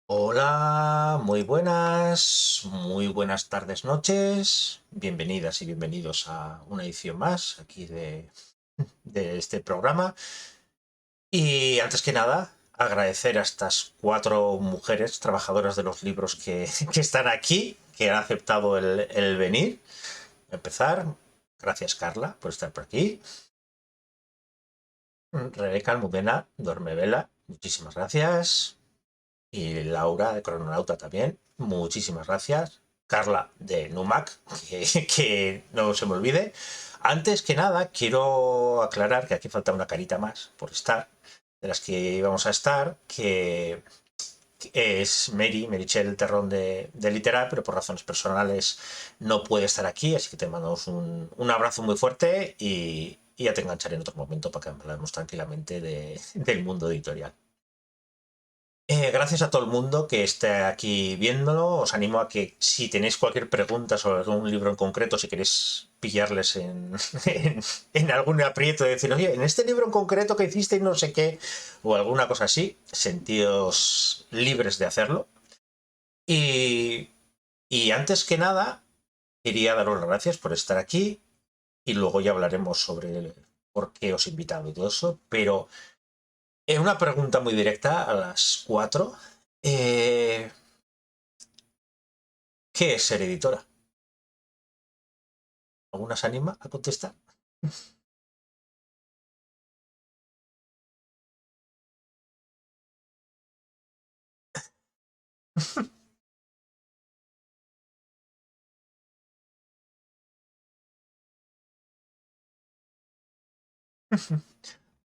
Hola, muy buenas tardes, noches. Bienvenidas y bienvenidos a una edición más aquí de este programa. Y antes que nada, agradecer a estas cuatro mujeres trabajadoras de los libros que están aquí, que han aceptado el venir. Empezar. Gracias, Carla, por estar por aquí. Rebeca Almudena, Dormevela, muchísimas gracias. Y Laura de Crononauta también, muchísimas gracias. Carla de Numac, que no se me olvide. Antes que nada, quiero aclarar que aquí falta una carita más por estar, de las que íbamos a estar, que es Merichel Terrón de Literal, pero por razones personales no puede estar aquí, así que te mandamos un abrazo muy fuerte y ya te engancharé en otro momento para que hablemos tranquilamente del mundo editorial. Gracias a todo el mundo que esté aquí viéndolo. Os animo a que si tenéis cualquier pregunta sobre algún libro en concreto, si queréis pillarles en algún aprieto de decir, oye, en este libro en concreto que hiciste y no sé qué, o alguna cosa así, sentíos libres de hacerlo. Y, y antes que nada, quería daros las gracias por estar aquí y luego ya hablaremos sobre por qué os he invitado y todo eso. Pero una pregunta muy directa a las cuatro. Eh, ¿Qué es ser editora? ¿Alguna se anima a contestar?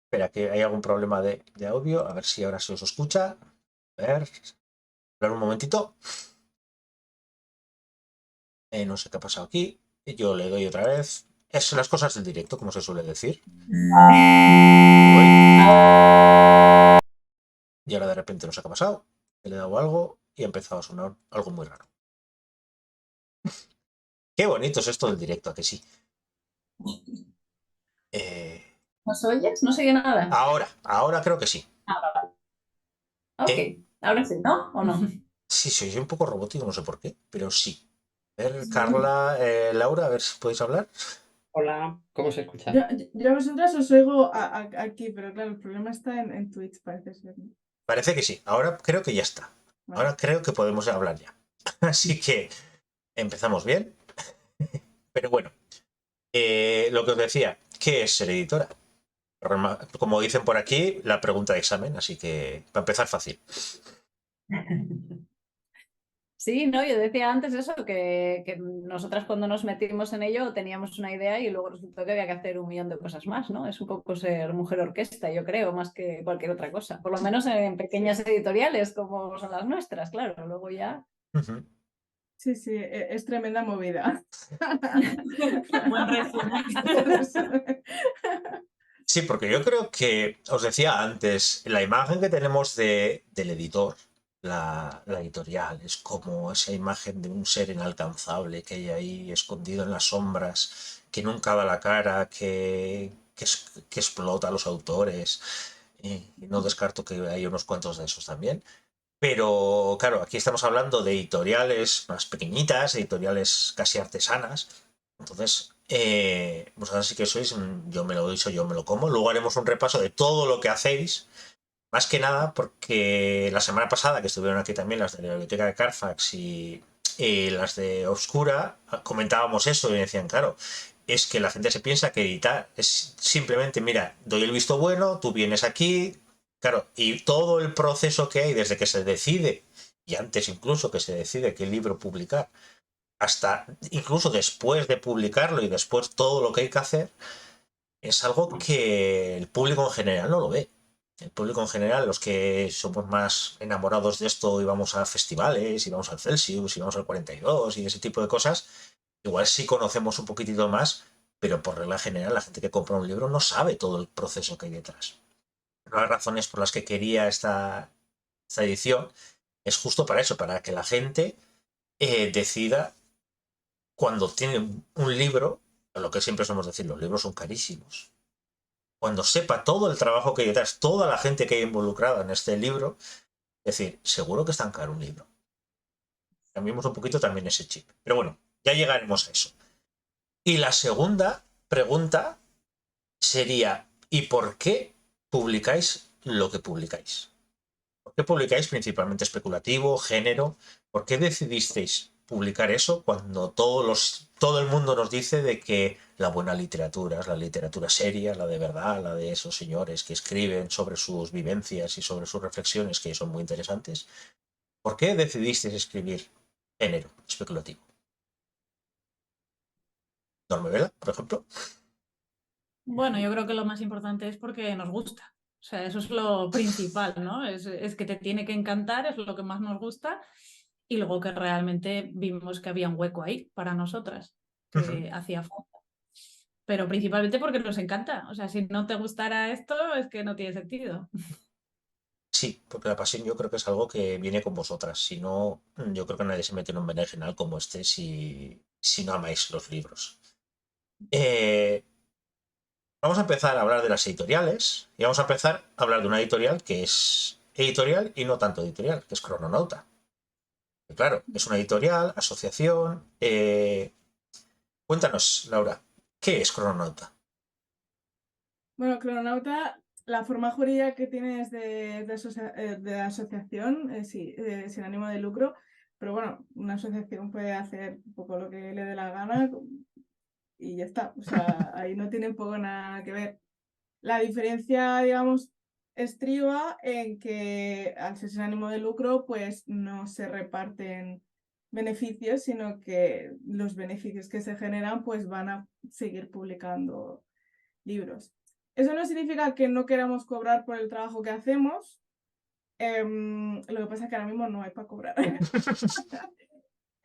Espera, que hay algún problema de audio. A ver si ahora se os escucha. A ver, esperar un momentito. No sé qué ha pasado aquí. Yo le doy otra vez. Es las cosas del directo, como se suele decir. Uy, y ahora de repente no sé qué ha pasado. Le he dado algo y ha empezado a sonar algo muy raro. Qué bonito es esto del directo, ¿a que sí? Eh, ¿Nos oyes? No se oye nada. ahora creo que sí. Ah, vale. Ok, Eh, ahora sí, ¿no? ¿O no? sí, soy un poco robótico, no sé por qué, pero sí. A ver, Sí. Carla, Laura, a ver si podéis hablar. Hola, ¿cómo se Yo, escucha? yo a vosotras os oigo aquí, pero claro, el problema está en Twitch, parece ser. ¿No? Parece que sí. Ahora creo que ya está. Vale. Ahora creo que podemos hablar ya. Así que empezamos bien. Pero bueno, lo que os decía, ¿qué es ser editora? Como dicen por aquí, la pregunta de examen, así que para empezar fácil. Sí, no, yo decía antes eso, que nosotras cuando nos metimos en ello teníamos una idea y luego resultó que había que hacer un millón de cosas más, ¿no? Es un poco ser mujer orquesta, yo creo, más que cualquier otra cosa. Por lo menos en pequeñas editoriales como son las nuestras, claro. Luego ya. Ujú. Sí, sí, es tremenda movida. Buen resumen. Sí, porque yo creo que, os decía antes, la imagen que tenemos del editor, la editorial, es como esa imagen de un ser inalcanzable que hay ahí escondido en las sombras, que nunca da la cara, que explota a los autores. Y no descarto que hay unos cuantos de esos también. Pero claro, aquí estamos hablando de editoriales más pequeñitas, editoriales casi artesanas. Entonces, vosotros sí que sois, yo me lo hizo, yo me lo como. Luego haremos un repaso de todo lo que hacéis. Más que nada porque la semana pasada, que estuvieron aquí también las de la biblioteca de Carfax y las de Obscura, comentábamos eso y decían, claro, es que la gente se piensa que editar es simplemente, mira, doy el visto bueno, tú vienes aquí, claro, y todo el proceso que hay desde que se decide, y antes incluso que se decide qué libro publicar, hasta incluso después de publicarlo y después todo lo que hay que hacer, es algo que el público en general no lo ve. El público en general, los que somos más enamorados de esto y vamos a festivales, y vamos al Celsius, y vamos al 42 y ese tipo de cosas, igual sí conocemos un poquitito más, pero por regla general la gente que compra un libro no sabe todo el proceso que hay detrás. Una de las razones por las que quería esta edición es justo para eso, para que la gente decida cuando tiene un libro, lo que siempre somos decir, los libros son carísimos. Cuando sepa todo el trabajo que hay detrás, toda la gente que hay involucrada en este libro, Es decir, seguro que es tan caro un libro. Cambiemos un poquito también ese chip. Pero bueno, ya llegaremos a eso. Y la segunda pregunta sería, ¿y por qué publicáis lo que publicáis? ¿Por qué publicáis principalmente especulativo, género? ¿Por qué decidisteis publicar eso cuando todo el mundo nos dice de que la buena literatura es la literatura seria, la de verdad, la de esos señores que escriben sobre sus vivencias y sobre sus reflexiones, que son muy interesantes? ¿Por qué decidisteis escribir género especulativo? ¿Normevela, por ejemplo? Bueno, yo creo que lo más importante es porque nos gusta. O sea, eso es lo principal, ¿no? Es que te tiene que encantar, es lo que más nos gusta. Y luego que realmente vimos que había un hueco ahí para nosotras, que hacía falta. Pero principalmente porque nos encanta. O sea, si no te gustara esto, es que no tiene sentido. Sí, porque la pasión yo creo que es algo que viene con vosotras. Si no, yo creo que nadie se mete en un berenjenal como este si no amáis los libros. Eh, Vamos a empezar a hablar de las editoriales y vamos a empezar a hablar de una editorial que es editorial y no tanto editorial, que es Crononauta. Y claro, es una editorial, asociación. Cuéntanos, Laura, ¿qué es Crononauta? Bueno, Crononauta, la forma jurídica que tiene es de asociación, sí, sin ánimo de lucro, pero bueno, una asociación puede hacer un poco lo que le dé la gana y ya está. O sea, ahí no tiene un poco nada que ver. La diferencia, digamos, estriba en que al ser sin ánimo de lucro, pues no se reparten beneficios, sino que los beneficios que se generan, pues van a seguir publicando libros. Eso no significa que no queramos cobrar por el trabajo que hacemos. Lo que pasa es que ahora mismo no hay para cobrar.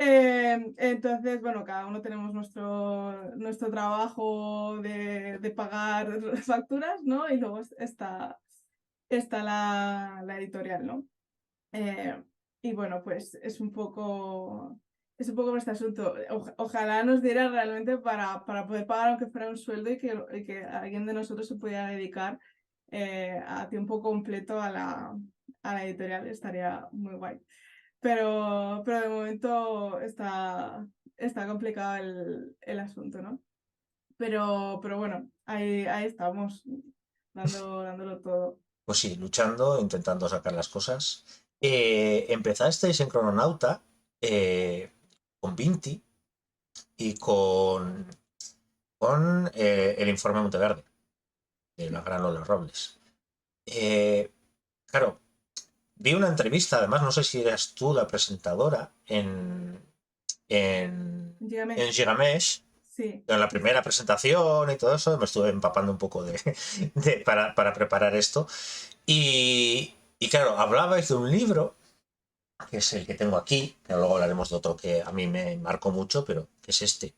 Entonces, bueno, cada uno tenemos nuestro trabajo de pagar facturas, ¿no? Y luego está la editorial, ¿no? Y bueno, pues es un poco este asunto. Ojalá nos diera realmente para poder pagar aunque fuera un sueldo y que alguien de nosotros se pudiera dedicar a tiempo completo a la editorial. Estaría muy guay. Pero de momento está complicado el asunto, ¿no? Pero bueno, ahí estamos, dándolo todo. Pues sí, luchando, intentando sacar las cosas. Empezasteis en Crononauta con Vinti y con el informe Monteverde, de la gran Lola Robles. Claro, vi una entrevista, además, no sé si eras tú la presentadora Dígame. en Gigamesh, Sí. en la primera presentación y todo eso, me estuve empapando un poco para preparar esto. Y claro, hablabais de un libro, que es el que tengo aquí, pero luego hablaremos de otro que a mí me marcó mucho, pero que es este,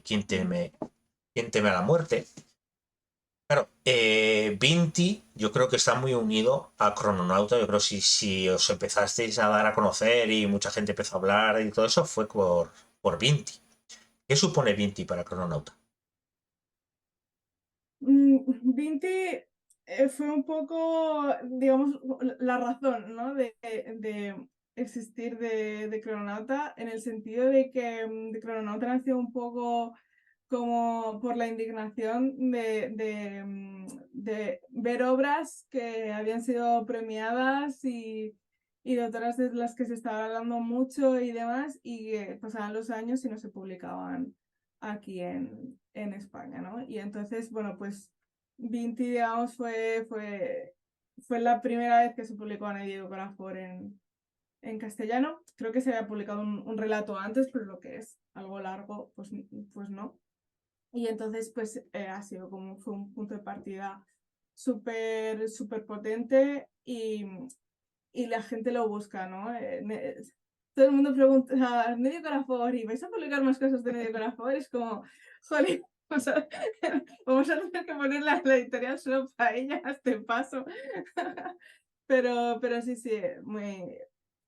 ¿Quién teme a la muerte? Claro, Vinti yo creo que está muy unido a Crononauta. Yo creo que si os empezasteis a dar a conocer y mucha gente empezó a hablar y todo eso fue por Vinti. ¿Qué supone Vinti para Crononauta? Vinti fue un poco, digamos, la razón, ¿no? de existir de Crononauta, en el sentido de que de Crononauta nació un poco como por la indignación de ver obras que habían sido premiadas y de otras de las que se estaba hablando mucho y demás, y que pasaban los años y no se publicaban aquí en España, ¿no? Y entonces, bueno, pues Vinti, digamos, fue la primera vez que se publicó Anécdota Corafor en castellano. Creo que se había publicado un relato antes, pero lo que es algo largo, pues no. Y entonces, pues fue un punto de partida súper, súper potente y la gente lo busca, ¿no? Todo el mundo pregunta, Medio Corafor, ¿y vais a publicar más cosas de Medio Corafor? Es como, jolín, o sea, vamos a tener que poner la editorial solo para ella a este paso. Pero sí, muy,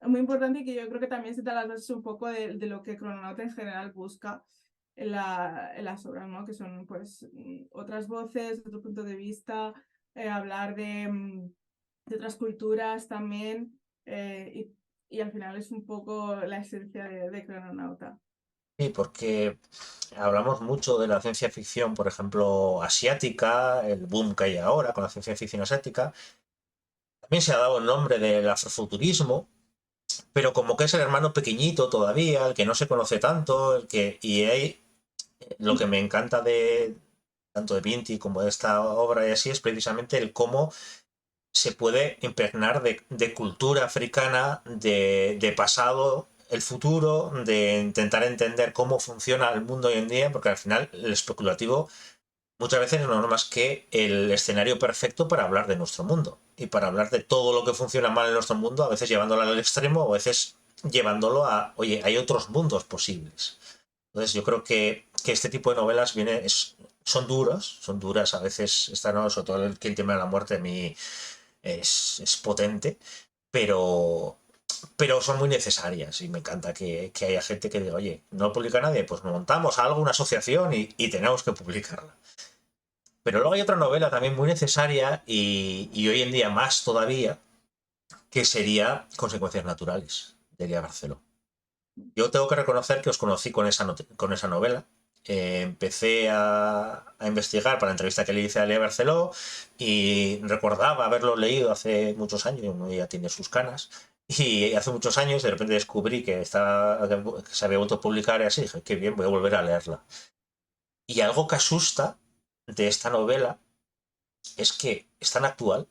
muy importante, y que yo creo que también se trata un poco de lo que Crononauta en general busca en las obras, ¿no? Que son pues otras voces, otro punto de vista, hablar de otras culturas también, y al final es un poco la esencia de Crononauta. Sí, porque hablamos mucho de la ciencia ficción, por ejemplo, asiática, el boom que hay ahora con la ciencia ficción asiática. También se ha dado el nombre del afrofuturismo, pero como que es el hermano pequeñito todavía, el que no se conoce tanto, y hay, lo que me encanta de tanto de Vinti como de esta obra y así es precisamente el cómo se puede impregnar de cultura africana, de pasado, el futuro, de intentar entender cómo funciona el mundo hoy en día, porque al final el especulativo muchas veces no es más que el escenario perfecto para hablar de nuestro mundo y para hablar de todo lo que funciona mal en nuestro mundo, a veces llevándolo al extremo o a veces llevándolo a, oye, hay otros mundos posibles. Entonces yo creo que este tipo de novelas son duras, a veces, no, sobre todo el tema de la muerte a mí es potente, pero, pero son muy necesarias y me encanta que haya gente que diga, oye, no publica nadie, pues montamos algo, una asociación y tenemos que publicarla. Pero luego hay otra novela también muy necesaria y hoy en día más todavía, que sería Consecuencias Naturales, de Elia Barceló. Yo tengo que reconocer que os conocí con esa novela. Empecé a investigar para la entrevista que le hice a Elia Barceló y recordaba haberlo leído hace muchos años, uno ya tiene sus canas, y hace muchos años de repente descubrí que se había vuelto a publicar y así, dije, qué bien, voy a volver a leerla. Y algo que asusta de esta novela es que es tan actual,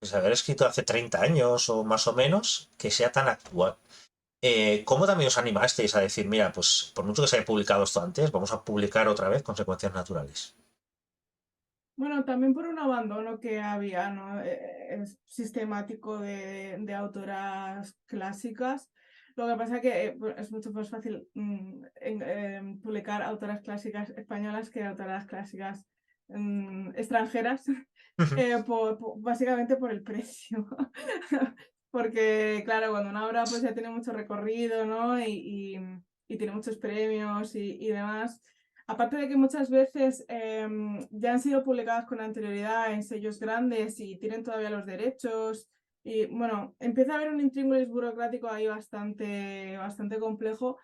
es haber escrito hace 30 años o más o menos, que sea tan actual. ¿Cómo también os animasteis a decir, mira, pues por mucho que se haya publicado esto antes, vamos a publicar otra vez Consecuencias Naturales? Bueno, también por un abandono que había, ¿no? Sistemático de autoras clásicas. Lo que pasa es que es mucho más fácil publicar autoras clásicas españolas que autoras clásicas extranjeras, básicamente por el precio. Porque, claro, cuando una obra pues ya tiene mucho recorrido, ¿no? Y tiene muchos premios y demás. Aparte de que muchas veces ya han sido publicadas con anterioridad en sellos grandes y tienen todavía los derechos. Y bueno, empieza a haber un intríngulis burocrático ahí bastante complejo.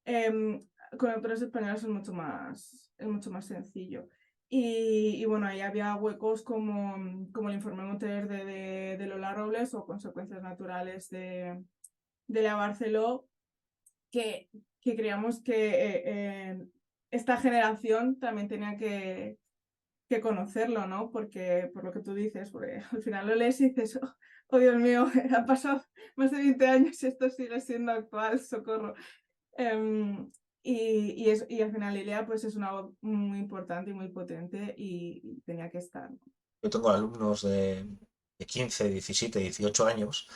Con autores españoles es mucho más sencillo. Y bueno, ahí había huecos como el informe Montaner de Lola Robles o Consecuencias Naturales de Lea Barceló, que creíamos que esta generación también tenía que conocerlo, ¿no? Porque, por lo que tú dices, porque al final lo lees y dices, oh Dios mío, han pasado más de 20 años y esto sigue siendo actual, socorro. Y al final Ilia pues es una voz muy importante y muy potente y tenía que estar. Yo tengo alumnos de 15, 17, 18 años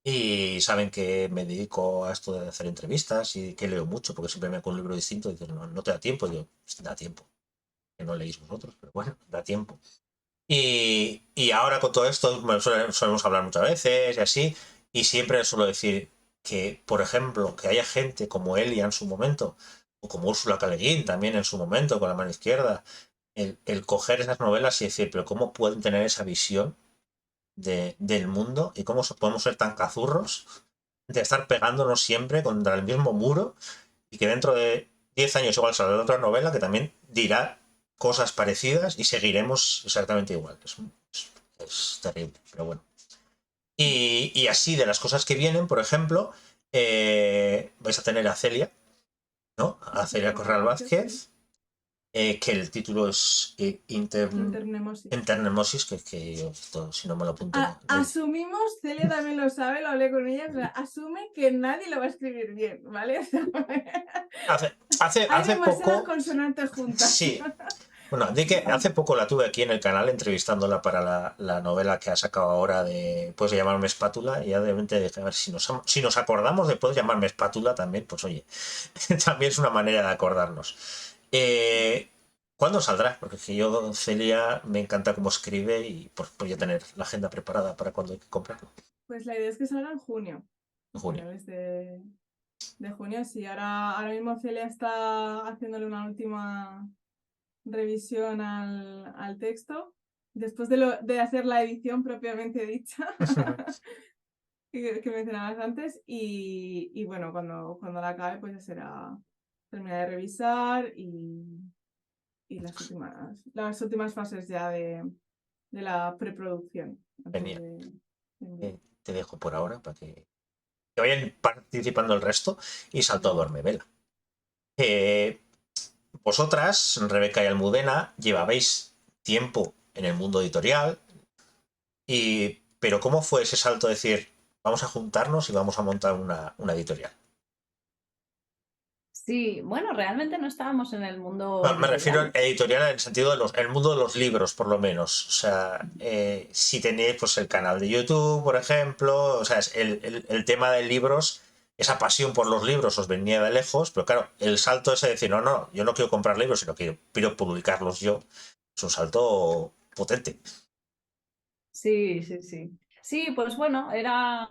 y saben que me dedico a esto de hacer entrevistas y que leo mucho porque siempre me hago un libro distinto y dicen, no, no te da tiempo. Y yo, da tiempo, que no leéis vosotros, pero bueno, da tiempo. Y ahora con todo esto solemos hablar muchas veces y así, y siempre suelo decir que, por ejemplo, que haya gente como Elia en su momento, o como Úrsula K. Le Guin también en su momento con La mano izquierda, el coger esas novelas y decir, pero ¿cómo pueden tener esa visión del mundo y cómo podemos ser tan cazurros de estar pegándonos siempre contra el mismo muro y que dentro de 10 años igual saldrá otra novela que también dirá cosas parecidas y seguiremos exactamente igual? Es terrible, pero bueno. Y así de las cosas que vienen, por ejemplo, vais a tener a Celia, ¿no? A Celia Corral Vázquez, que el título es Internemosis. Internemosis, que yo esto, si no me lo apunto. Asumimos, Celia también lo sabe, lo hablé con ella, o sea, asume que nadie lo va a escribir bien, ¿vale? Hace Hay demasiadas poco. consonantes juntas. Sí. Bueno, de que hace poco la tuve aquí en el canal entrevistándola para la novela que ha sacado ahora de Puedes llamarme espátula, y ya de repente dije, a ver, si nos acordamos de Puedes llamarme espátula también, pues oye, también es una manera de acordarnos. ¿Cuándo saldrá? Porque es que yo, Celia, me encanta cómo escribe y pues voy a tener la agenda preparada para cuando hay que comprarlo. Pues la idea es que salga en junio. En junio. Finales de junio, sí. Ahora mismo Celia está haciéndole una última revisión al texto, después de hacer la edición propiamente dicha. que mencionabas antes y bueno, cuando la acabe pues ya será terminar de revisar y las últimas fases ya de la preproducción. Antes Genial. de enviar. Te dejo por ahora para que vayan participando el resto y salto a Duermevela. Vosotras, Rebeca y Almudena, llevabais tiempo en el mundo editorial, pero ¿cómo fue ese salto de decir, vamos a juntarnos y vamos a montar una editorial? Sí, bueno, realmente no estábamos en el mundo Me refiero a editorial. editorial en el sentido de el mundo de los libros, por lo menos. O sea, si tenéis pues, el canal de YouTube, por ejemplo, o sea, el tema de libros, esa pasión por los libros os venía de lejos, pero claro, el salto ese de decir, no, no, yo no quiero comprar libros, sino que quiero publicarlos yo, es un salto potente. Sí, sí, sí. Sí, pues bueno, era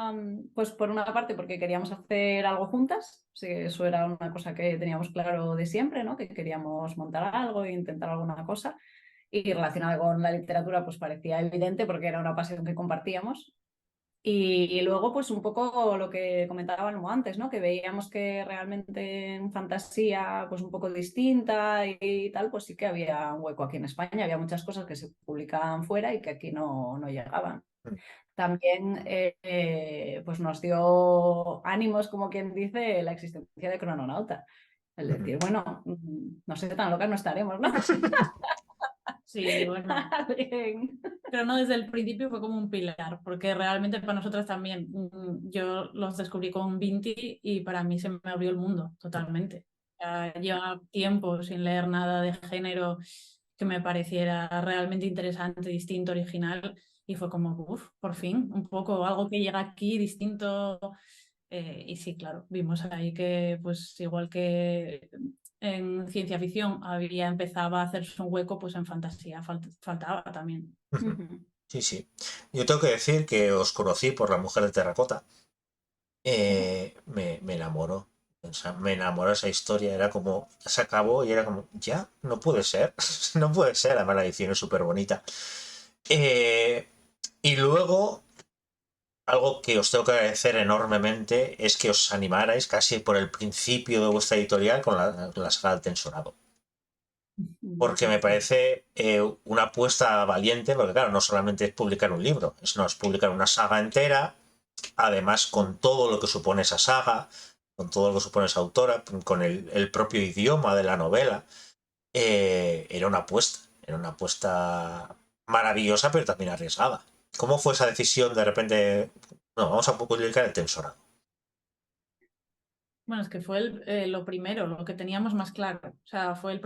pues por una parte porque queríamos hacer algo juntas, sí, eso era una cosa que teníamos claro de siempre, ¿no? Que queríamos montar algo e intentar alguna cosa y relacionada con la literatura pues parecía evidente porque era una pasión que compartíamos. Y luego, pues un poco lo que comentábamos antes, ¿no? Que veíamos que realmente en fantasía, pues un poco distinta y tal, pues sí que había un hueco aquí en España. Había muchas cosas que se publicaban fuera y que aquí no llegaban. También pues nos dio ánimos, como quien dice, la existencia de Crononauta. Es decir, bueno, no sé, tan locas no estaremos, ¿no? Sí, bueno. Bien. Pero no desde el principio fue como un pilar, porque realmente para nosotras también, yo los descubrí con Vinti y para mí se me abrió el mundo totalmente. Llevaba tiempo sin leer nada de género que me pareciera realmente interesante, distinto, original, y fue como, uff, por fin, un poco algo que llega aquí distinto. Y sí, claro, vimos ahí que, pues igual que en ciencia ficción empezaba a hacerse un hueco, pues en fantasía faltaba también. Sí, sí. Yo tengo que decir que os conocí por La Mujer de Terracota. Me enamoró. O sea, me enamoró esa historia. Era como, se acabó y era como, ya, no puede ser. No puede ser. Además, la edición es súper bonita. Y luego, algo que os tengo que agradecer enormemente es que os animarais casi por el principio de vuestra editorial con la saga del Tensorado. Porque me parece una apuesta valiente, porque claro, no solamente es publicar un libro, es publicar una saga entera, además con todo lo que supone esa saga, con todo lo que supone esa autora, con el propio idioma de la novela. Era una apuesta maravillosa, pero también arriesgada. ¿Cómo fue esa decisión de repente? No, vamos a publicar el Tensorado. Bueno, es que fue lo primero, lo que teníamos más claro. O sea, fue la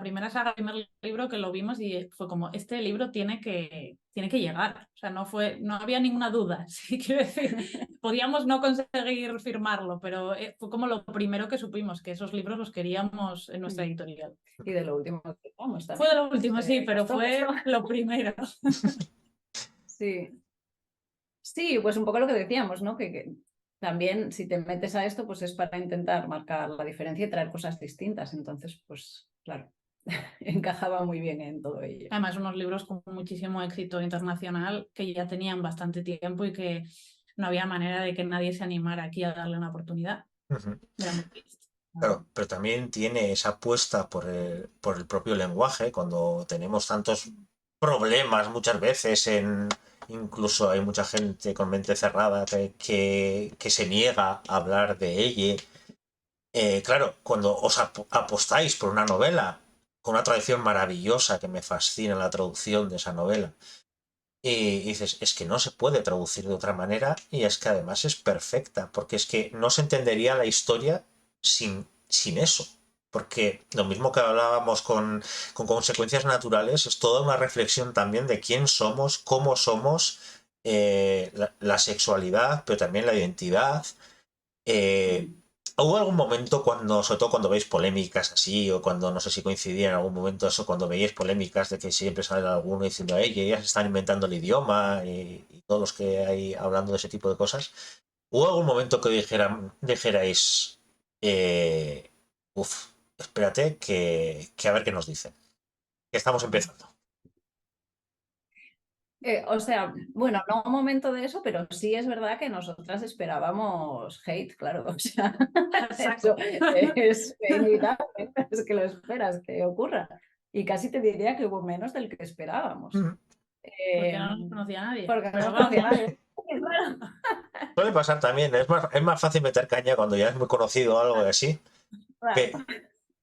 primera saga, el primer libro que lo vimos y fue como, este libro tiene que llegar. O sea, no había ninguna duda. Sí, quiero decir, podíamos no conseguir firmarlo, pero fue como lo primero que supimos, que esos libros los queríamos en nuestra editorial. Y de lo último que vamos también. Fue de lo último, sí, pero fue lo primero. Sí. Sí, pues un poco lo que decíamos, ¿no? Que también si te metes a esto, pues es para intentar marcar la diferencia y traer cosas distintas. Entonces, pues claro, encajaba muy bien en todo ello. Además, unos libros con muchísimo éxito internacional que ya tenían bastante tiempo y que no había manera de que nadie se animara aquí a darle una oportunidad. Era muy triste. Claro, pero también tiene esa apuesta por el propio lenguaje, cuando tenemos tantos problemas muchas veces incluso hay mucha gente con mente cerrada que se niega a hablar de ella. Claro, cuando os apostáis por una novela con una tradición maravillosa que me fascina la traducción de esa novela, y dices, es que no se puede traducir de otra manera y es que además es perfecta, porque es que no se entendería la historia sin eso. Porque lo mismo que hablábamos con consecuencias naturales, es toda una reflexión también de quién somos, cómo somos, la sexualidad, pero también la identidad. ¿Hubo algún momento cuando, sobre todo cuando veis polémicas así, o cuando no sé si coincidía en algún momento eso, cuando veíais polémicas de que siempre sale alguno diciendo, ellas están inventando el idioma y todos los que hay hablando de ese tipo de cosas? ¿Hubo algún momento que dijerais, uff, espérate, que a ver qué nos dicen? Que estamos empezando. O sea, bueno, no un momento de eso, pero sí es verdad que nosotras esperábamos hate, claro. O sea, Saco. eso es inevitable, es que lo esperas que ocurra. Y casi te diría que hubo menos del que esperábamos. Porque no nos conocía nadie. Porque no Pero nos conocía vamos. nadie. Claro. Suele pasar también, es más fácil meter caña cuando ya es muy conocido o algo así. Pe- Claro.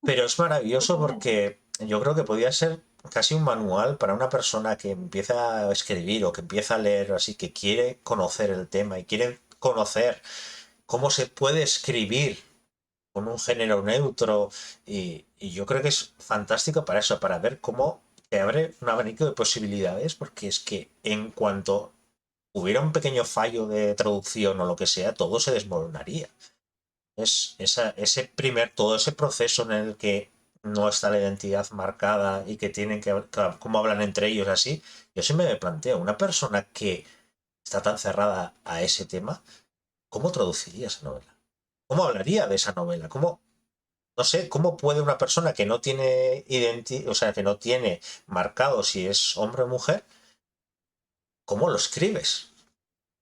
Pero es maravilloso porque yo creo que podría ser casi un manual para una persona que empieza a escribir o que empieza a leer, así que quiere conocer el tema y quiere conocer cómo se puede escribir con un género neutro. Y yo creo que es fantástico para eso, para ver cómo te abre un abanico de posibilidades, porque es que en cuanto hubiera un pequeño fallo de traducción o lo que sea, todo se desmoronaría. Todo ese proceso en el que no está la identidad marcada y que tienen que, cómo hablan entre ellos así, yo siempre me planteo, una persona que está tan cerrada a ese tema, ¿cómo traduciría esa novela? ¿Cómo hablaría de esa novela? No sé, ¿cómo puede una persona que no tiene o sea, que no tiene marcado si es hombre o mujer, cómo lo escribes?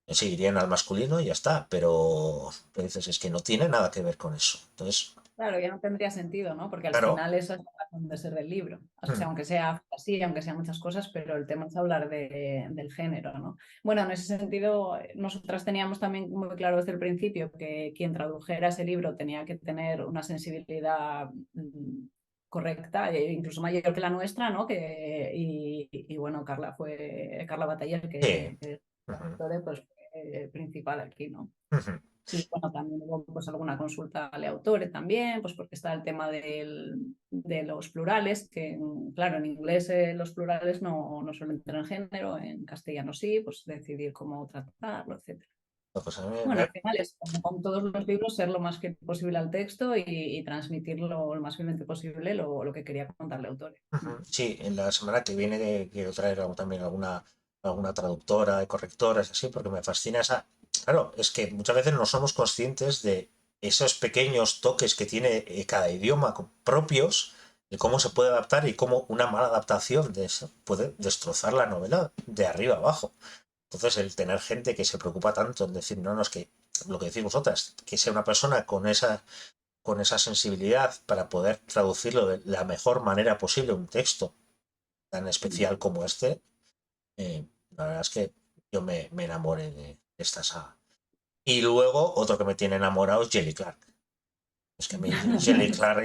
Seguirían al masculino y ya está, pero dices, es que no tiene nada que ver con eso. Entonces, Claro, ya no tendría sentido, ¿no? Porque al claro, final esa es la razón de ser del libro. O sea, mm, aunque sea así, aunque sean muchas cosas, pero el tema es hablar del género, ¿no? Bueno, en ese sentido, nosotras teníamos también muy claro desde el principio que quien tradujera ese libro tenía que tener una sensibilidad correcta, e incluso mayor que la nuestra, ¿no? Y bueno, Carla Bataller, sí. que es la Ujú, autora, pues, principal aquí, ¿no? ujú. Y bueno, también hubo pues alguna consulta al autor también, pues porque está el tema de los plurales, que claro, en inglés los plurales no suelen tener género, en castellano sí, pues decidir cómo tratarlo, etc. Pues Bueno, al final es como con todos los libros, ser lo más fiel posible al texto y transmitirlo lo más fielmente posible lo que quería contar el autor. ujú. Sí, en la semana que viene quiero traer también alguna traductora y correctoras, así, porque me fascina esa. Claro, es que muchas veces no somos conscientes de esos pequeños toques que tiene cada idioma propios, de cómo se puede adaptar y cómo una mala adaptación de eso puede destrozar la novela de arriba abajo. Entonces, el tener gente que se preocupa tanto en decir, no, no, es que lo que decís vosotras, que sea una persona con esa sensibilidad para poder traducirlo de la mejor manera posible, un texto tan especial como este, la verdad es que yo me enamoré de esta saga. Y luego, otro que me tiene enamorado es Jelly Clark. Es que a mí Jelly Clark,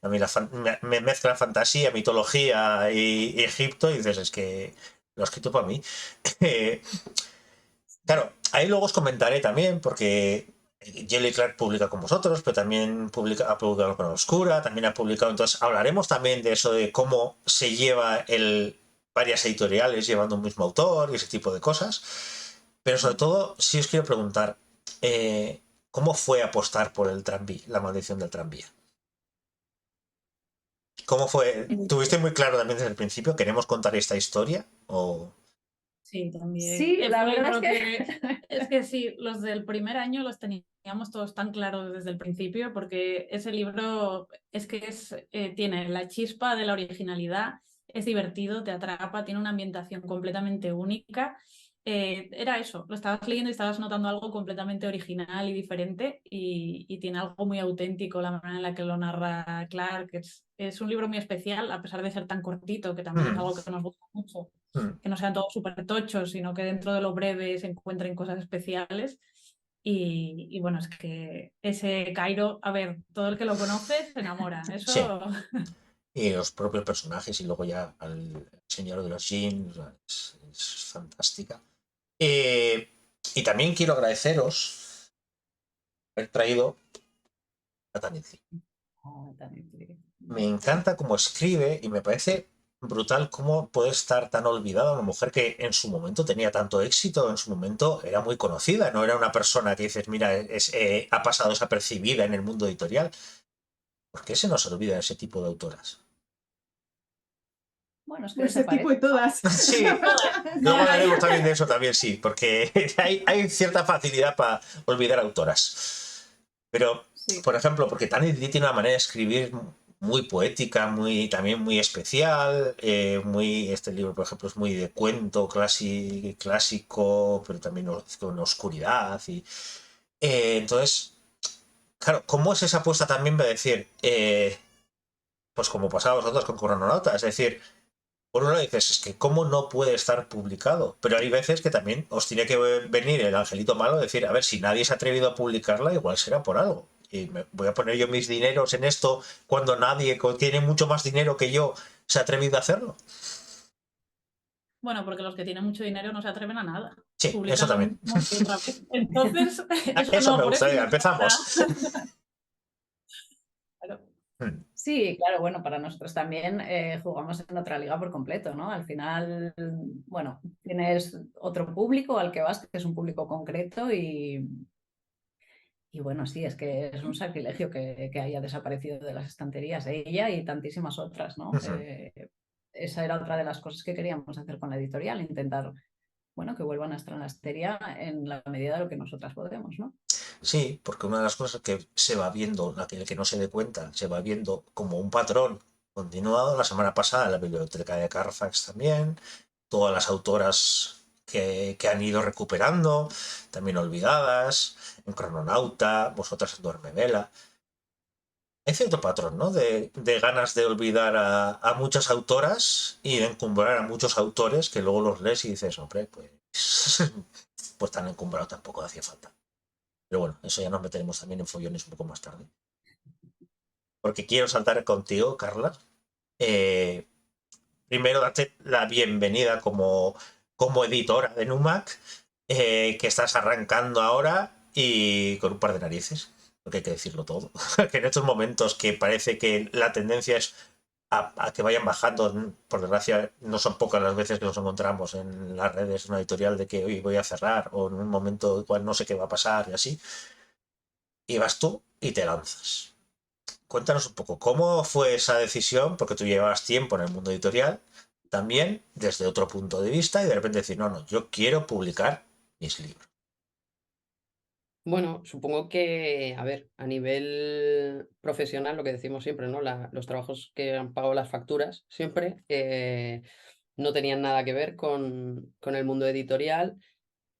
a mí me mezcla fantasía, mitología y Egipto y dices, es que lo has escrito para mí. Claro, ahí luego os comentaré también, porque Jelly Clark publica con vosotros, pero también ha publicado con Oscura, también ha publicado, entonces hablaremos también de eso, de cómo se lleva varias editoriales llevando un mismo autor y ese tipo de cosas. Pero sobre todo, sí os quiero preguntar, ¿cómo fue apostar por el tranvía, la maldición del tranvía? ¿Cómo fue? ¿Tuviste muy claro también desde el principio? ¿Queremos contar esta historia? ¿O... Sí, también. Sí, la Fue verdad porque es que sí, los del primer año los teníamos todos tan claros desde el principio, porque ese libro es que tiene la chispa de la originalidad, es divertido, te atrapa, tiene una ambientación completamente única. Era eso, lo estabas leyendo y estabas notando algo completamente original y diferente y tiene algo muy auténtico la manera en la que lo narra Clark. Es un libro muy especial, a pesar de ser tan cortito, que también es Mm, algo que nos gusta mucho, mm, que no sean todos súper tochos, sino que dentro de lo breve se encuentren cosas especiales. Y bueno, es que ese Cairo, a ver, todo el que lo conoce se enamora. sí, Eso y los propios personajes y luego ya al Señor de los Jeans, es fantástica. Y también quiero agradeceros haber traído a Tanit Lee. Me encanta cómo escribe y me parece brutal cómo puede estar tan olvidada una mujer que en su momento tenía tanto éxito, en su momento era muy conocida, no era una persona que dices, mira, ha pasado desapercibida en el mundo editorial. ¿Por qué se nos olvida ese tipo de autoras? Bueno, es que Ese tipo desaparece. y todas. Sí, luego hablaremos también de eso también, sí, porque hay cierta facilidad para olvidar autoras. Pero, Sí. por ejemplo, porque Tanit Lee tiene una manera de escribir muy poética, también muy especial. Este libro, por ejemplo, es muy de cuento clásico, pero también con oscuridad. Entonces, claro, ¿cómo es esa apuesta también de decir, pues como pasaba a vosotros con Crononauta? Es decir, por un lado dices, es que cómo no puede estar publicado, pero hay veces que también os tiene que venir el angelito malo y decir, a ver, si nadie se ha atrevido a publicarla, igual será por algo. Y voy a poner yo mis dineros en esto cuando nadie tiene mucho más dinero que yo se ha atrevido a hacerlo. Bueno, porque los que tienen mucho dinero no se atreven a nada. Sí, eso Publican lo también. mismo que otra vez. Entonces, Eso me por gusta, eso venga, no pasa. empezamos. Claro. Sí, claro, bueno, para nosotros también jugamos en otra liga por completo, ¿no? Al final, bueno, tienes otro público al que vas, que es un público concreto y bueno, sí, es que es un sacrilegio que haya desaparecido de las estanterías ella y tantísimas otras, ¿no? Esa era otra de las cosas que queríamos hacer con la editorial, intentar, bueno, que vuelvan a estar en la estantería en la medida de lo que nosotras podemos, ¿no? Sí, porque una de las cosas que se va viendo, aquel que no se dé cuenta, se va viendo como un patrón continuado. La semana pasada en la biblioteca de Carfax también, todas las autoras que han ido recuperando, también olvidadas, en Crononauta, vosotras en Duermevela. Hay cierto patrón, ¿no? De ganas de olvidar a muchas autoras y de encumbrar a muchos autores que luego los lees y dices, hombre, pues tan encumbrado tampoco hacía falta. Pero bueno, eso ya nos meteremos también en follones un poco más tarde. Porque quiero saltar contigo, Carla. Primero, darte la bienvenida como editora de Numac, que estás arrancando ahora y con un par de narices, porque hay que decirlo todo. Que en estos momentos que parece que la tendencia es a que vayan bajando, por desgracia, no son pocas las veces que nos encontramos en las redes, una editorial de que hoy voy a cerrar o en un momento igual no sé qué va a pasar y así. Y vas tú y te lanzas. Cuéntanos un poco, ¿cómo fue esa decisión? Porque tú llevabas tiempo en el mundo editorial, también desde otro punto de vista, y de repente decir, no, no, yo quiero publicar mis libros. Bueno, supongo que, a ver, a nivel profesional, lo que decimos siempre, ¿no? Los trabajos que han pagado las facturas siempre no tenían nada que ver con el mundo editorial,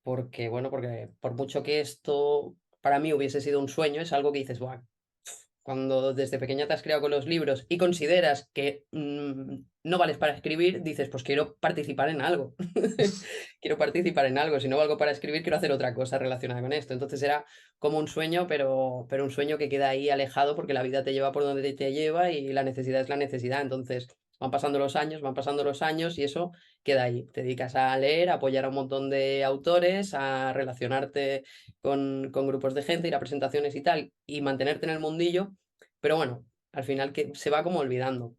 porque, bueno, porque por mucho que esto para mí hubiese sido un sueño, es algo que dices, "Buah, cuando desde pequeña te has criado con los libros y consideras que no vales para escribir, dices, pues quiero participar en algo. Quiero participar en algo. Si no valgo para escribir, quiero hacer otra cosa relacionada con esto. Entonces era como un sueño, pero un sueño que queda ahí alejado porque la vida te lleva por donde te lleva y la necesidad es la necesidad. Entonces van pasando los años y eso queda ahí. Te dedicas a leer, a apoyar a un montón de autores, a relacionarte con grupos de gente, ir a presentaciones y tal, y mantenerte en el mundillo, pero bueno, al final que se va como olvidando.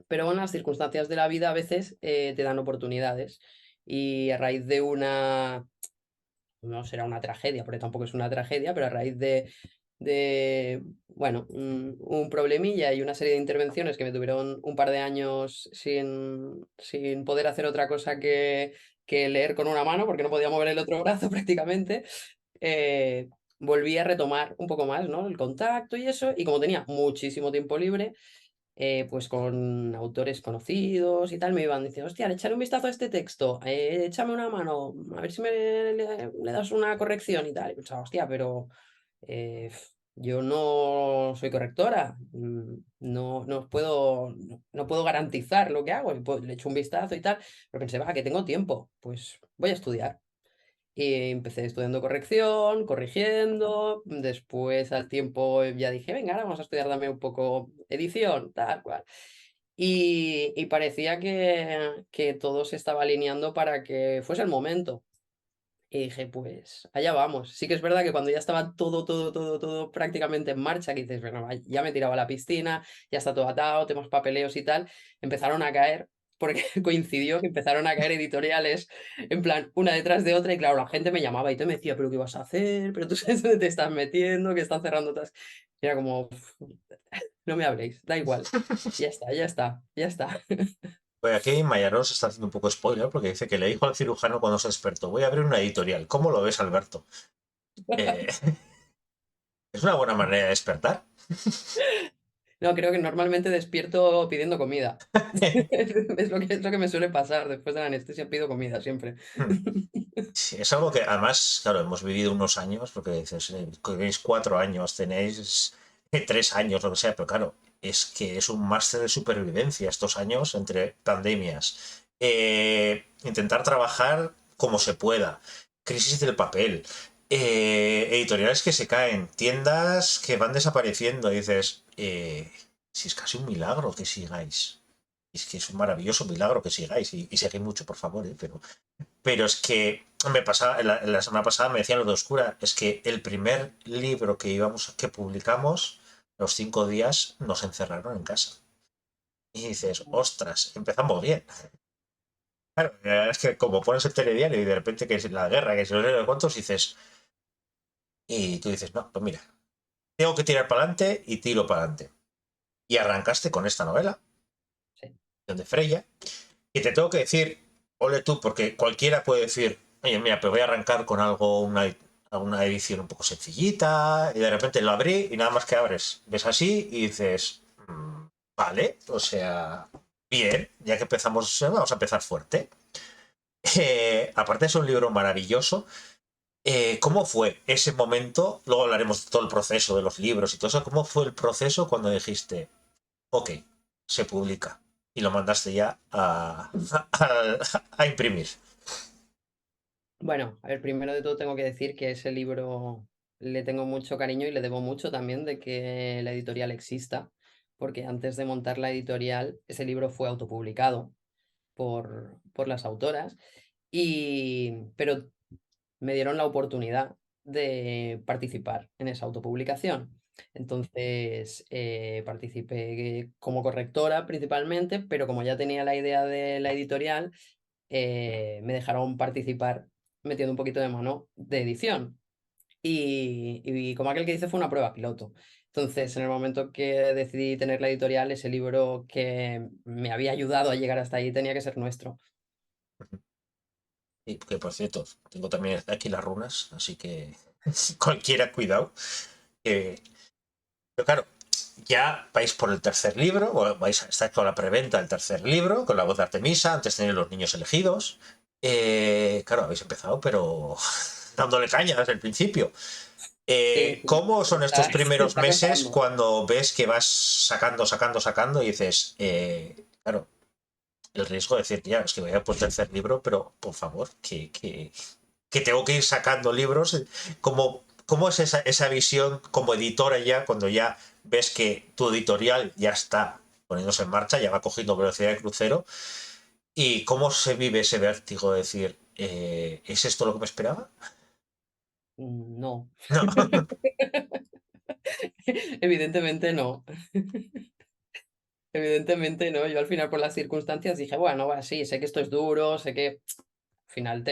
Pero bueno, las circunstancias de la vida a veces te dan oportunidades y a raíz de no será una tragedia, porque tampoco es una tragedia, pero a raíz bueno, un problemilla y una serie de intervenciones que me tuvieron un par de años sin poder hacer otra cosa que leer con una mano, porque no podía mover el otro brazo prácticamente, volví a retomar un poco más, ¿no? El contacto y eso, y como tenía muchísimo tiempo libre, pues con autores conocidos y tal, me iban diciendo, hostia, echarle un vistazo a este texto, échame una mano, a ver si le das una corrección y tal. Y pensaba, hostia, pero yo no soy correctora, no puedo garantizar lo que hago, le echo un vistazo y tal, pero pensé, va, que tengo tiempo, pues voy a estudiar. Y empecé estudiando corrección, corrigiendo, después al tiempo ya dije, venga, ahora vamos a estudiar también un poco edición, tal cual. Y parecía que todo se estaba alineando para que fuese el momento. Y dije, pues allá vamos. Sí que es verdad que cuando ya estaba todo prácticamente en marcha, que dices, bueno, ya me tiraba a la piscina, ya está todo atado, tenemos papeleos y tal, empezaron a caer, porque coincidió que empezaron a caer editoriales en plan una detrás de otra y claro, la gente me llamaba y te me decía, pero ¿qué vas a hacer? ¿Pero tú sabes dónde te estás metiendo? Que están cerrando otras... Y era como, no me habléis, da igual, ya está, ya está, ya está. Pues aquí Mayarón se está haciendo un poco spoiler porque dice que le dijo al cirujano cuando se despertó, voy a abrir una editorial. ¿Cómo lo ves, Alberto? Es una buena manera de despertar. No, creo que normalmente despierto pidiendo comida. Es lo que me suele pasar. Después de la anestesia pido comida siempre. Sí, es algo que además, claro, hemos vivido unos años, porque dices, tenéis 4 años, tenéis 3 años, lo que sea, pero claro, es que es un máster de supervivencia estos años entre pandemias. Intentar trabajar como se pueda, crisis del papel, editoriales que se caen, tiendas que van desapareciendo, y dices, si es casi un milagro que sigáis. Es que es un maravilloso milagro que sigáis y seguid mucho, por favor, pero es que me pasaba, la semana pasada me decían los de Oscura, es que el primer libro que publicamos, los 5 días nos encerraron en casa. Y dices, ostras, empezamos bien. Claro, es que como pones el telediario y de repente que es la guerra, que es no sé de cuántos, dices, y tú dices, no, pues mira, tengo que tirar para adelante y tiro para adelante. Y arrancaste con esta novela, Sí. de Freya, y te tengo que decir, ole tú, porque cualquiera puede decir, oye, mira, pero voy a arrancar con algo, una edición un poco sencillita, y de repente lo abrí y nada más que abres, ves así y dices, vale, o sea, bien, ya que empezamos, vamos a empezar fuerte. Aparte es un libro maravilloso. ¿Cómo fue ese momento? Luego hablaremos de todo el proceso de los libros y todo eso. ¿Cómo fue el proceso cuando dijiste, ok, se publica? Y lo mandaste ya a imprimir. Bueno, a ver, primero de todo tengo que decir que ese libro le tengo mucho cariño y le debo mucho también de que la editorial exista, porque antes de montar la editorial, ese libro fue autopublicado por las autoras, pero me dieron la oportunidad de participar en esa autopublicación. Entonces, participé como correctora principalmente, pero como ya tenía la idea de la editorial, me dejaron participar metiendo un poquito de mano de edición. Y como aquel que dice, fue una prueba piloto. Entonces, en el momento que decidí tener la editorial, ese libro que me había ayudado a llegar hasta ahí tenía que ser nuestro. Y que por cierto, tengo también aquí las runas, así que cualquiera, cuidado. Pero claro, ya vais por el tercer libro, o vais a estar con la preventa del tercer libro, con la voz de Artemisa, antes tenéis los niños elegidos. Claro, habéis empezado, pero dándole caña desde el principio. Sí, ¿Cómo son estos primeros está meses costando. cuando ves que vas sacando y dices, claro, el riesgo de decir, ya, es que voy a por el tercer libro, pero por favor, que tengo que ir sacando libros? ¿Cómo es esa visión como editora ya, cuando ya ves que tu editorial ya está poniéndose en marcha, ya va cogiendo velocidad de crucero? ¿Y cómo se vive ese vértigo de decir, ¿es esto lo que me esperaba? No, No. evidentemente no. Evidentemente no. Yo al final por las circunstancias dije, bueno, va, sí, sé que esto es duro, sé que al final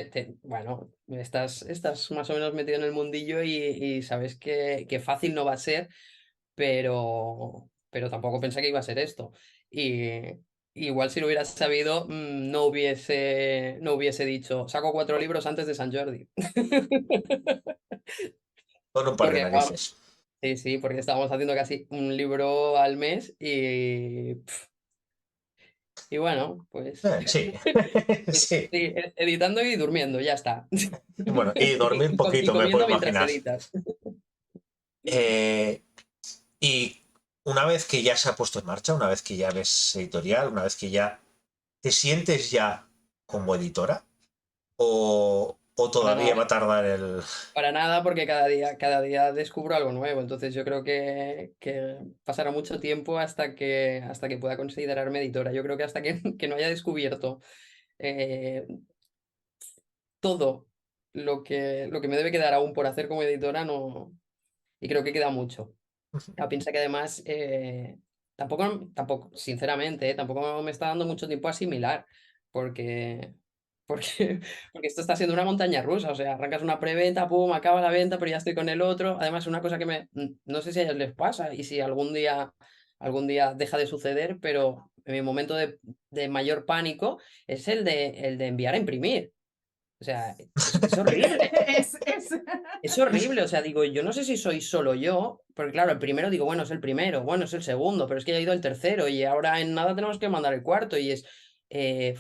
bueno, estás más o menos metido en el mundillo y sabes que fácil no va a ser, pero tampoco pensé que iba a ser esto. Y igual si lo hubiera sabido, no hubiese dicho, saco 4 libros antes de San Jordi. Con un par de Porque, narices. sí, sí, porque estábamos haciendo casi un libro al mes y bueno, pues Sí, sí, sí. editando y durmiendo, ya está. Y bueno, y dormir Y poquito, me puedo comiendo mientras imaginar. editas. Eh, y una vez que ya se ha puesto en marcha, una vez que ya ves editorial, una vez que ya te sientes ya como editora, o Para todavía va a nada, tardar el... para nada, porque cada día descubro algo nuevo. Entonces yo creo que pasará mucho tiempo hasta que pueda considerarme editora. Yo creo que hasta que no haya descubierto eh, todo lo que me debe quedar aún por hacer como editora, no. Y creo que queda mucho. Piensa que además, tampoco, sinceramente, tampoco me está dando mucho tiempo a asimilar, porque, porque, porque esto está siendo una montaña rusa, o sea, arrancas una preventa, pum, acaba la venta, pero ya estoy con el otro. Además, una cosa que no sé si a ellos les pasa y si algún día deja de suceder, pero en mi momento de mayor pánico es el de enviar a imprimir. O sea, es horrible. Es Es horrible, o sea, digo, yo no sé si soy solo yo, porque claro, el primero digo, bueno, es el primero, bueno, es el segundo, pero es que ya ha ido el tercero y ahora en nada tenemos que mandar el cuarto y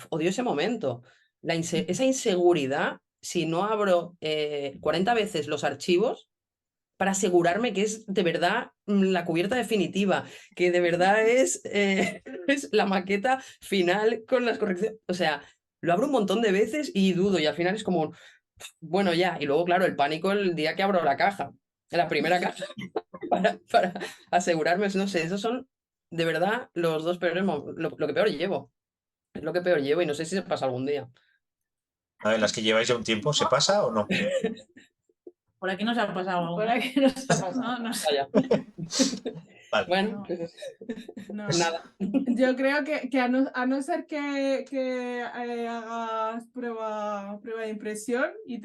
odio ese momento. Esa inseguridad, si no abro 40 veces los archivos para asegurarme que es de verdad la cubierta definitiva, que de verdad es la maqueta final con las correcciones, o sea, lo abro un montón de veces y dudo y al final es como... Bueno, ya, y luego, claro, el pánico el día que abro la caja, la primera caja, para asegurarme, no sé, esos son de verdad los dos peores, lo que peor llevo. Es lo que peor llevo y no sé si se pasa algún día. A ver, las que lleváis ya un tiempo, ¿se pasa o no? Por aquí no se ha pasado aún. Por aquí no se ha pasado. No, no sé. Vaya. Vale. Bueno, No. pues No. nada. Yo creo que a no ser que hagas prueba de impresión y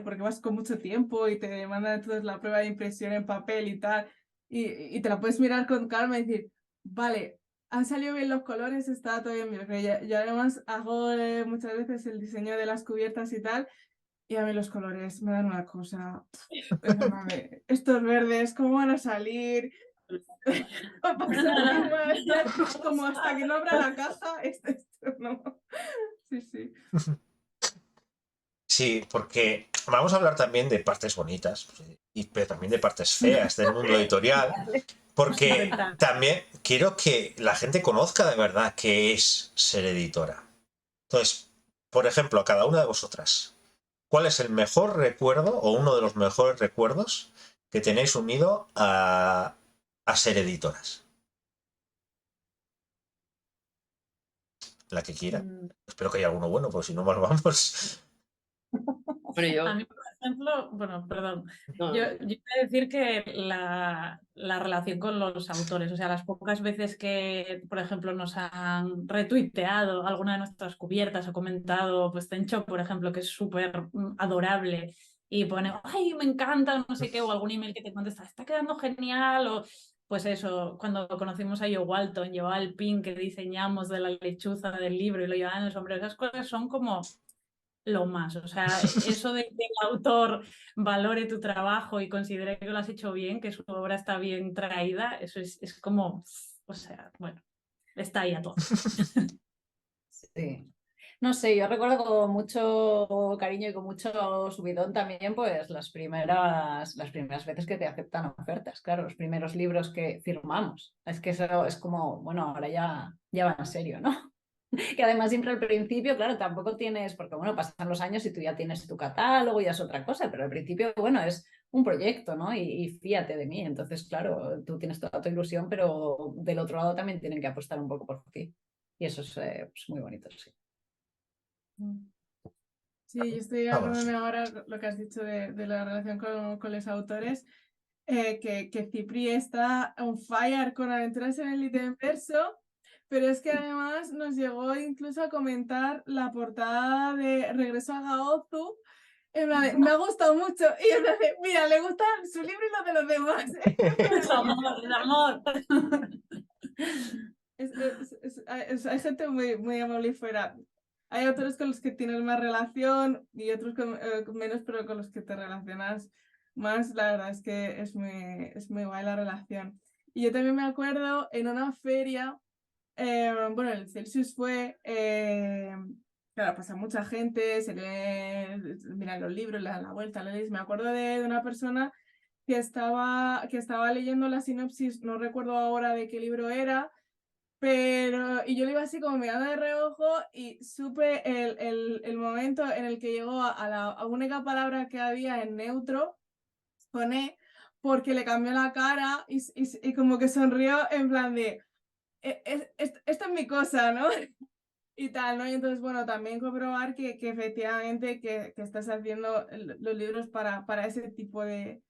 porque vas con mucho tiempo y te mandan entonces la prueba de impresión en papel y tal, y te la puedes mirar con calma y decir, vale, han salido bien los colores, está todo bien. Pero yo además hago muchas veces el diseño de las cubiertas y tal, y a mí los colores me dan una cosa. Estos verdes, ¿cómo van a salir? Va a pasar más, como hasta que no abra la caja, esto no. Sí. Sí, porque vamos a hablar también de partes bonitas, pero también de partes feas del mundo editorial, porque también quiero que la gente conozca de verdad qué es ser editora. Entonces, por ejemplo, a cada una de vosotras, ¿cuál es el mejor recuerdo o uno de los mejores recuerdos que tenéis unido a ser editoras? La que quiera. Espero que haya alguno bueno, porque si no mal vamos. Bueno, A yo... mí, por ejemplo, bueno, perdón. no, Yo iba a decir que la relación con los autores, o sea, las pocas veces que, por ejemplo, nos han retuiteado alguna de nuestras cubiertas o comentado, pues Tencho, por ejemplo, que es súper adorable y pone, ay, me encanta, no sé qué, o algún email que te contesta, está quedando genial, o pues eso, cuando conocimos a Jo Walton, llevaba el pin que diseñamos de la lechuza del libro y lo llevaba en el sombrero, esas cosas son como lo más. O sea, eso de que el autor valore tu trabajo y considere que lo has hecho bien, que su obra está bien traída, eso es como, o sea, bueno, está ahí a todo. Sí. No sé, yo recuerdo con mucho cariño y con mucho subidón también, pues las primeras veces que te aceptan ofertas, claro, los primeros libros que firmamos. Es que eso es como, bueno, ahora ya va en serio, ¿no? Que además siempre al principio, claro, tampoco tienes, porque bueno, pasan los años y tú ya tienes tu catálogo, ya es otra cosa, pero al principio, bueno, es un proyecto, ¿no? Y fíjate de mí. Entonces, claro, tú tienes toda tu ilusión, pero del otro lado también tienen que apostar un poco por ti. Y eso es pues, muy bonito, sí. Sí, yo estoy Vamos. acordándome ahora lo que has dicho de la relación con los autores, que Cipri está on fire con Aventuras en el Litemverso, pero es que además nos llegó incluso a comentar la portada de Regreso a Gaozu. En plan de, me ha gustado mucho. Y en plan de, mira, le gusta su libro y lo de los demás. Es amor, es amor. Hay gente muy amolífera. Hay autores con los que tienes más relación y otros con menos, pero con los que te relacionas más. La verdad es que es muy guay la relación. Y yo también me acuerdo en una feria, bueno, el Celsius fue, claro, pasa mucha gente, se lee, mira los libros, le dan la vuelta, lees. Me acuerdo de una persona que estaba leyendo la sinopsis, no recuerdo ahora de qué libro era, pero, y yo le iba así como mirando de reojo y supe el momento en el que llegó a la única palabra que había en neutro, pone, porque le cambió la cara y como que sonrió en plan de, esto es mi cosa, ¿no? Y tal, ¿no? Y entonces, bueno, también comprobar que efectivamente que estás haciendo los libros para ese tipo de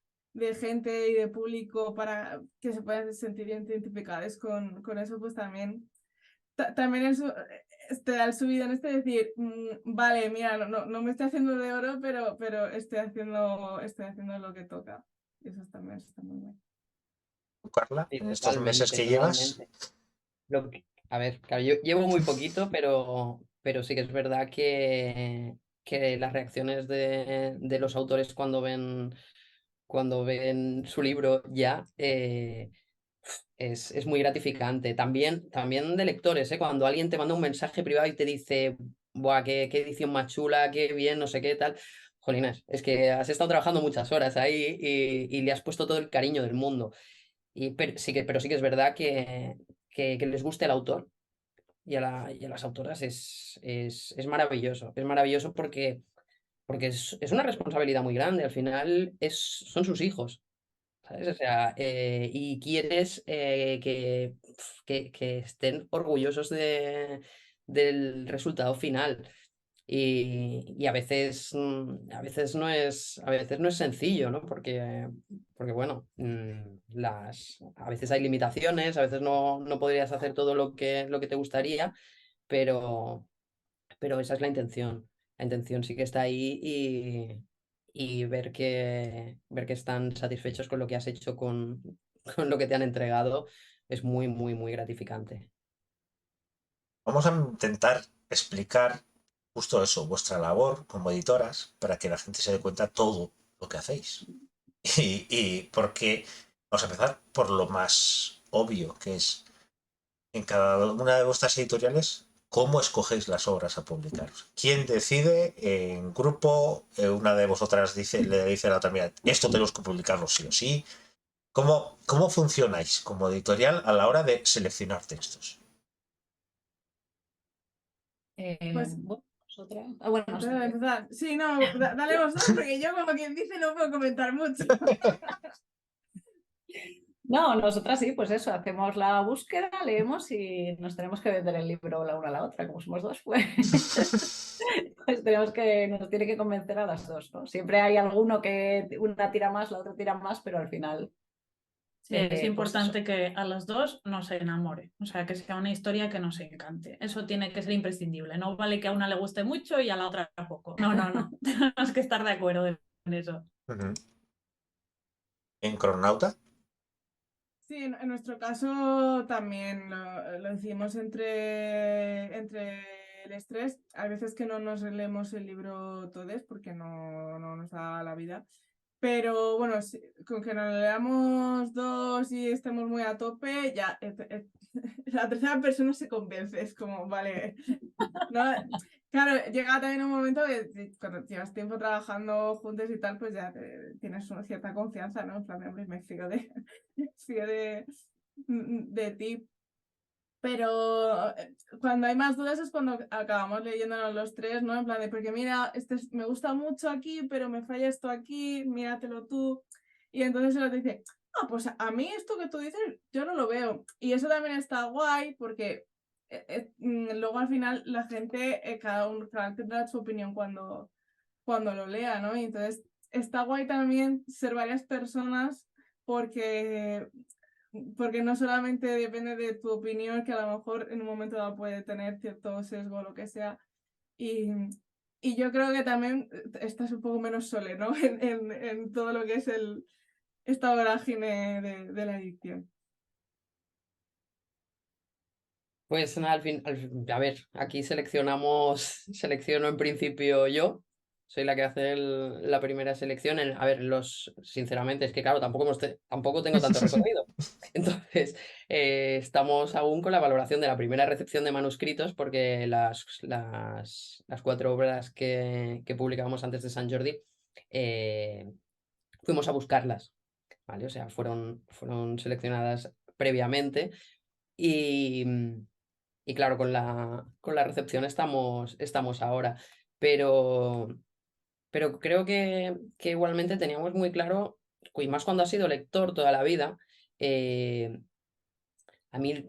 gente y de público, para que se puedan sentir identificados con eso, pues también, también te da el subidón este decir, vale, mira, no me estoy haciendo de oro, pero estoy haciendo lo que toca. Y eso también está muy bien. Carla, sí, en estos meses totalmente, que llevas. totalmente. A ver, claro, yo llevo muy poquito, pero sí que es verdad que las reacciones de los autores cuando ven su libro ya es muy gratificante. También de lectores, ¿eh? Cuando alguien te manda un mensaje privado y te dice, buah, qué edición más chula, qué bien, no sé qué tal. Jolines, es que has estado trabajando muchas horas ahí y le has puesto todo el cariño del mundo. Pero sí que es verdad que les guste el autor y a las autoras es maravilloso. Es maravilloso porque es una responsabilidad muy grande. Al final son sus hijos. ¿Sabes? O sea, y quieres que estén orgullosos del resultado final. Y a veces no es sencillo, ¿no? Porque bueno, a veces hay limitaciones, a veces no podrías hacer todo lo que te gustaría, pero, pero esa es la intención. La intención sí que está ahí y ver que están satisfechos con lo que has hecho, con lo que te han entregado, es muy, muy, muy gratificante. Vamos a intentar explicar justo eso, vuestra labor como editoras, para que la gente se dé cuenta todo lo que hacéis. Y porque vamos a empezar por lo más obvio, que es en cada una de vuestras editoriales, ¿cómo escogéis las obras a publicar? ¿Quién decide en grupo? Una de vosotras le dice a la otra, mira, esto tenemos que publicarlo sí o sí. ¿Cómo funcionáis como editorial a la hora de seleccionar textos? Pues Bueno, nosotras. Bueno, no sé. empezad. Sí, no, dale vosotros porque yo como quien dice no puedo comentar mucho. No, nosotras sí, pues eso, hacemos la búsqueda, leemos y nos tenemos que vender el libro la una a la otra, como somos dos, pues, pues nos tiene que convencer a las dos, ¿no? Siempre hay alguno que una tira más, la otra tira más, pero al final Es pues importante eso. que a las dos nos enamore, o sea, que sea una historia que nos encante. Eso tiene que ser imprescindible. No vale que a una le guste mucho y a la otra poco. No, no, no. Tenemos que estar de acuerdo en eso. Ujú. ¿En Cronauta? Sí, en nuestro caso también lo hicimos entre el estrés. Hay veces que no nos leemos el libro todos porque no nos da la vida. Pero bueno, con que nos leamos dos y estemos muy a tope, ya la tercera persona se convence. Es como, vale, no, claro, llega también un momento que cuando llevas tiempo trabajando juntos y tal, pues ya tienes una cierta confianza, ¿no? En plan, hombre, me fío de ti. Pero cuando hay más dudas es cuando acabamos leyéndonos los tres, ¿no? En plan de, porque mira, me gusta mucho aquí, pero me falla esto aquí, míratelo tú. Y entonces el otro dice, pues a mí esto que tú dices, yo no lo veo. Y eso también está guay porque luego al final la gente, cada uno tendrá su opinión cuando lo lea, ¿no? Y entonces está guay también ser varias personas porque no solamente depende de tu opinión, que a lo mejor en un momento dado puede tener cierto sesgo o lo que sea. Y yo creo que también estás un poco menos sole, ¿no? En todo lo que es esta vorágine de la edición. Pues nada, a ver, aquí selecciono en principio yo, soy la que hace la primera selección. A ver, sinceramente, es que claro, tampoco tengo tanto recorrido. Entonces, estamos aún con la valoración de la primera recepción de manuscritos, porque las 4 obras que publicamos antes de San Jordi, fuimos a buscarlas, ¿vale? O sea, fueron seleccionadas previamente y claro, con la recepción estamos ahora. Pero creo que igualmente teníamos muy claro, y más cuando has sido lector toda la vida, a mí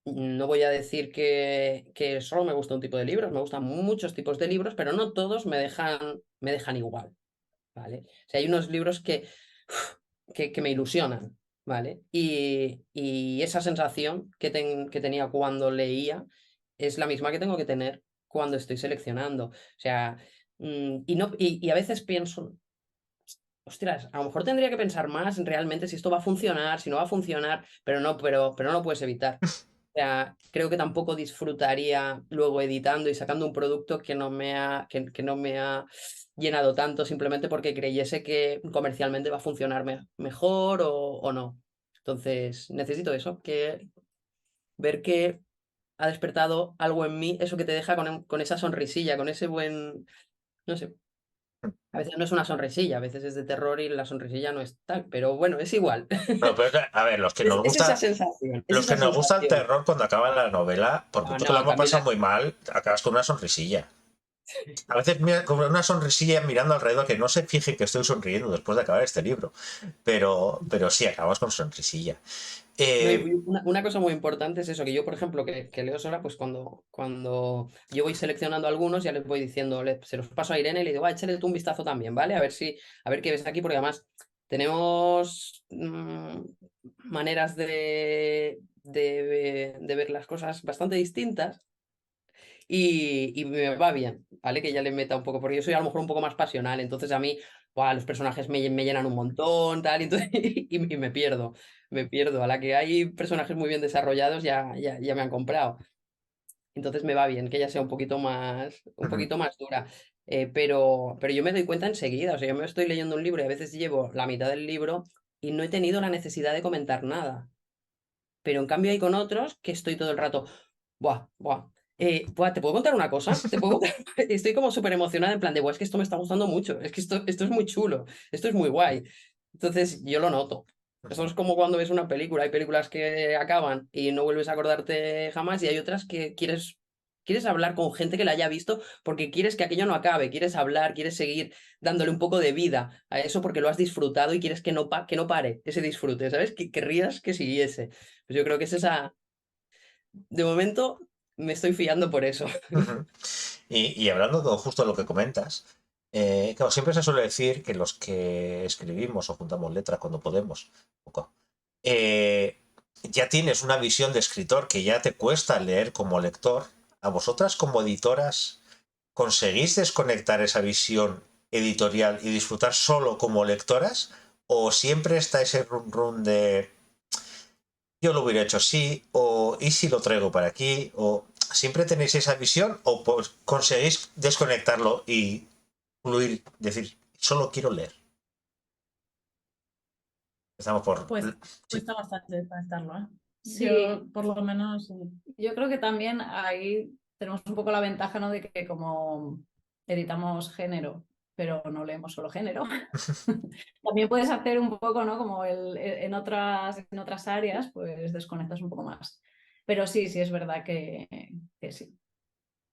no voy a decir que solo me gusta un tipo de libros, me gustan muchos tipos de libros, pero no todos me dejan igual, ¿vale? O sea, hay unos libros que me ilusionan, ¿vale? Y esa sensación que tenía cuando leía es la misma que tengo que tener cuando estoy seleccionando. O sea, y a veces pienso, ostras, a lo mejor tendría que pensar más realmente si esto va a funcionar, si no va a funcionar, pero no lo puedes evitar. sea, creo que tampoco disfrutaría luego editando y sacando un producto que no me ha llenado tanto simplemente porque creyese que comercialmente va a funcionar mejor o no. Entonces, necesito eso, ver que ha despertado algo en mí, eso que te deja con esa sonrisilla, con ese buen, no sé, a veces no es una sonrisilla, a veces es de terror y la sonrisilla no es tal, pero bueno, es igual. Bueno, pero a ver, Es esa sensación, es los que esa nos gusta el sensación. terror cuando acaba la novela, por No, mucho que lo no, hemos también pasado muy mal, acabas con una sonrisilla. A veces mira, con una sonrisilla mirando alrededor, que no se fije que estoy sonriendo después de acabar este libro, pero sí, acabas con sonrisilla. No, y Eh, una cosa muy importante es eso, que yo, por ejemplo, que leo sola, pues cuando yo voy seleccionando algunos, ya les voy diciendo, se los paso a Irene y le digo, échale tú un vistazo también, ¿vale? A ver qué ves aquí, porque además tenemos maneras de ver las cosas bastante distintas y me va bien, ¿vale? Que ya le meta un poco, porque yo soy a lo mejor un poco más pasional, entonces a mí, buah, los personajes me llenan un montón, tal, y, entonces, y me pierdo. A la que hay personajes muy bien desarrollados ya me han comprado. Entonces me va bien que ella sea un poquito más dura. Pero yo me doy cuenta enseguida, o sea, yo me estoy leyendo un libro y a veces llevo la mitad del libro y no he tenido la necesidad de comentar nada. Pero en cambio hay con otros que estoy todo el rato, buah, buah. Buah, ¿te puedo contar una cosa? ¿Te puedo contar? Estoy como súper emocionada en plan de, buah, es que esto me está gustando mucho, es que esto es muy chulo, esto es muy guay. Entonces yo lo noto. Eso es como cuando ves una película, hay películas que acaban y no vuelves a acordarte jamás y hay otras que quieres hablar con gente que la haya visto porque quieres que aquello no acabe, quieres hablar, quieres seguir dándole un poco de vida a eso porque lo has disfrutado y quieres que no pare ese disfrute, ¿sabes? Que querrías que siguiese. Pues yo creo que es esa, de momento me estoy fiando por eso. Ujú. Y hablando de justo lo que comentas, claro, siempre se suele decir que los que escribimos o juntamos letras cuando podemos, poco, eh, ya tienes una visión de escritor que ya te cuesta leer como lector. ¿A vosotras como editoras conseguís desconectar esa visión editorial y disfrutar solo como lectoras? ¿O siempre está ese run run de yo lo hubiera hecho así, o ¿y si lo traigo para aquí? ¿O siempre tenéis esa visión o pues conseguís desconectarlo y fluir, decir, solo quiero leer? Empezamos por... Pues Sí. cuesta bastante desconectarlo, ¿eh? Sí, Yo, por lo menos, yo creo que también ahí tenemos un poco la ventaja, ¿no? De que como editamos género, pero no leemos solo género, también puedes hacer un poco, ¿no? Como en otras áreas, pues desconectas un poco más. Pero sí, sí es verdad que sí,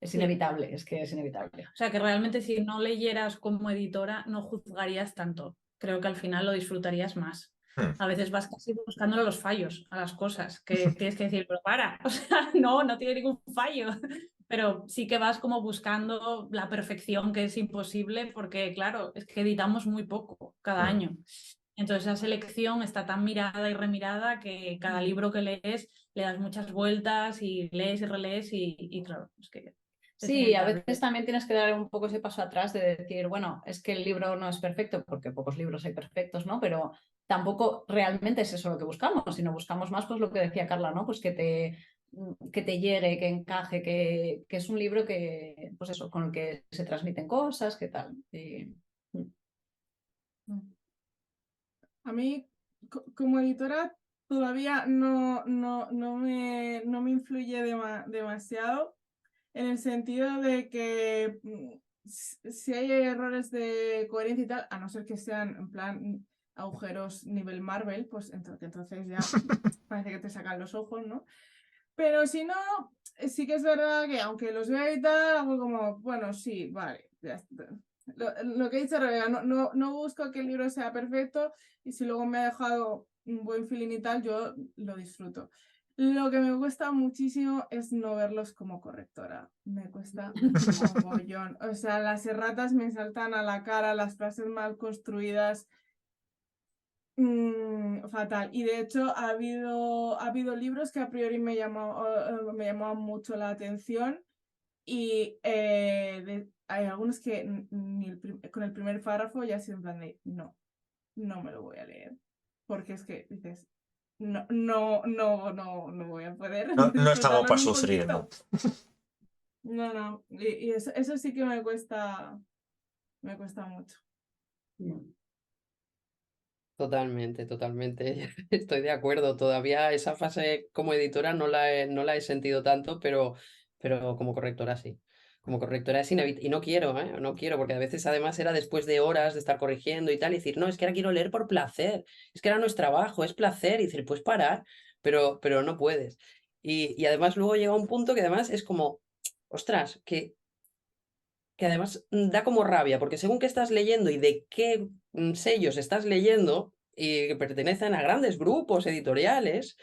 es sí. inevitable, es que es inevitable. O sea, que realmente si no leyeras como editora, no juzgarías tanto. Creo que al final lo disfrutarías más. Hmm. A veces vas casi buscándole los fallos a las cosas, que tienes que decir, pero para, o sea, no tiene ningún fallo. Pero sí que vas como buscando la perfección, que es imposible, porque claro, es que editamos muy poco cada Hmm. año. Entonces esa selección está tan mirada y remirada que cada libro que lees le das muchas vueltas y lees y relees y claro, es que es Sí, a inevitable. veces también tienes que dar un poco ese paso atrás de decir, bueno, es que el libro no es perfecto, porque pocos libros hay perfectos, ¿no? Pero tampoco realmente es eso lo que buscamos, sino buscamos más, pues lo que decía Carla, ¿no? Pues que te llegue, que encaje, que es un libro que, pues eso, con el que se transmiten cosas, que tal. A mí, como editora, todavía no me influye demasiado, en el sentido de que si hay errores de coherencia y tal, a no ser que sean en plan agujeros nivel Marvel, pues entonces ya parece que te sacan los ojos, ¿no? Pero si no, sí que es verdad que aunque los vea y tal, hago como, bueno, sí, vale, ya está. Lo que he dicho Rebeca, no busco que el libro sea perfecto y si luego me ha dejado un buen feeling y tal, yo lo disfruto. Lo que me cuesta muchísimo es no verlos como correctora. Me cuesta mogollón. O sea, las erratas me saltan a la cara, las frases mal construidas. Fatal. Y de hecho ha habido libros que a priori me llamaban mucho la atención y hay algunos que con el primer párrafo ya ha sido en plan de no me lo voy a leer. Porque es que dices, no voy a poder No estamos disfrutarlo para ni un sufrir, ¿no? poquito. No. Y eso sí que me cuesta mucho. Totalmente, totalmente. Estoy de acuerdo. Todavía esa fase como editora no la he sentido tanto, pero como correctora sí. Como correctora es inevitable. Y no quiero, ¿eh? No quiero, porque a veces además era después de horas de estar corrigiendo y tal, y decir, no, es que ahora quiero leer por placer. Es que ahora no es trabajo, es placer. Y decir, puedes parar, pero no puedes. Y además luego llega un punto que además es como, ostras, que además da como rabia, porque según qué estás leyendo y de qué sellos estás leyendo, y que pertenecen a grandes grupos editoriales,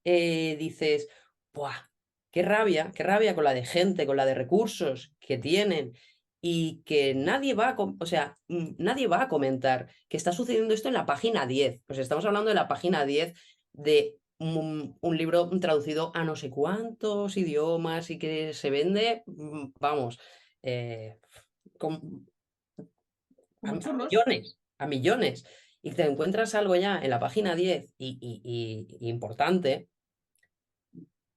dices, ¡buah! Qué rabia con la de gente, con la de recursos que tienen y que nadie va a, o sea, nadie va a comentar que está sucediendo esto en la página 10. Pues estamos hablando de la página 10 de un libro traducido a no sé cuántos idiomas y que se vende, vamos, eh, con- Como a churros. millones, a millones. Y te encuentras algo ya en la página 10 y importante,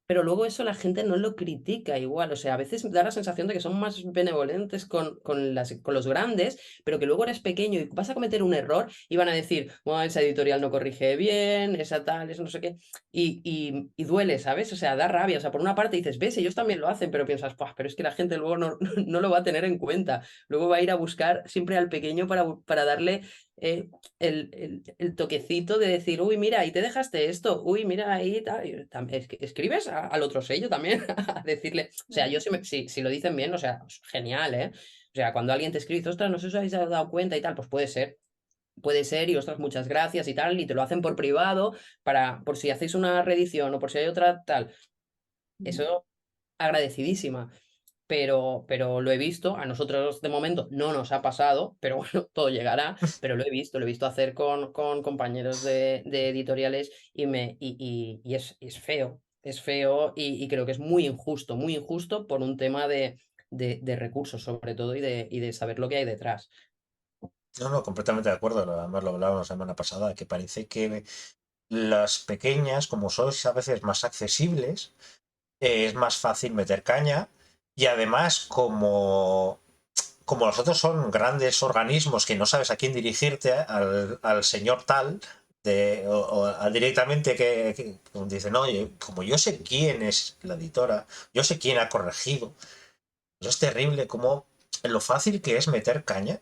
pero luego eso la gente no lo critica igual. O sea, a veces da la sensación de que son más benevolentes con los grandes, pero que luego eres pequeño y vas a cometer un error y van a decir, bueno, esa editorial no corrige bien, esa tal, eso no sé qué. Y duele, ¿sabes? O sea, da rabia. O sea, por una parte dices, ves, ellos también lo hacen, pero piensas, "Buah, pero es que la gente luego no lo va a tener en cuenta. Luego va a ir a buscar siempre al pequeño para darle el toquecito de decir, uy, mira, ahí te dejaste esto, uy, mira, ahí tal. Escribes al otro sello también a decirle, o sea, yo si lo dicen bien, o sea, genial, ¿eh? O sea, cuando alguien te escribe, y dice, ostras, no sé si os habéis dado cuenta y tal, pues puede ser, y ostras, muchas gracias y tal, y te lo hacen por privado, por si hacéis una reedición o por si hay otra tal. Eso, agradecidísima, pero lo he visto, a nosotros de momento no nos ha pasado, pero bueno, todo llegará, pero lo he visto hacer con compañeros de editoriales y es feo y creo que es muy injusto por un tema de recursos sobre todo y de saber lo que hay detrás. No, completamente de acuerdo. Además lo hablábamos la semana pasada, que parece que las pequeñas, como sois a veces más accesibles, es más fácil meter caña. Y además, como los otros son grandes organismos que no sabes a quién dirigirte, al señor tal, directamente que dice, no, como yo sé quién es la editora, yo sé quién ha corregido, pues es terrible como lo fácil que es meter caña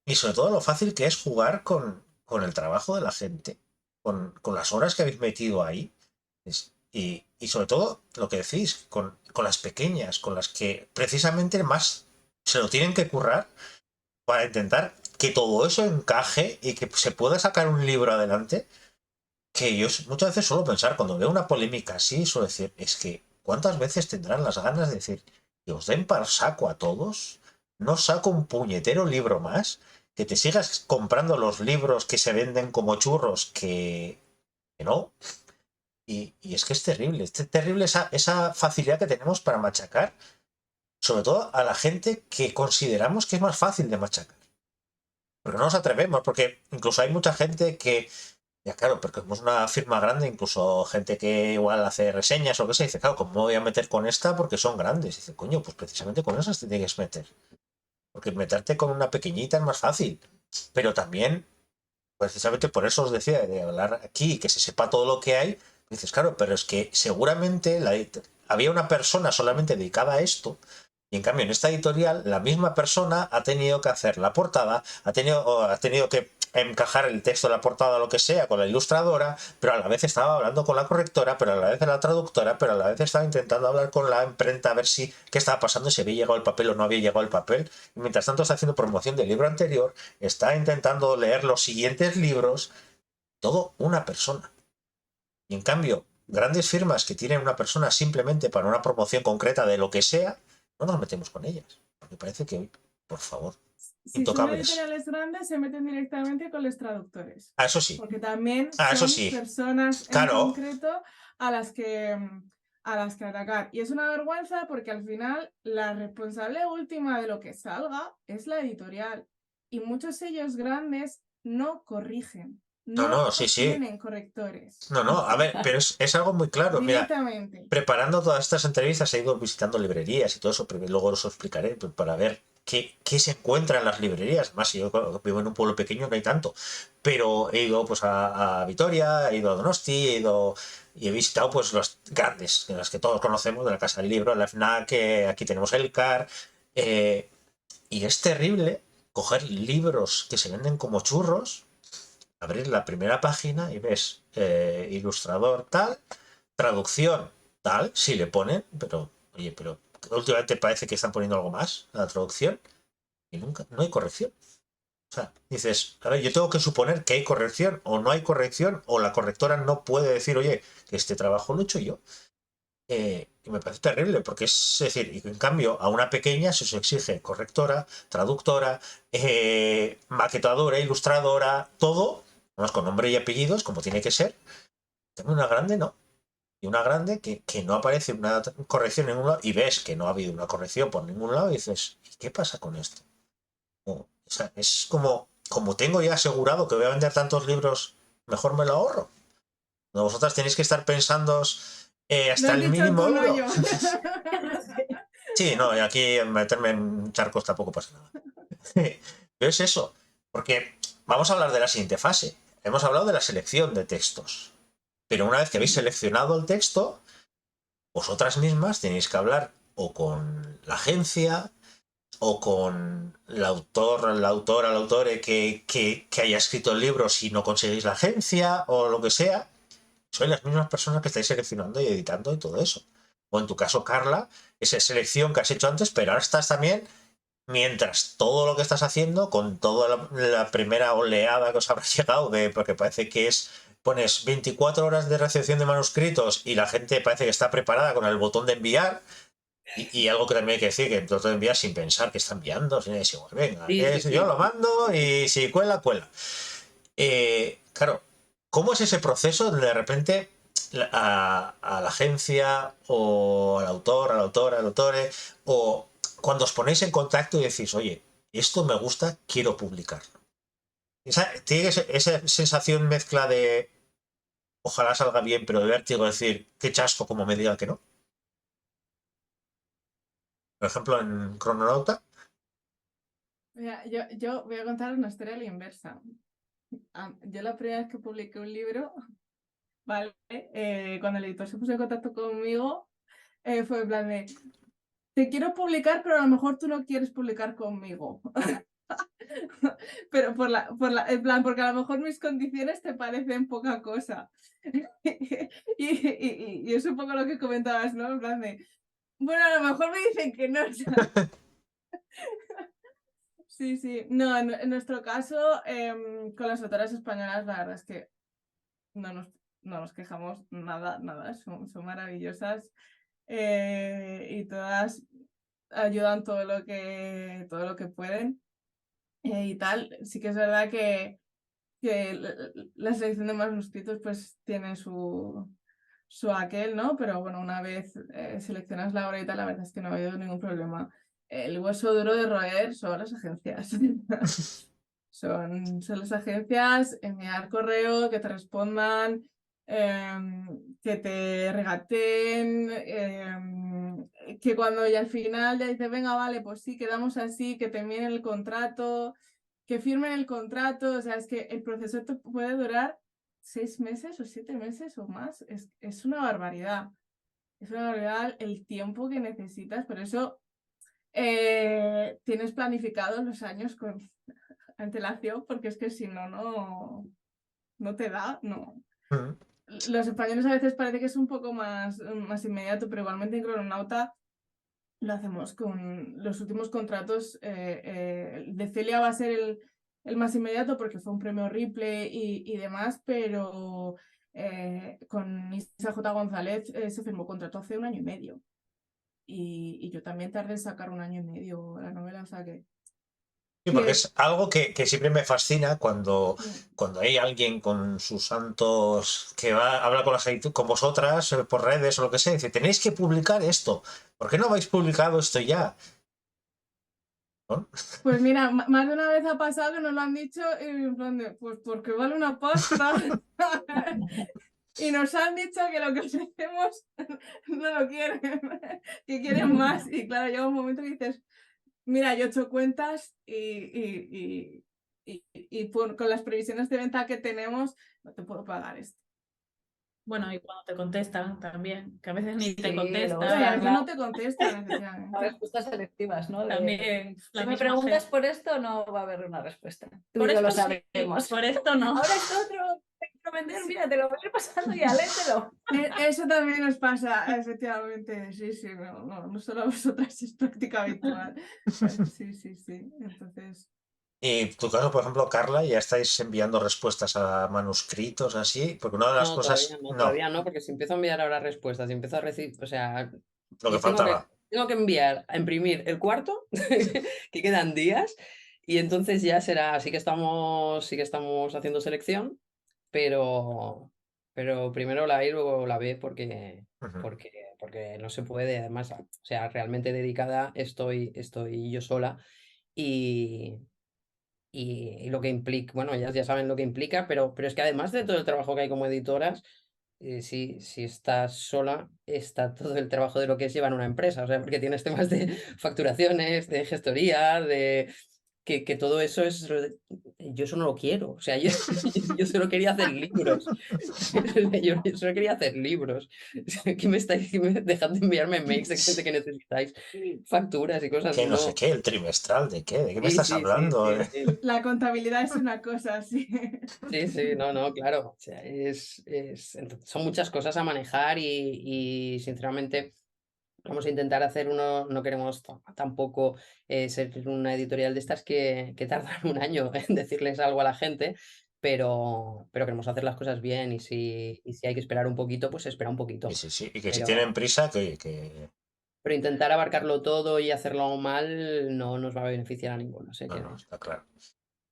y sobre todo lo fácil que es jugar con el trabajo de la gente, con las horas que habéis metido ahí. Y sobre todo lo que decís, con las pequeñas, con las que precisamente más se lo tienen que currar para intentar que todo eso encaje y que se pueda sacar un libro adelante. Que yo muchas veces suelo pensar, cuando veo una polémica así, suelo decir, es que ¿cuántas veces tendrán las ganas de decir que os den para saco a todos? No saco un puñetero libro más, que te sigas comprando los libros que se venden como churros, que no. Y es que es terrible esa facilidad que tenemos para machacar, sobre todo a la gente que consideramos que es más fácil de machacar. Porque no nos atrevemos, porque incluso hay mucha gente que, ya claro, porque como es una firma grande, incluso gente que igual hace reseñas o que se dice, claro, ¿cómo me voy a meter con esta? Porque son grandes. Y dice, coño, pues precisamente con esas te tienes que meter. Porque meterte con una pequeñita es más fácil. Pero también, precisamente por eso os decía, de hablar aquí, que se sepa todo lo que hay, dices, claro, pero es que seguramente había una persona solamente dedicada a esto. Y en cambio, en esta editorial, la misma persona ha tenido que hacer la portada, ha tenido que encajar el texto de la portada, lo que sea, con la ilustradora, pero a la vez estaba hablando con la correctora, pero a la vez la traductora, pero a la vez estaba intentando hablar con la imprenta a ver si qué estaba pasando, si había llegado el papel o no había llegado el papel. Y mientras tanto está haciendo promoción del libro anterior, está intentando leer los siguientes libros, todo una persona. Y en cambio, grandes firmas que tienen una persona simplemente para una promoción concreta de lo que sea, no nos metemos con ellas. Porque parece que, por favor, Si son intocables. editoriales grandes, se meten directamente con los traductores. Ah, eso sí. Porque también Ah, eso son sí. personas en Claro. concreto a las que atacar. Y es una vergüenza porque al final la responsable última de lo que salga es la editorial. Y muchos sellos grandes no corrigen. No, sí, sí. tienen correctores. No, a ver, pero es algo muy claro. Mira, Directamente. preparando todas estas entrevistas he ido visitando librerías y todo eso, pero luego os lo explicaré para ver qué se encuentra en las librerías. Además, si yo vivo en un pueblo pequeño, no hay tanto. Pero he ido pues a Vitoria, he ido a Donosti, y he visitado pues los grandes, las que todos conocemos, de la Casa del Libro, la FNAC, aquí tenemos el CAR. Y es terrible coger libros que se venden como churros, abrir la primera página y ves ilustrador tal, traducción tal, sí le ponen, pero oye, pero últimamente parece que están poniendo algo más a la traducción y nunca, no hay corrección. O sea, dices, a ver, yo tengo que suponer que hay corrección o no hay corrección o la correctora no puede decir, oye, que este trabajo lo he hecho yo. Y me parece terrible, porque es decir, y en cambio a una pequeña se os exige correctora, traductora, maquetadora, ilustradora, todo, además con nombre y apellidos, como tiene que ser. Tengo una grande, no. Y una grande que no aparece una corrección en ningún lado y ves que no ha habido una corrección por ningún lado y dices, ¿y qué pasa con esto? O sea, es como tengo ya asegurado que voy a vender tantos libros, mejor me lo ahorro. No, vosotras tenéis que estar pensando Lo hasta has el dicho mínimo tú, no euro. yo. Sí, no, y aquí meterme en charcos tampoco pasa nada. Pero es eso, porque vamos a hablar de la siguiente fase. Hemos hablado de la selección de textos. Pero una vez que habéis seleccionado el texto, vosotras mismas tenéis que hablar o con la agencia o con el autor, la autora, el autor que haya escrito el libro si no conseguís la agencia o lo que sea. Sois las mismas personas que estáis seleccionando y editando y todo eso. O en tu caso, Carla, esa selección que has hecho antes, pero ahora estás también, mientras todo lo que estás haciendo, con toda la primera oleada que os habrá llegado, porque parece que pones 24 horas de recepción de manuscritos y la gente parece que está preparada con el botón de enviar. Y algo que también hay que decir, que el botón de enviar sin pensar que está enviando, sin decir, bueno, venga, Sí. yo lo mando y si cuela, cuela. Claro, ¿cómo es ese proceso de repente a la agencia o al autor, a la autora, al autore, o cuando os ponéis en contacto y decís, oye, esto me gusta, quiero publicarlo? ¿Tiene esa sensación mezcla de ojalá salga bien, pero de vértigo, decir, qué chasco como me diga que no? Por ejemplo, en Crononauta. Mira, yo voy a contar una historia a la inversa. Yo la primera vez que publiqué un libro, ¿vale? Cuando el editor se puso en contacto conmigo, fue en plan de, te quiero publicar, pero a lo mejor tú no quieres publicar conmigo. Pero en plan, porque a lo mejor mis condiciones te parecen poca cosa. Y es un poco lo que comentabas, ¿no? En plan de, bueno, a lo mejor me dicen que no. Sí, sí. No, en nuestro caso, con las autoras españolas, la verdad es que no nos quejamos nada, son maravillosas, y todas ayudan todo lo que pueden, y tal. Sí que es verdad que la selección de manuscritos pues tiene su aquel, ¿no? Pero bueno, una vez seleccionas la obra y tal, la verdad es que no ha habido ningún problema. El hueso duro de roer son las agencias. Son las agencias, enviar correo, que te respondan, que te regateen, que cuando ya al final ya dices, venga, vale, pues sí, quedamos así, que te envíen el contrato, que firmen el contrato. O sea, es que el proceso te puede durar 6 meses o 7 meses o más. Es una barbaridad. Es una barbaridad el tiempo que necesitas. Por eso tienes planificados los años con antelación, porque es que si no, no te da, no. Mm. Los españoles a veces parece que es un poco más inmediato, pero igualmente en Crononauta lo hacemos con los últimos contratos. De Celia va a ser el más inmediato porque fue un premio Ripley y demás, pero con Isa J. González se firmó contrato hace 1 año y medio. Y yo también tardé en sacar 1 año y medio la novela, o sea que... Sí, porque es algo que siempre me fascina cuando Mm. hay alguien con sus santos que habla con vosotras por redes o lo que sea, y dice, tenéis que publicar esto. ¿Por qué no habéis publicado esto ya? Pues mira, más de una vez ha pasado que nos lo han dicho y en plan de, pues porque vale una pasta. Y nos han dicho que lo que ofrecemos no lo quieren, que quieren más. Y claro, llega un momento que dices, mira, yo he hecho cuentas y con las previsiones de venta que tenemos, no te puedo pagar esto. Bueno, y cuando te contestan también, que a veces ni te Sí, contestan. luego Y a veces la- no te contestan, las efectivamente. respuestas selectivas, ¿no? De, También si la me misma preguntas gente. por esto, no va a haber una respuesta. Tú Por y yo lo esto sí, sabemos. por esto no. Ahora esto otro te quiero vender, mira, te lo voy a ir pasando y léetelo. Eso también nos pasa, efectivamente. Sí, sí, no solo a vosotras, es práctica habitual. Sí, sí, sí. Entonces, Y en tu caso, por ejemplo, Carla, ¿ya estáis enviando respuestas a manuscritos así? Porque una de las No, cosas, todavía no, porque si empiezo a enviar ahora respuestas y empiezo a recibir, o sea, lo que y tengo faltaba. tengo que enviar a imprimir el cuarto, que quedan días, y entonces ya será, sí que estamos haciendo selección, pero primero la A y luego la B Ujú. porque no se puede, además, o sea, realmente dedicada estoy yo sola y lo que implica, bueno, ya saben lo que implica, pero es que además de todo el trabajo que hay como editoras, si estás sola, está todo el trabajo de lo que es llevar una empresa, o sea, porque tienes temas de facturaciones, de gestoría, de que todo eso es... Yo eso no lo quiero, o sea, yo solo quería hacer libros, yo solo quería hacer libros. ¿Qué me estáis dejando de enviarme mails de gente que necesitáis facturas y cosas? ¿Qué? No sé No. qué, el trimestral, ¿de qué? ¿De qué me Sí, estás sí, sí, hablando? sí, sí. la contabilidad es una cosa, sí. Sí, sí, no, claro. O sea, son muchas cosas a manejar y sinceramente vamos a intentar hacer no queremos tampoco ser una editorial de estas que tardan un año en decirles algo a la gente, pero queremos hacer las cosas bien y si hay que esperar un poquito, pues espera un Sí, poquito. sí, sí. Y que si tienen Pero, prisa, que oye, que... pero intentar abarcarlo todo y hacerlo mal no nos va a beneficiar a ninguno. Sé No, que no, está claro.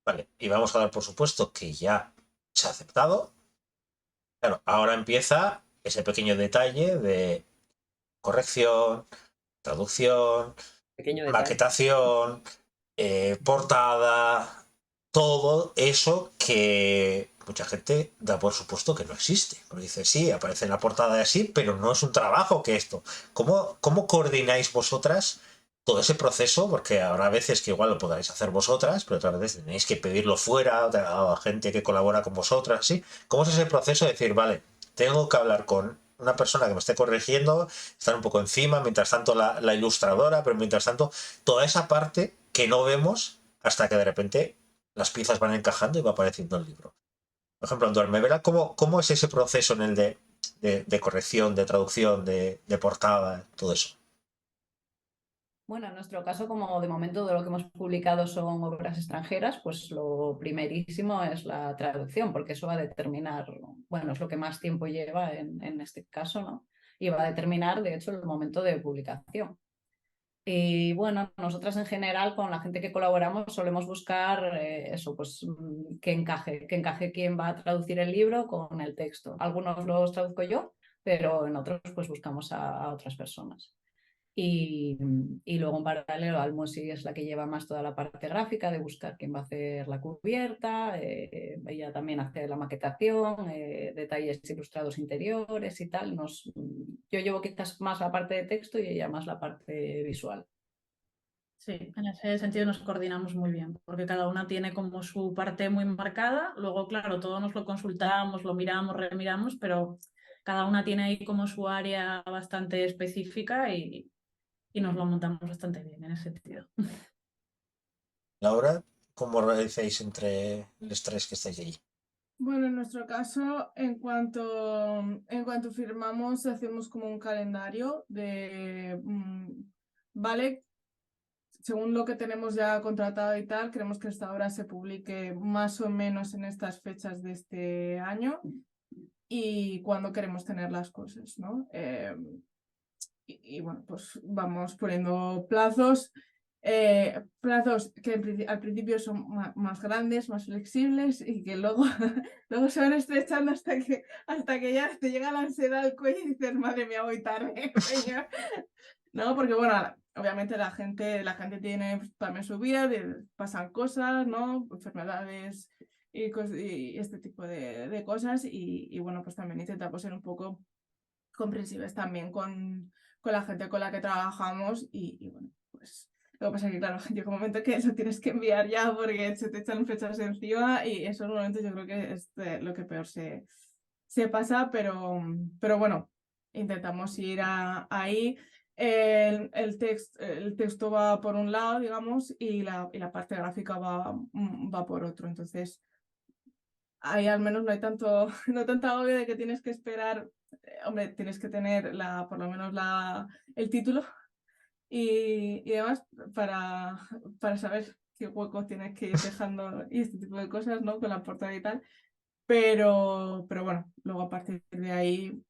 Vale, y vamos a dar por supuesto que ya se ha aceptado. Claro, ahora empieza ese pequeño detalle de corrección, traducción, pequeño detalle. maquetación, portada, todo eso que mucha gente da por supuesto que no existe. Porque dice, sí, aparece en la portada y así, pero no es un trabajo que esto. ¿Cómo coordináis vosotras todo ese proceso? Porque habrá veces que igual lo podáis hacer vosotras, pero otras veces tenéis que pedirlo fuera a gente que colabora con vosotras, ¿sí? ¿Cómo es ese proceso de decir, vale, tengo que hablar con una persona que me esté corrigiendo, estar un poco encima, mientras tanto la ilustradora, pero mientras tanto toda esa parte que no vemos hasta que de repente las piezas van encajando y va apareciendo el libro? Por ejemplo, en Duermevela, ¿cómo es ese proceso en el de corrección, de traducción, de portada, todo eso? Bueno, en nuestro caso, como de momento de lo que hemos publicado son obras extranjeras, pues lo primerísimo es la traducción, porque eso va a determinar, bueno, es lo que más tiempo lleva en este caso, ¿no? Y va a determinar, de hecho, el momento de publicación. Y bueno, nosotras en general con la gente que colaboramos solemos buscar eso, pues que encaje quién va a traducir el libro con el texto. Algunos los traduzco yo, pero en otros pues buscamos a otras personas. Y luego en paralelo Almosi es la que lleva más toda la parte gráfica de buscar quién va a hacer la cubierta, ella también hace la maquetación, detalles ilustrados interiores y tal. Yo llevo quizás más la parte de texto y ella más la parte visual. Sí, en ese sentido nos coordinamos muy bien, porque cada una tiene como su parte muy marcada. Luego, claro, todos nos lo consultamos, lo miramos, remiramos, pero cada una tiene ahí como su área bastante específica y nos lo montamos bastante bien en ese sentido. Laura, ¿cómo realizáis entre los tres que estáis allí? Bueno, en nuestro caso, en cuanto firmamos, hacemos como un calendario de, vale, según lo que tenemos ya contratado y tal, queremos que esta obra se publique más o menos en estas fechas de este año y cuándo queremos tener las cosas, ¿no? Y bueno, pues vamos poniendo plazos. Plazos que al principio son más grandes, más flexibles y que luego, luego se van estrechando hasta que ya te llega la ansiedad al cuello y dices, madre mía, voy tarde. ¿No? Porque bueno, obviamente la gente tiene también su vida, pasan cosas, ¿no? Enfermedades y este tipo de cosas y bueno, pues también intentamos ser un poco comprensibles también con la gente con la que trabajamos y bueno, pues lo que pasa es que claro, llega un momento que lo tienes que enviar ya porque se te echan fechas encima y esos momentos yo creo que es lo que peor se pasa, pero bueno, intentamos ir ahí. El texto va por un lado, digamos, y la parte gráfica va por otro. Entonces, ahí al menos no hay no tanta agobio de que tienes que esperar. Hombre, tienes que tener por lo menos el título y demás para saber qué hueco tienes que ir dejando y este tipo de cosas, ¿no? Con la portada y tal. Pero bueno, luego a partir de ahí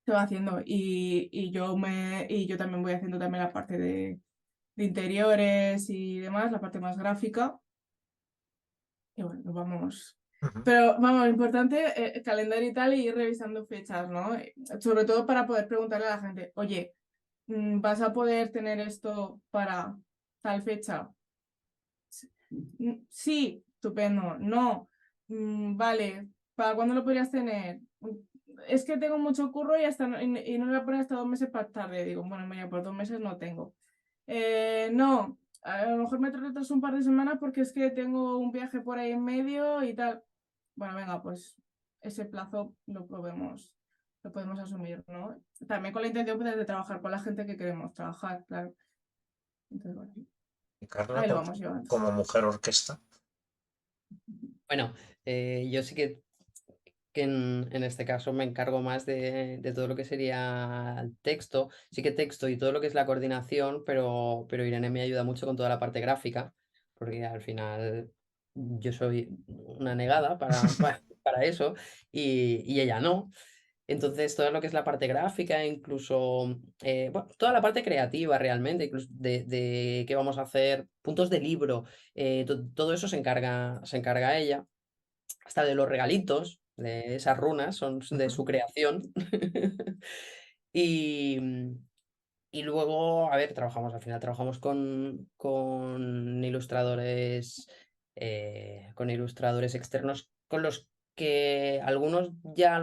se va haciendo y yo también voy haciendo también la parte de interiores y demás, la parte más gráfica. Y bueno, nos vamos. Ujú. Pero vamos, importante, calendario y tal, y ir revisando fechas, ¿no? Sobre todo para poder preguntarle a la gente, oye, ¿vas a poder tener esto para tal fecha? Sí, estupendo. No, vale, ¿para cuándo lo podrías tener? Es que tengo mucho curro y, y no le voy a poner hasta 2 meses para tarde. Digo, bueno, mira, por 2 meses no tengo. No, a lo mejor me retraso un par de semanas porque es que tengo un viaje por ahí en medio y tal. Bueno, venga, pues ese plazo lo podemos asumir, ¿no? También con la intención pues, de trabajar con la gente que queremos trabajar, claro. Entonces, bueno, Y Carla, ahí lo vamos llevando. como mujer orquesta. Bueno, yo sí que en este caso me encargo más de todo lo que sería el texto. Sí que texto y todo lo que es la coordinación, pero Irene me ayuda mucho con toda la parte gráfica, porque al final yo soy una negada para eso y ella no. Entonces, todo lo que es la parte gráfica, incluso bueno, toda la parte creativa realmente, incluso de qué vamos a hacer, puntos de libro, todo eso se encarga ella, hasta de los regalitos, de esas runas, son de su creación. Y, y luego, a ver, al final trabajamos con ilustradores externos con los que algunos ya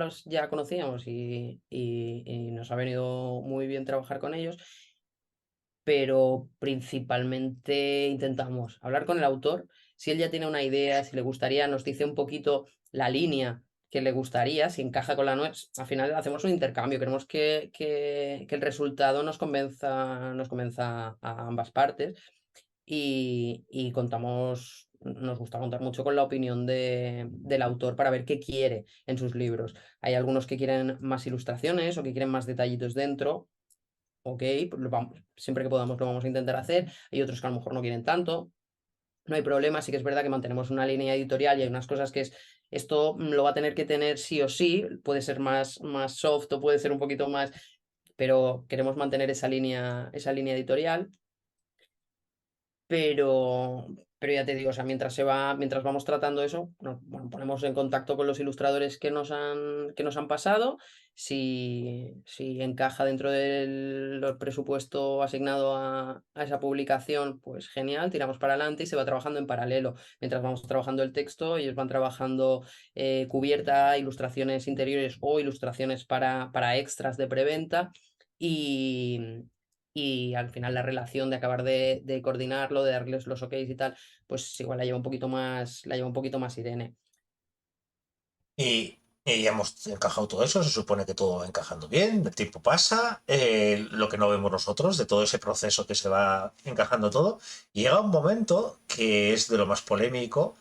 conocíamos y nos ha venido muy bien trabajar con ellos, pero principalmente intentamos hablar con el autor. Si él ya tiene una idea, si le gustaría, nos dice un poquito la línea que le gustaría, si encaja con la nuestra. Al final hacemos un intercambio, queremos que el resultado nos convenza a ambas partes y nos gusta contar mucho con la opinión del autor para ver qué quiere en sus libros. Hay algunos que quieren más ilustraciones o que quieren más detallitos dentro. Ok, pues siempre que podamos lo vamos a intentar hacer. Hay otros que a lo mejor no quieren tanto. No hay problema, sí que es verdad que mantenemos una línea editorial y hay unas cosas que esto lo va a tener que tener sí o sí, puede ser más soft o puede ser un poquito más, pero queremos mantener esa línea editorial. Pero ya te digo, o sea, mientras vamos tratando eso, bueno, ponemos en contacto con los ilustradores que nos han pasado. Si encaja dentro del presupuesto asignado a esa publicación, pues genial, tiramos para adelante y se va trabajando en paralelo. Mientras vamos trabajando el texto, ellos van trabajando cubierta, ilustraciones interiores o ilustraciones para extras de preventa. Y al final la relación de acabar de coordinarlo, de darles los OKs y tal, pues igual la lleva un poquito más Irene. Y ya hemos encajado todo eso, se supone que todo va encajando bien, el tiempo pasa, lo que no vemos nosotros, de todo ese proceso que se va encajando todo, y llega un momento que es de lo más polémico